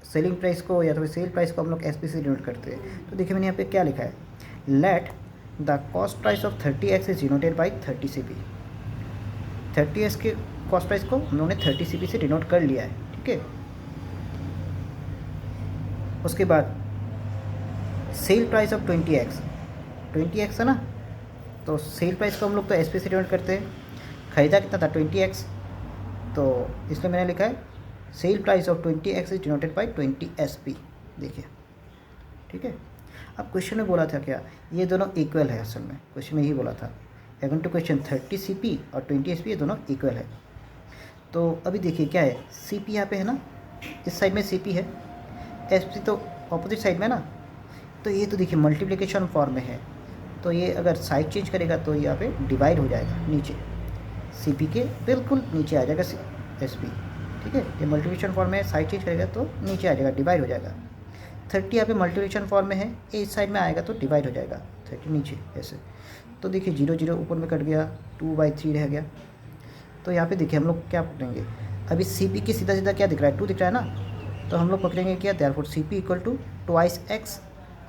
सेलिंग प्राइस को या तो सेल प्राइस को हम लोग SP से डिनोट करते हैं। तो देखिए मैंने यहाँ पे क्या लिखा है, late the cost price of 30x is denoted by 30 CP। 30x के कॉस्ट प्राइस को हम लोगों ने 30 CP से डिनोट कर लिया है, ठीक है। उसके बाद सेल प्राइस ऑफ 20x है ना, तो सेल प्राइस को हम लोग तो SP से डिनोट करते हैं। ख़रीदा कितना था 20x, तो इसलिए मैंने लिखा है cell price of 20x is denoted by 20 SP, देखिए, ठीक है। अब क्वेश्चन में बोला था क्या, ये दोनों इक्वल है, असल में क्वेश्चन में यही बोला था, अकॉर्डिंग टू क्वेश्चन 30 CP और 20 SP ये दोनों इक्वल है। तो अभी देखिए क्या है, CP यहाँ पे है ना, इस साइड में CP है, SP तो ऑपोजिट साइड में ना, तो ये तो देखिए मल्टीप्लिकेशन फॉर्म में है, तो ये अगर साइड चेंज करेगा तो यहाँ पे डिवाइड हो जाएगा, नीचे CP के बिल्कुल नीचे आ जाएगा SP, ठीक है। ये मल्टीप्लिकेशन फॉर्म में, साइड चेंज करेगा तो नीचे आ जाएगा, डिवाइड हो जाएगा। 30 यहाँ पे मल्टीप्लिकेशन फॉर्म में है, ये इस साइड में आएगा तो डिवाइड हो जाएगा, 30 नीचे ऐसे। तो देखिए 0 0 ऊपर में कट गया, 2/3 रह गया। तो यहाँ पे देखिए हम लोग क्या पकड़ेंगे, अभी CP के सीधा सीधा क्या दिख रहा है, 2 दिख रहा है ना, तो हम लोग पकड़ेंगे क्या, therefore CP equal to 2x,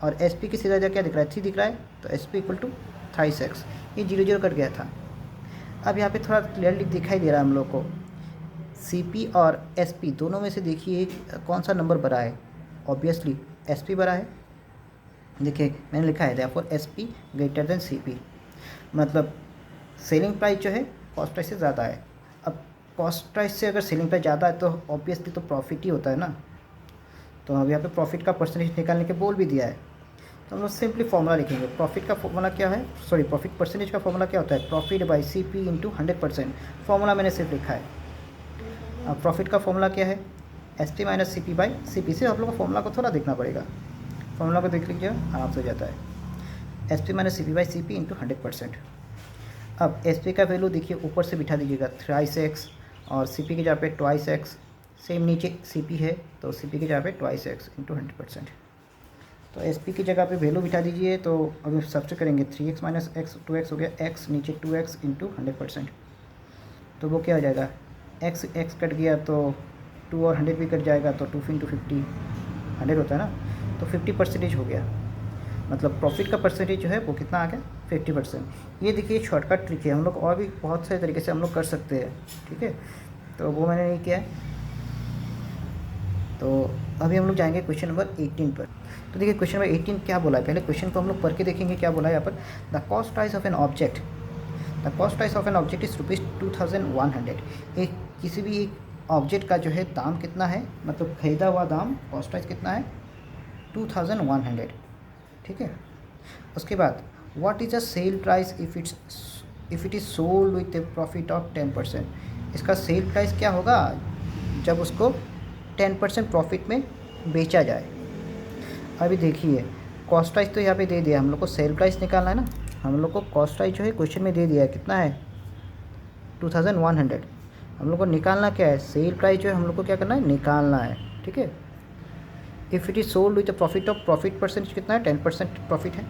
और SP के सीधा सीधा क्या दिख रहा है, 3 दिख रहा है, तो SP इक्वल टू 3x। ये 0 0 कट गया था। अब यहाँ पे थोड़ा क्लियरली दिखाई दे रहा है हम लोग को, CP और SP दोनों में से देखिए कौन सा नंबर बड़ा है, ऑब्वियसली SP बड़ा है। देखिए मैंने लिखा है therefore SP greater than CP, मतलब सेलिंग प्राइस जो है कॉस्ट प्राइस से ज़्यादा है। अब कॉस्ट प्राइस से अगर सेलिंग प्राइस ज़्यादा है तो ऑब्वियसली तो प्रॉफिट ही होता है ना, तो अब यहाँ पे प्रॉफिट का परसेंटेज निकालने के बोल भी दिया है। तो हम लोग सिंपली फॉर्मूला लिखेंगे, प्रॉफिट का फॉर्मूला क्या है, सॉरी प्रॉफिट परसेंटेज का फॉर्मूला क्या होता है, profit by CP into 100%। Formula मैंने सिर्फ लिखा है। अब प्रॉफिट का फॉर्मूला क्या है, SP minus CP by CP से आप लोगों को फॉर्मूला को थोड़ा देखना पड़ेगा, फॉर्मूला को देख लीजिए आराम से हो जाता है, SP minus CP by CP into 100%। अब SP का वैल्यू देखिए ऊपर से बिठा दीजिएगा 3x, और CP की जगह पे 2x, सेम नीचे CP है तो CP की जगह पे 2x इंटू 100%। तो SP की जगह पे वैल्यू बिठा दीजिए, तो अभी सबसे करेंगे 3x माइनस x, 2x हो गया, x नीचे 2x इंटू 100%, तो वो क्या हो जाएगा, x कट गया तो 2 और 100 भी कट जाएगा, तो 2 इंटू 50 100 होता है ना, तो 50% हो गया, मतलब प्रॉफिट का परसेंटेज जो है वो कितना आ गया, 50%। ये देखिए शॉर्टकट ट्रिक है, हम लोग और भी बहुत सारे तरीके से हम लोग कर सकते हैं, ठीक है, तो वो मैंने नहीं किया है। तो अभी हम लोग जाएंगे क्वेश्चन नंबर 18 पर। तो देखिए क्वेश्चन नंबर 18 क्या बोला है, पहले क्वेश्चन को हम लोग पढ़ के देखेंगे क्या बोला है यहाँ पर। The cost price of an object, the cost price of N object is ₹2100। एक किसी भी एक ऑब्जेक्ट का जो है दाम कितना है, मतलब ख़रीदा हुआ दाम, कॉस्ट प्राइस कितना है 2100, ठीक है। उसके बाद what is the sell price if if it is sold with A profit of 10%, इसका सेल प्राइस क्या होगा जब उसको 10% प्रॉफिट में बेचा जाए। अभी देखिए कॉस्ट प्राइस तो यहाँ पे दे दिया, हम लोग को सेल प्राइस निकालना है ना। हम लोग को कॉस्ट प्राइस जो है क्वेश्चन में दे दिया है, कितना है 2100। हम लोग को निकालना क्या है, सेल प्राइस जो है हम लोग को क्या करना है, निकालना है, ठीक है। If it is sold with profit of profit percentage कितना है, 10% प्रॉफिट है।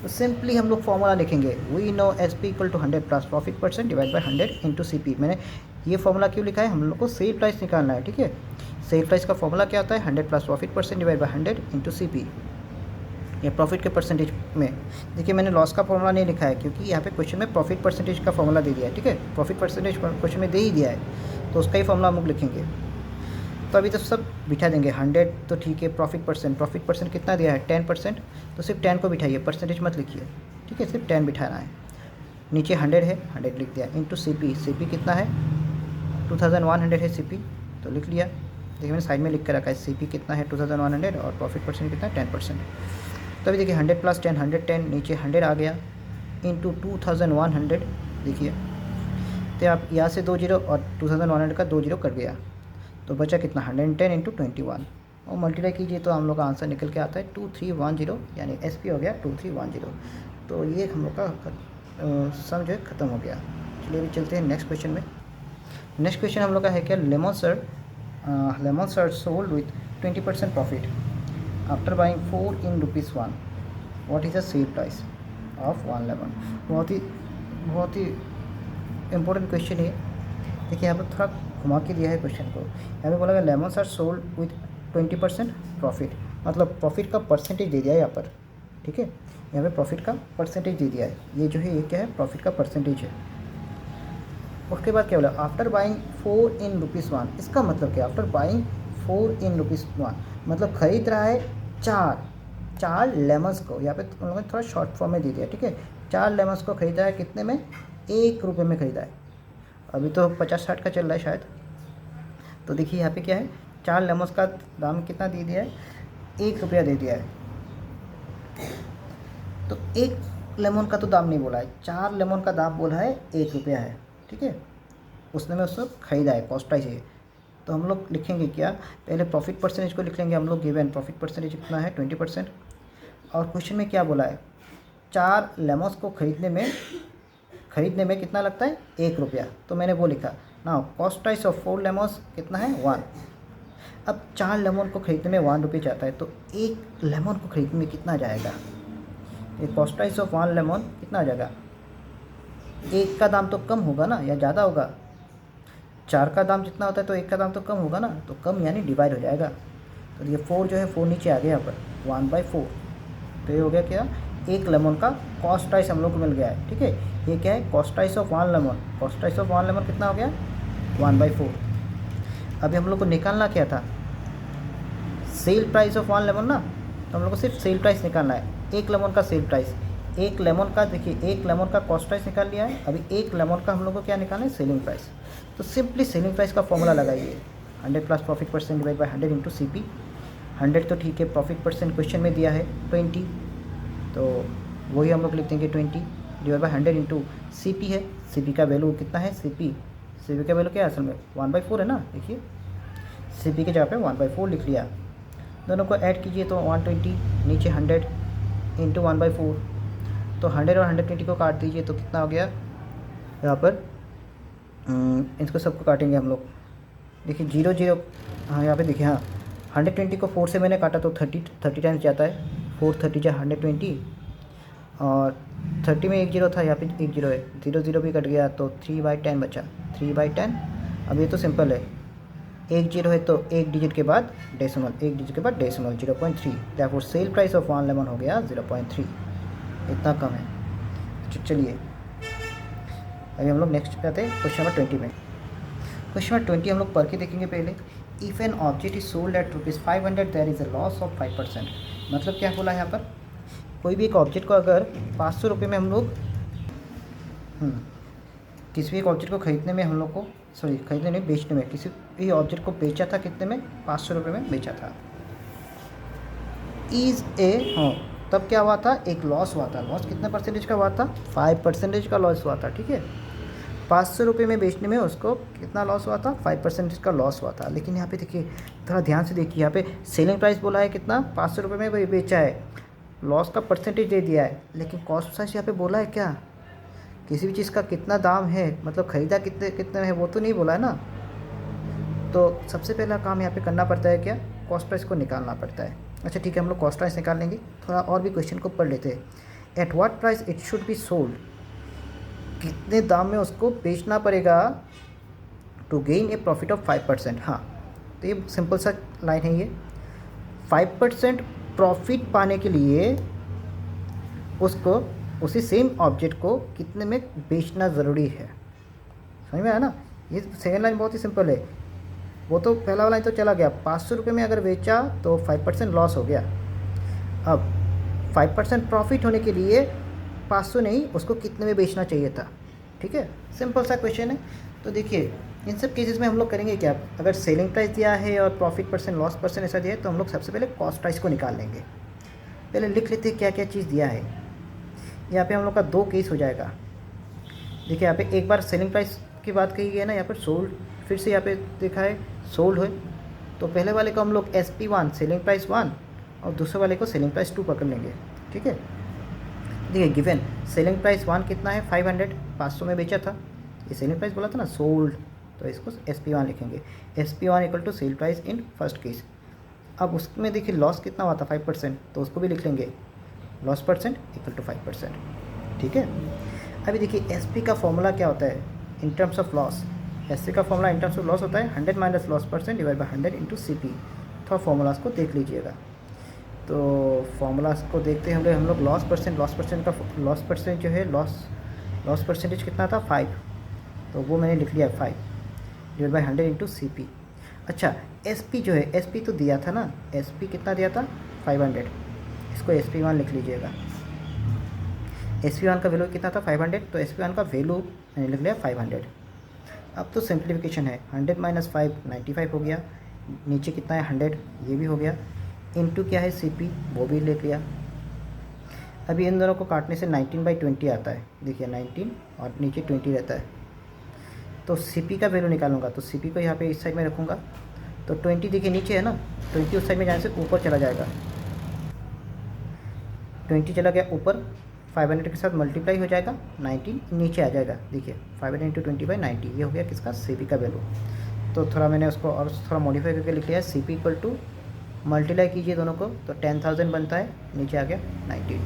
तो सिंपली हम लोग फॉर्मूला लिखेंगे, we know S P equal to 100 plus profit percent divide by 100 into C P. मैंने ये फॉर्मूला क्यों लिखा है, हम लोग को सेल प्राइस निकालना है, ठीक है। सेल प्राइस का फॉर्मूला क्या होता है, 100 plus profit percent divide by 100 into C P, या प्रॉफिट के परसेंटेज में। देखिए मैंने लॉस का फॉर्मूला नहीं लिखा है क्योंकि यहाँ पे क्वेश्चन में प्रॉफिट परसेंटेज का फॉर्मूला दे दिया है, ठीक है। प्रॉफिट परसेंटेज क्वेश्चन में दे ही दिया है तो उसका ही फॉर्मूला हम लोग लिखेंगे। तो अभी तो सब बिठा देंगे, 100 तो ठीक है, प्रॉफिट परसेंट कितना दिया है 10%, तो सिर्फ 10 को बिठाइए, परसेंटेज मत लिखिए, ठीक है, सिर्फ 10 बिठाना है। नीचे 100 है, 100 लिख दिया, इंटू सी पी कितना है 2100 है सी पी, तो लिख लिया। देखिए मैंने साइड में लिख कर रखा है सी पी कितना है 2100 और प्रॉफिट परसेंट कितना है 10%। तो अभी देखिए 100 प्लस 10 110, नीचे 100 आ गया, इंटू 2100। देखिए तो आप यहाँ से 2 जीरो और 2100 का 2 जीरो कट गया, तो बचा कितना 110 इंटू 21 और मल्टीप्लाई कीजिए तो हम लोग का आंसर निकल के आता है 2310, यानी एस पी हो गया 2310। तो ये हम लोग का सम जो है ख़त्म हो गया। चलिए अभी चलते हैं नेक्स्ट क्वेश्चन में। नेक्स्ट क्वेश्चन हम लोग का है क्या, लेमन सर्ट sold with 20% profit after buying 4 in ₹1, what is the sell price of 1 lemon. बहुत ही इम्पोर्टेंट क्वेश्चन है। देखिए यहाँ पर थोड़ा घुमा के दिया है क्वेश्चन को। यहाँ पे बोला गया lemons are sold with 20% profit, मतलब प्रॉफिट का परसेंटेज दे दिया है यहाँ पर, ठीक है। यहाँ पे प्रॉफिट का परसेंटेज दे दिया है, ये जो है ये क्या है, प्रॉफिट का परसेंटेज है। उसके बाद क्या बोला, आफ्टर बाइंग 4 इन ₹1, इसका मतलब क्या, आफ्टर बाइंग 4 इन ₹1, मतलब खरीद रहा है चार लेमन्स को। यहाँ पे उन लोगों ने थोड़ा शॉर्ट फॉर्म में दे दिया, ठीक है। 4 लेमन्स को खरीदा है, कितने में, ₹1 में खरीदा है। अभी तो 50-60 का चल रहा है शायद। तो देखिए यहाँ पे क्या है, 4 लेमन्स का दाम कितना दे दिया है, ₹1 दे दिया है। तो 1 लेमन का तो दाम नहीं बोला है, 4 लेमन का दाम बोला है ₹1 है, ठीक है। उसने में उसको खरीदा है, कॉस्ट प्राइस है। तो हम लोग लिखेंगे क्या, पहले प्रॉफिट परसेंटेज को लिख लेंगे हम लोग, गिवन प्रॉफिट परसेंटेज कितना है 20%। और क्वेश्चन में क्या बोला है, 4 लेमन्स को खरीदने में कितना लगता है, ₹1। तो मैंने वो लिखा ना, कॉस्ट प्राइस ऑफ 4 लेमन्स कितना है 1। अब 4 लेमन को खरीदने में ₹1 जाता है, तो 1 लेमन को खरीदने में कितना जाएगा, ये कॉस्ट प्राइस ऑफ 1 लेमन कितना आ जाएगा। 1 का दाम तो कम होगा ना, या ज़्यादा होगा, 4 का दाम जितना होता है तो 1 का दाम तो कम होगा ना, तो कम यानी डिवाइड हो जाएगा। तो ये 4 जो है 4 नीचे आ गया यहाँ पर 1/4। तो ये हो गया क्या, 1 लेमन का कॉस्ट प्राइस हम लोग को मिल गया है, ठीक है। ये क्या है, cost price of 1 lemon, cost price of 1 lemon कितना हो गया 1/4। अभी हम लोग को निकालना क्या था, सेल प्राइस ऑफ 1 लेमन ना, तो हम लोग को सिर्फ सेल प्राइस निकालना है, 1 लेमन का सेल प्राइस। 1 लेमन का देखिए, 1 लेमन का कॉस्ट प्राइस निकाल लिया है, अभी 1 लेमन का हम लोग को क्या निकालना है, सेलिंग प्राइस। तो सिंपली सेलिंग प्राइस का फॉर्मूला लगाइए, 100 plus profit percent divide by 100 into C P. 100 तो ठीक है, प्रॉफिट परसेंट क्वेश्चन में दिया है 20, तो वही हम लोग लिख देंगे 20 divide by 100 into C P है। सी पी का वैल्यू कितना है, सी पी का वैल्यू क्या है असल में 1/4 है ना। देखिए सी पी के जगह पे 1/4 लिख लिया, दोनों को ऐड कीजिए तो 120, नीचे 100 इंटू 1/4। तो 100 और 120 को काट दीजिए तो कितना हो गया यहाँ पर, इसको सबको काटेंगे हम लोग। देखिए 0 0, हाँ यहाँ पे देखिए, हाँ 120 को 4 से मैंने काटा तो 30 टाइम्स जाता है, 4 30 जा 120, और 30 में 1 0 था, यहाँ पे 1 0 है, 0 0 भी कट गया तो 3/10 बचा, 3/10। अब ये तो सिंपल है, 1 0 है तो 1 डिजिट के बाद डेसिमल, 1 डिजिट के बाद decimal 0.3, therefore cell price of 1 lemon हो गया 0.3, इतना कम है। चलिए अभी हम लोग नेक्स्ट पे आते हैं क्वेश्चन नंबर 20 में। क्वेश्चन नंबर 20 हम लोग पढ़ के देखेंगे पहले। If an object is sold at ₹500 there is a loss of 5%। मतलब क्या बोला है यहाँ पर, कोई भी एक ऑब्जेक्ट को अगर 500 रुपये में हम लोग किसी भी एक ऑब्जेक्ट को खरीदने में हम लोग को, सॉरी खरीदने में, बेचने में, किसी भी ऑब्जेक्ट को बेचा था कितने में, 500 रुपये में बेचा था। इज़ ए तब क्या हुआ था, एक लॉस हुआ था। लॉस कितने परसेंटेज का हुआ था, 5% का लॉस हुआ था, ठीक है। 500 रुपये में बेचने में उसको कितना लॉस हुआ था, 5% का लॉस हुआ था। लेकिन यहाँ पे देखिए, थोड़ा ध्यान से देखिए, यहाँ पे सेलिंग प्राइस बोला है कितना, 500 रुपये में वही बेचा है, लॉस का परसेंटेज दे दिया है। लेकिन कॉस्ट प्राइस यहाँ पे बोला है क्या, किसी भी चीज़ का कितना दाम है, मतलब ख़रीदा कितने कितने है, वो तो नहीं बोला है ना। तो सबसे पहला काम यहाँ पे करना पड़ता है क्या, कॉस्ट प्राइस को निकालना पड़ता है। अच्छा ठीक है, हम लोग कॉस्ट प्राइस निकाल लेंगे। थोड़ा और भी क्वेश्चन को पढ़ लेते हैं। At what price it should be sold, कितने दाम में उसको बेचना पड़ेगा to gain a profit of 5%। हाँ, तो ये सिंपल सा लाइन है ये। 5% प्रॉफिट पाने के लिए उसको उसी सेम ऑब्जेक्ट को कितने में बेचना ज़रूरी है। समझ में आया ना। ये सेकेंड लाइन बहुत ही सिंपल है। वो तो पहला वाला लाइन तो चला गया, 500 रुपये में अगर बेचा तो 5% लॉस हो गया। अब 5% प्रॉफिट होने के लिए 500 नहीं, उसको कितने में बेचना चाहिए था। ठीक है, सिंपल सा क्वेश्चन है। तो देखिए, इन सब केसेस में हम लोग करेंगे क्या, अगर सेलिंग प्राइस दिया है और प्रॉफिट परसेंट लॉस परसेंट ऐसा दिया है, तो हम लोग सबसे पहले कॉस्ट प्राइस को निकाल लेंगे। पहले लिख लेते हैं क्या क्या चीज़ दिया है। यहाँ पे हम लोग का 2 केस हो जाएगा। देखिए यहाँ पे एक बार सेलिंग प्राइस की बात कही गई है ना, यहाँ पर सोल्ड, फिर से यहाँ पे देखा है सोल्ड है। तो पहले वाले को हम लोग SP1 सेलिंग प्राइस 1 और दूसरे वाले को सेलिंग प्राइस 2 पकड़ लेंगे। ठीक है, देखिए गिवन सेलिंग प्राइस 1 कितना है, 500, 500 में बेचा था। ये सेलिंग प्राइस बोला था ना, सोल्ड, तो इसको SP1 लिखेंगे। SP1 equal to sell price in first case. अब उसमें देखिए लॉस कितना हुआ था, 5%, तो उसको भी लिख लेंगे, लॉस परसेंट इक्वल टू 5%। ठीक है, अभी देखिए SP का फॉर्मूला क्या होता है in terms of loss. SP का formula in terms of loss होता है 100 minus loss percent divide by 100 into CP। थोड़ा फॉर्मूलाज को देख लीजिएगा। तो फॉर्मूलाज को देखते हैं हम लोग लॉस परसेंट का लॉस परसेंट जो है, लॉस परसेंटेज कितना था, 5, तो वो मैंने लिख लिया 5 डिवाइड बाई 100 इंटू CP। अच्छा, SP जो है, SP तो दिया था ना, SP कितना दिया था, 500, इसको SP1 लिख लीजिएगा। SP1 का वैल्यू कितना था, 500, तो SP1 का वैल्यू मैंने लिख लिया 500। अब तो सिंप्लीफिकेशन है, 100 माइनस 5 95 हो गया, नीचे कितना है 100, ये भी हो गया, इनटू क्या है CP, वो भी लिख लिया। अभी इन दोनों को काटने से 19/20 आता है। देखिए 19 और नीचे 20 रहता है, तो CP का वैल्यू निकालूंगा, तो CP को यहाँ पे इस साइड में रखूँगा। तो 20 देखिए नीचे है ना, 20 उस साइड में जाने से ऊपर चला जाएगा, 20 चला गया ऊपर, 500 के साथ मल्टीप्लाई हो जाएगा, 19 नीचे आ जाएगा। देखिए 500 इंटू 20/90, ये हो गया किसका, CP का वैल्यू। तो थोड़ा मैंने उसको और थोड़ा मॉडिफाई करके लिख लिया, CP इक्वल टू मल्टीप्लाई कीजिए दोनों को, तो 10,000 बनता है, नीचे आ गया 19।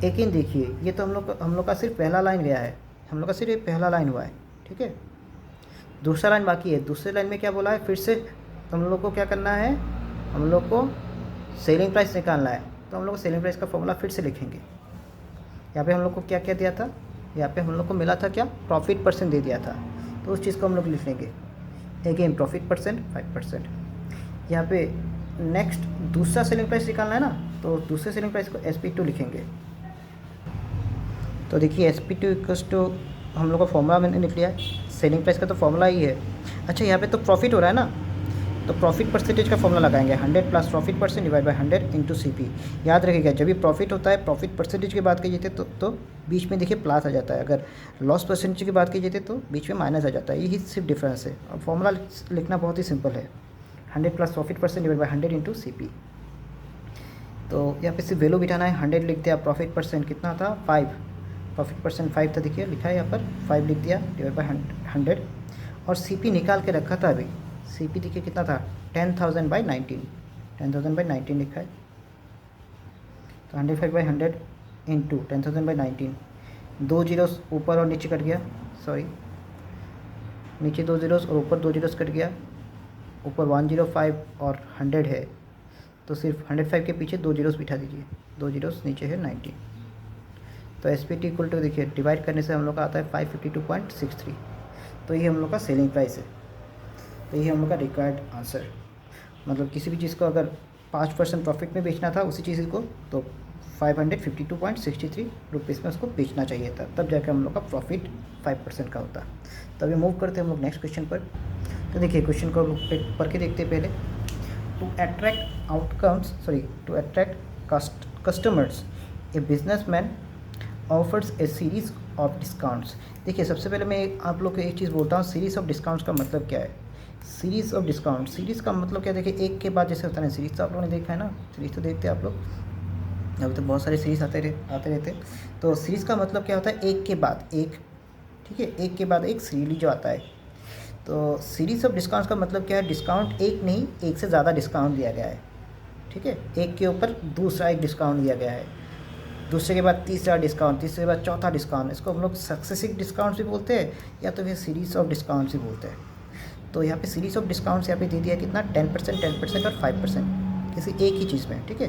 लेकिन देखिए ये तो हम लोग का सिर्फ पहला लाइन गया है, हम लोग का सिर्फ ये पहला लाइन हुआ है। ठीक है, दूसरा लाइन बाकी है। दूसरे लाइन में क्या बोला है, फिर से हम लोग को क्या करना है, हम लोग को सेलिंग प्राइस निकालना है। तो हम लोग सेलिंग प्राइस का फॉर्मूला फिर से लिखेंगे। यहाँ पे हम लोग को क्या क्या दिया था, यहाँ पे हम लोग को मिला था क्या, प्रॉफिट परसेंट दे दिया था, तो उस चीज़ को हम लोग लिख लेंगे। Again profit percent 5%। यहाँ पे नेक्स्ट दूसरा सेलिंग प्राइस निकालना है ना, तो दूसरे सेलिंग प्राइस को SP2 लिखेंगे। तो देखिए SP2 इक्वल्स टू, हम लोग का फॉर्मूला मैंने लिख लिया है, सेलिंग प्राइस का तो फॉर्मूला ही है। अच्छा, यहाँ पे तो प्रॉफिट हो रहा है ना, तो प्रॉफिट परसेंटेज का फॉर्मूला लगाएंगे, 100 plus profit percent divide by 100 into CP। याद रखिएगा, जब भी प्रॉफिट होता है, प्रॉफिट परसेंटेज की बात की जाती है तो बीच में देखिए प्लस आ जाता है, अगर लॉस परसेंटेज की बात की जाती है तो बीच में माइनस आ जाता है। यही सिर्फ डिफरेंस है। और फॉर्मूला लिखना बहुत ही सिंपल है, 100 plus profit percent divide by 100 into CP। तो यहाँ पे सिर्फ वैल्यू बिठाना है, 100 लिख दिया, प्रॉफिट परसेंट कितना था, 5, प्रॉफिट परसेंट 5 था, देखिए लिखा है यहाँ पर 5 लिख दिया डिवाइड बाई 100। और CP निकाल के रखा था अभी, CP देखिए कितना था, 10,000/19, 10,000/19 लिखा है। तो 105/100 इंटू 10,000/19, 2 जीरोस ऊपर और नीचे कट गया, सॉरी नीचे 2 जीरोस और ऊपर 2 जीरोस कट गया, ऊपर 105 और 100 है, तो सिर्फ 105 के पीछे 2 जीरोस बिठा दीजिए, 2 जीरोस नीचे है 19। तो SP2 इक्वल टू देखिए डिवाइड करने से हम लोग का आता है 552.63। तो ये हम लोग का सेलिंग प्राइस है। तो ये हम लोग का रिक्वायर्ड आंसर, मतलब किसी भी चीज़ को अगर 5% प्रॉफिट में बेचना था उसी चीज़ को, तो 552.63 रुपीज़ में उसको बेचना चाहिए था, तब जाकर हम लोग का प्रॉफिट 5% का होता। तो अभी मूव करते हैं हम लोग नेक्स्ट क्वेश्चन पर। तो देखिए क्वेश्चन को पढ़ के देखते हैं पहले। To attract customers a businessman offers a series of discounts. देखिए सबसे पहले मैं आप लोग को एक चीज़ बोलता हूँ, सीरीज़ ऑफ डिस्काउंट्स का मतलब क्या है। सीरीज़ ऑफ डिस्काउंट, सीरीज़ का मतलब क्या, देखिए एक के बाद जैसे होता है ना, सीरीज़ तो आप लोगों ने देखा है ना, सीरीज़ तो देखते हैं आप लोग, अभी तो बहुत सारे सीरीज़ आते रहते हैं। तो सीरीज़ का मतलब क्या होता है, एक के बाद एक, ठीक है, एक के बाद एक सीरीज जो आता है। तो सीरीज़ ऑफ डिस्काउंट्स का मतलब क्या है, डिस्काउंट एक नहीं, एक से ज़्यादा डिस्काउंट दिया गया है, ठीक है, एक के ऊपर दूसरा एक डिस्काउंट दिया गया है, दूसरे के बाद तीसरा डिस्काउंट, तीसरे के बाद चौथा डिस्काउंट। इसको हम लोग सक्सेसिव डिस्काउंट्स भी बोलते हैं या तो फिर सीरीज़ ऑफ डिस्काउंट्स भी बोलते हैं। तो यहाँ पे सीरीज़ ऑफ डिस्काउंट्स यहाँ पे दे दिया कितना, 10%, 10% और 5% किसी एक ही चीज़ में, ठीक है।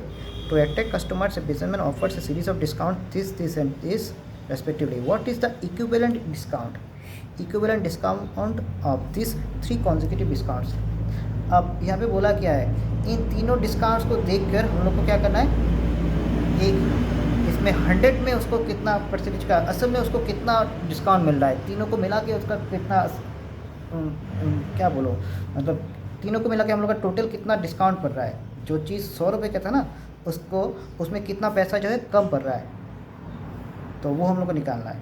To attract customers businessman offers a series of discount this and this respectively. What is the equivalent discount, equivalent discount of this 3 consecutive discounts. अब यहाँ पे बोला क्या है, इन तीनों डिस्काउंट्स को देखकर हम लोग को क्या करना है, एक इसमें 100 में उसको कितना परसेंटेज का, असल में उसको कितना डिस्काउंट मिल रहा है, तीनों को मिला के उसका कितना क्या बोलो, मतलब तीनों को मिला के हम लोग का टोटल कितना डिस्काउंट पड़ रहा है। जो चीज़ 100 रुपये का था ना, उसको उसमें कितना पैसा जो है कम पड़ रहा है, तो वो हम लोग को निकालना है।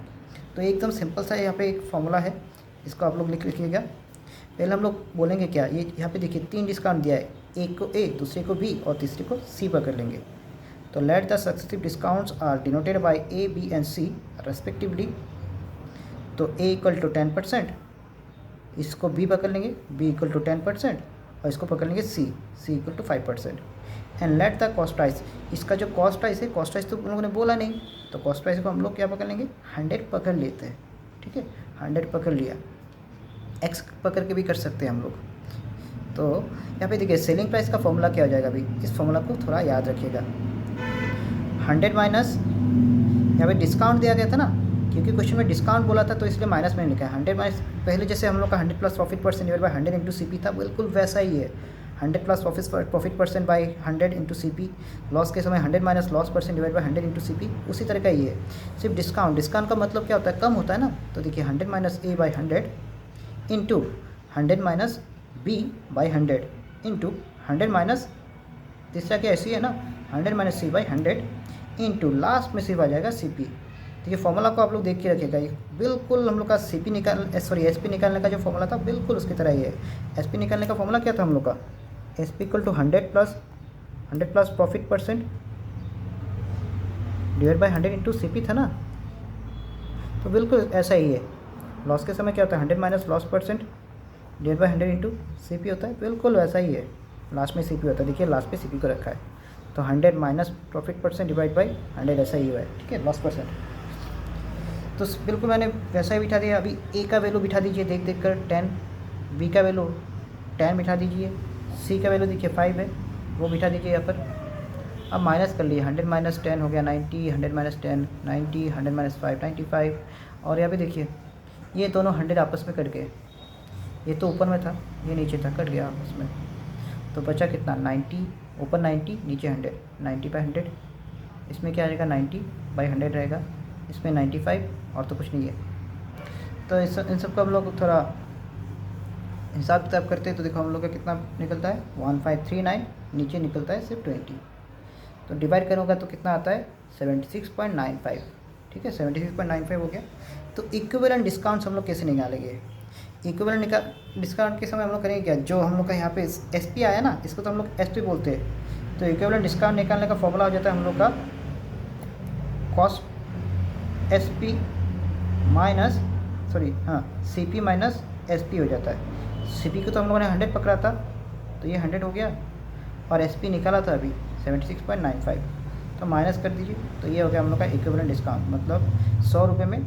तो एकदम सिंपल सा यहाँ पे एक फॉर्मूला है, इसको आप लोग लिख लिखिएगा। पहले हम लोग बोलेंगे क्या, ये यहाँ पे देखिए 3 डिस्काउंट दिया है, एक को ए, दूसरे को बी और तीसरे को सी पर कर लेंगे। तो let the successive discounts are denoted by A, B and C respectively. तो ए इक्वल टू 10%, इसको बी पकड़ लेंगे, बी इक्वल टू 10%, और इसको पकड़ लेंगे C, C equal to 5%। And let the cost price, इसका जो कॉस्ट प्राइस है, कॉस्ट प्राइस तो उन लोगों ने बोला नहीं, तो कॉस्ट प्राइस को हम लोग क्या पकड़ लेंगे, 100 पकड़ लेते हैं, ठीक है, 100 पकड़ लिया, एक्स पकड़ के भी कर सकते हैं हम लोग। तो यहाँ पे देखिए सेलिंग प्राइस का फॉर्मूला क्या हो जाएगा, अभी इस फॉर्मूला को थोड़ा याद रखिएगा। 100 माइनस, यहाँ पे डिस्काउंट दिया गया था ना, क्योंकि क्वेश्चन में डिस्काउंट बोला था तो इसलिए माइनस में लिखा है। 100 माइनस, पहले जैसे हम लोग का 100 plus profit percent divide by 100 into C P था, बिल्कुल वैसा ही है। 100 plus profit percent by 100 into C P, loss के समय 100 minus loss percent divide by 100 into C P, उसी तरह का ही है। सिर्फ डिस्काउंट, डिस्काउंट का मतलब क्या होता है, कम होता है ना। तो देखिए 100 minus A by 100 into 100 minus B by 100 into 100 minus, तीसरा क्या ऐसी है ना, 100 minus C by 100 into last में सिर्फ आ जाएगा सी पी। देखिए फॉर्मूला को आप लोग देख के रखिएगा, ये बिल्कुल हम लोग का सी पी एस पी निकालने का जो फॉर्मूला था बिल्कुल उसकी तरह ही है। एस पी निकालने का फॉर्मूला क्या था हम लोग का, S P equal to 100 plus profit percent divide by 100 into C P था ना, तो बिल्कुल ऐसा ही है। लॉस के समय क्या होता है, 100 minus loss percent divide by 100 into C P होता है, बिल्कुल वैसा ही है, लास्ट में सी पी होता है। देखिए लास्ट पे सी पी को रखा है, तो 100 minus profit percent divide by 100 ऐसा ही हुआ है, ठीक है, लॉस परसेंट। तो बिल्कुल मैंने वैसा ही बिठा दिया। अभी ए का वैल्यू बिठा दीजिए देख देख कर 10, बी का वैल्यू 10 बिठा दीजिए, सी का वैल्यू देखिए 5 है, वो बिठा दीजिए यहाँ पर। अब माइनस कर लिए, 100 माइनस 10 हो गया 90, 100 माइनस 10 90, 100 माइनस 5 95, और यहाँ पे देखिए ये दोनों 100 आपस में कट गए, ये तो ऊपर में था ये नीचे था, कट गया आपस में, तो बचा कितना 90, ऊपर 90 नीचे 100, 90 बाई 100, इसमें क्या आ जाएगा 90 बाई 100 रहेगा, इसमें 95 और तो कुछ नहीं है। तो इन सब का हम लोग थोड़ा हिसाब किताब करते हैं तो देखो हम लोग का कितना निकलता है 1539, नीचे निकलता है सिर्फ 20, तो डिवाइड करूँगा तो कितना आता है 76.95, ठीक है 76.95 हो गया। तो इक्विवेलेंट डिस्काउंट्स हम लोग कैसे निकालेंगे, इक्विवेलेंट डिस्काउंट के समय हम लोग करेंगे क्या, जो हम लोग का यहाँ पे एस पी आया ना, इसको तो हम लोग एस पी बोलते हैं। तो इक्विवेलेंट डिस्काउंट निकालने का फॉर्मूला हो जाता है हम लोग का cost S P minus C P minus S P हो जाता है। सी पी को तो हम लोगों ने 100 पकड़ा था, तो ये 100 हो गया, और एस पी निकाला था अभी 76.95, तो माइनस कर दीजिए, तो ये हो गया हम लोग का इक्विवेलेंट डिस्काउंट, मतलब 100 रुपये में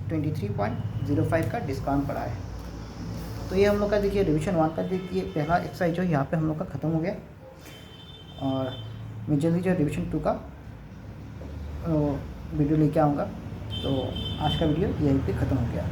23.05 का डिस्काउंट पड़ा है। तो ये हम लोग का देखिए रिविजन 1 का देखिए पहला एक्सरसाइज जो यहाँ पे हम लोग का ख़त्म हो गया, और मैं जल्दी जो रिविजन 2 का वीडियो लेके आऊँगा। तो आज का वीडियो यहीं पे ख़त्म हो गया।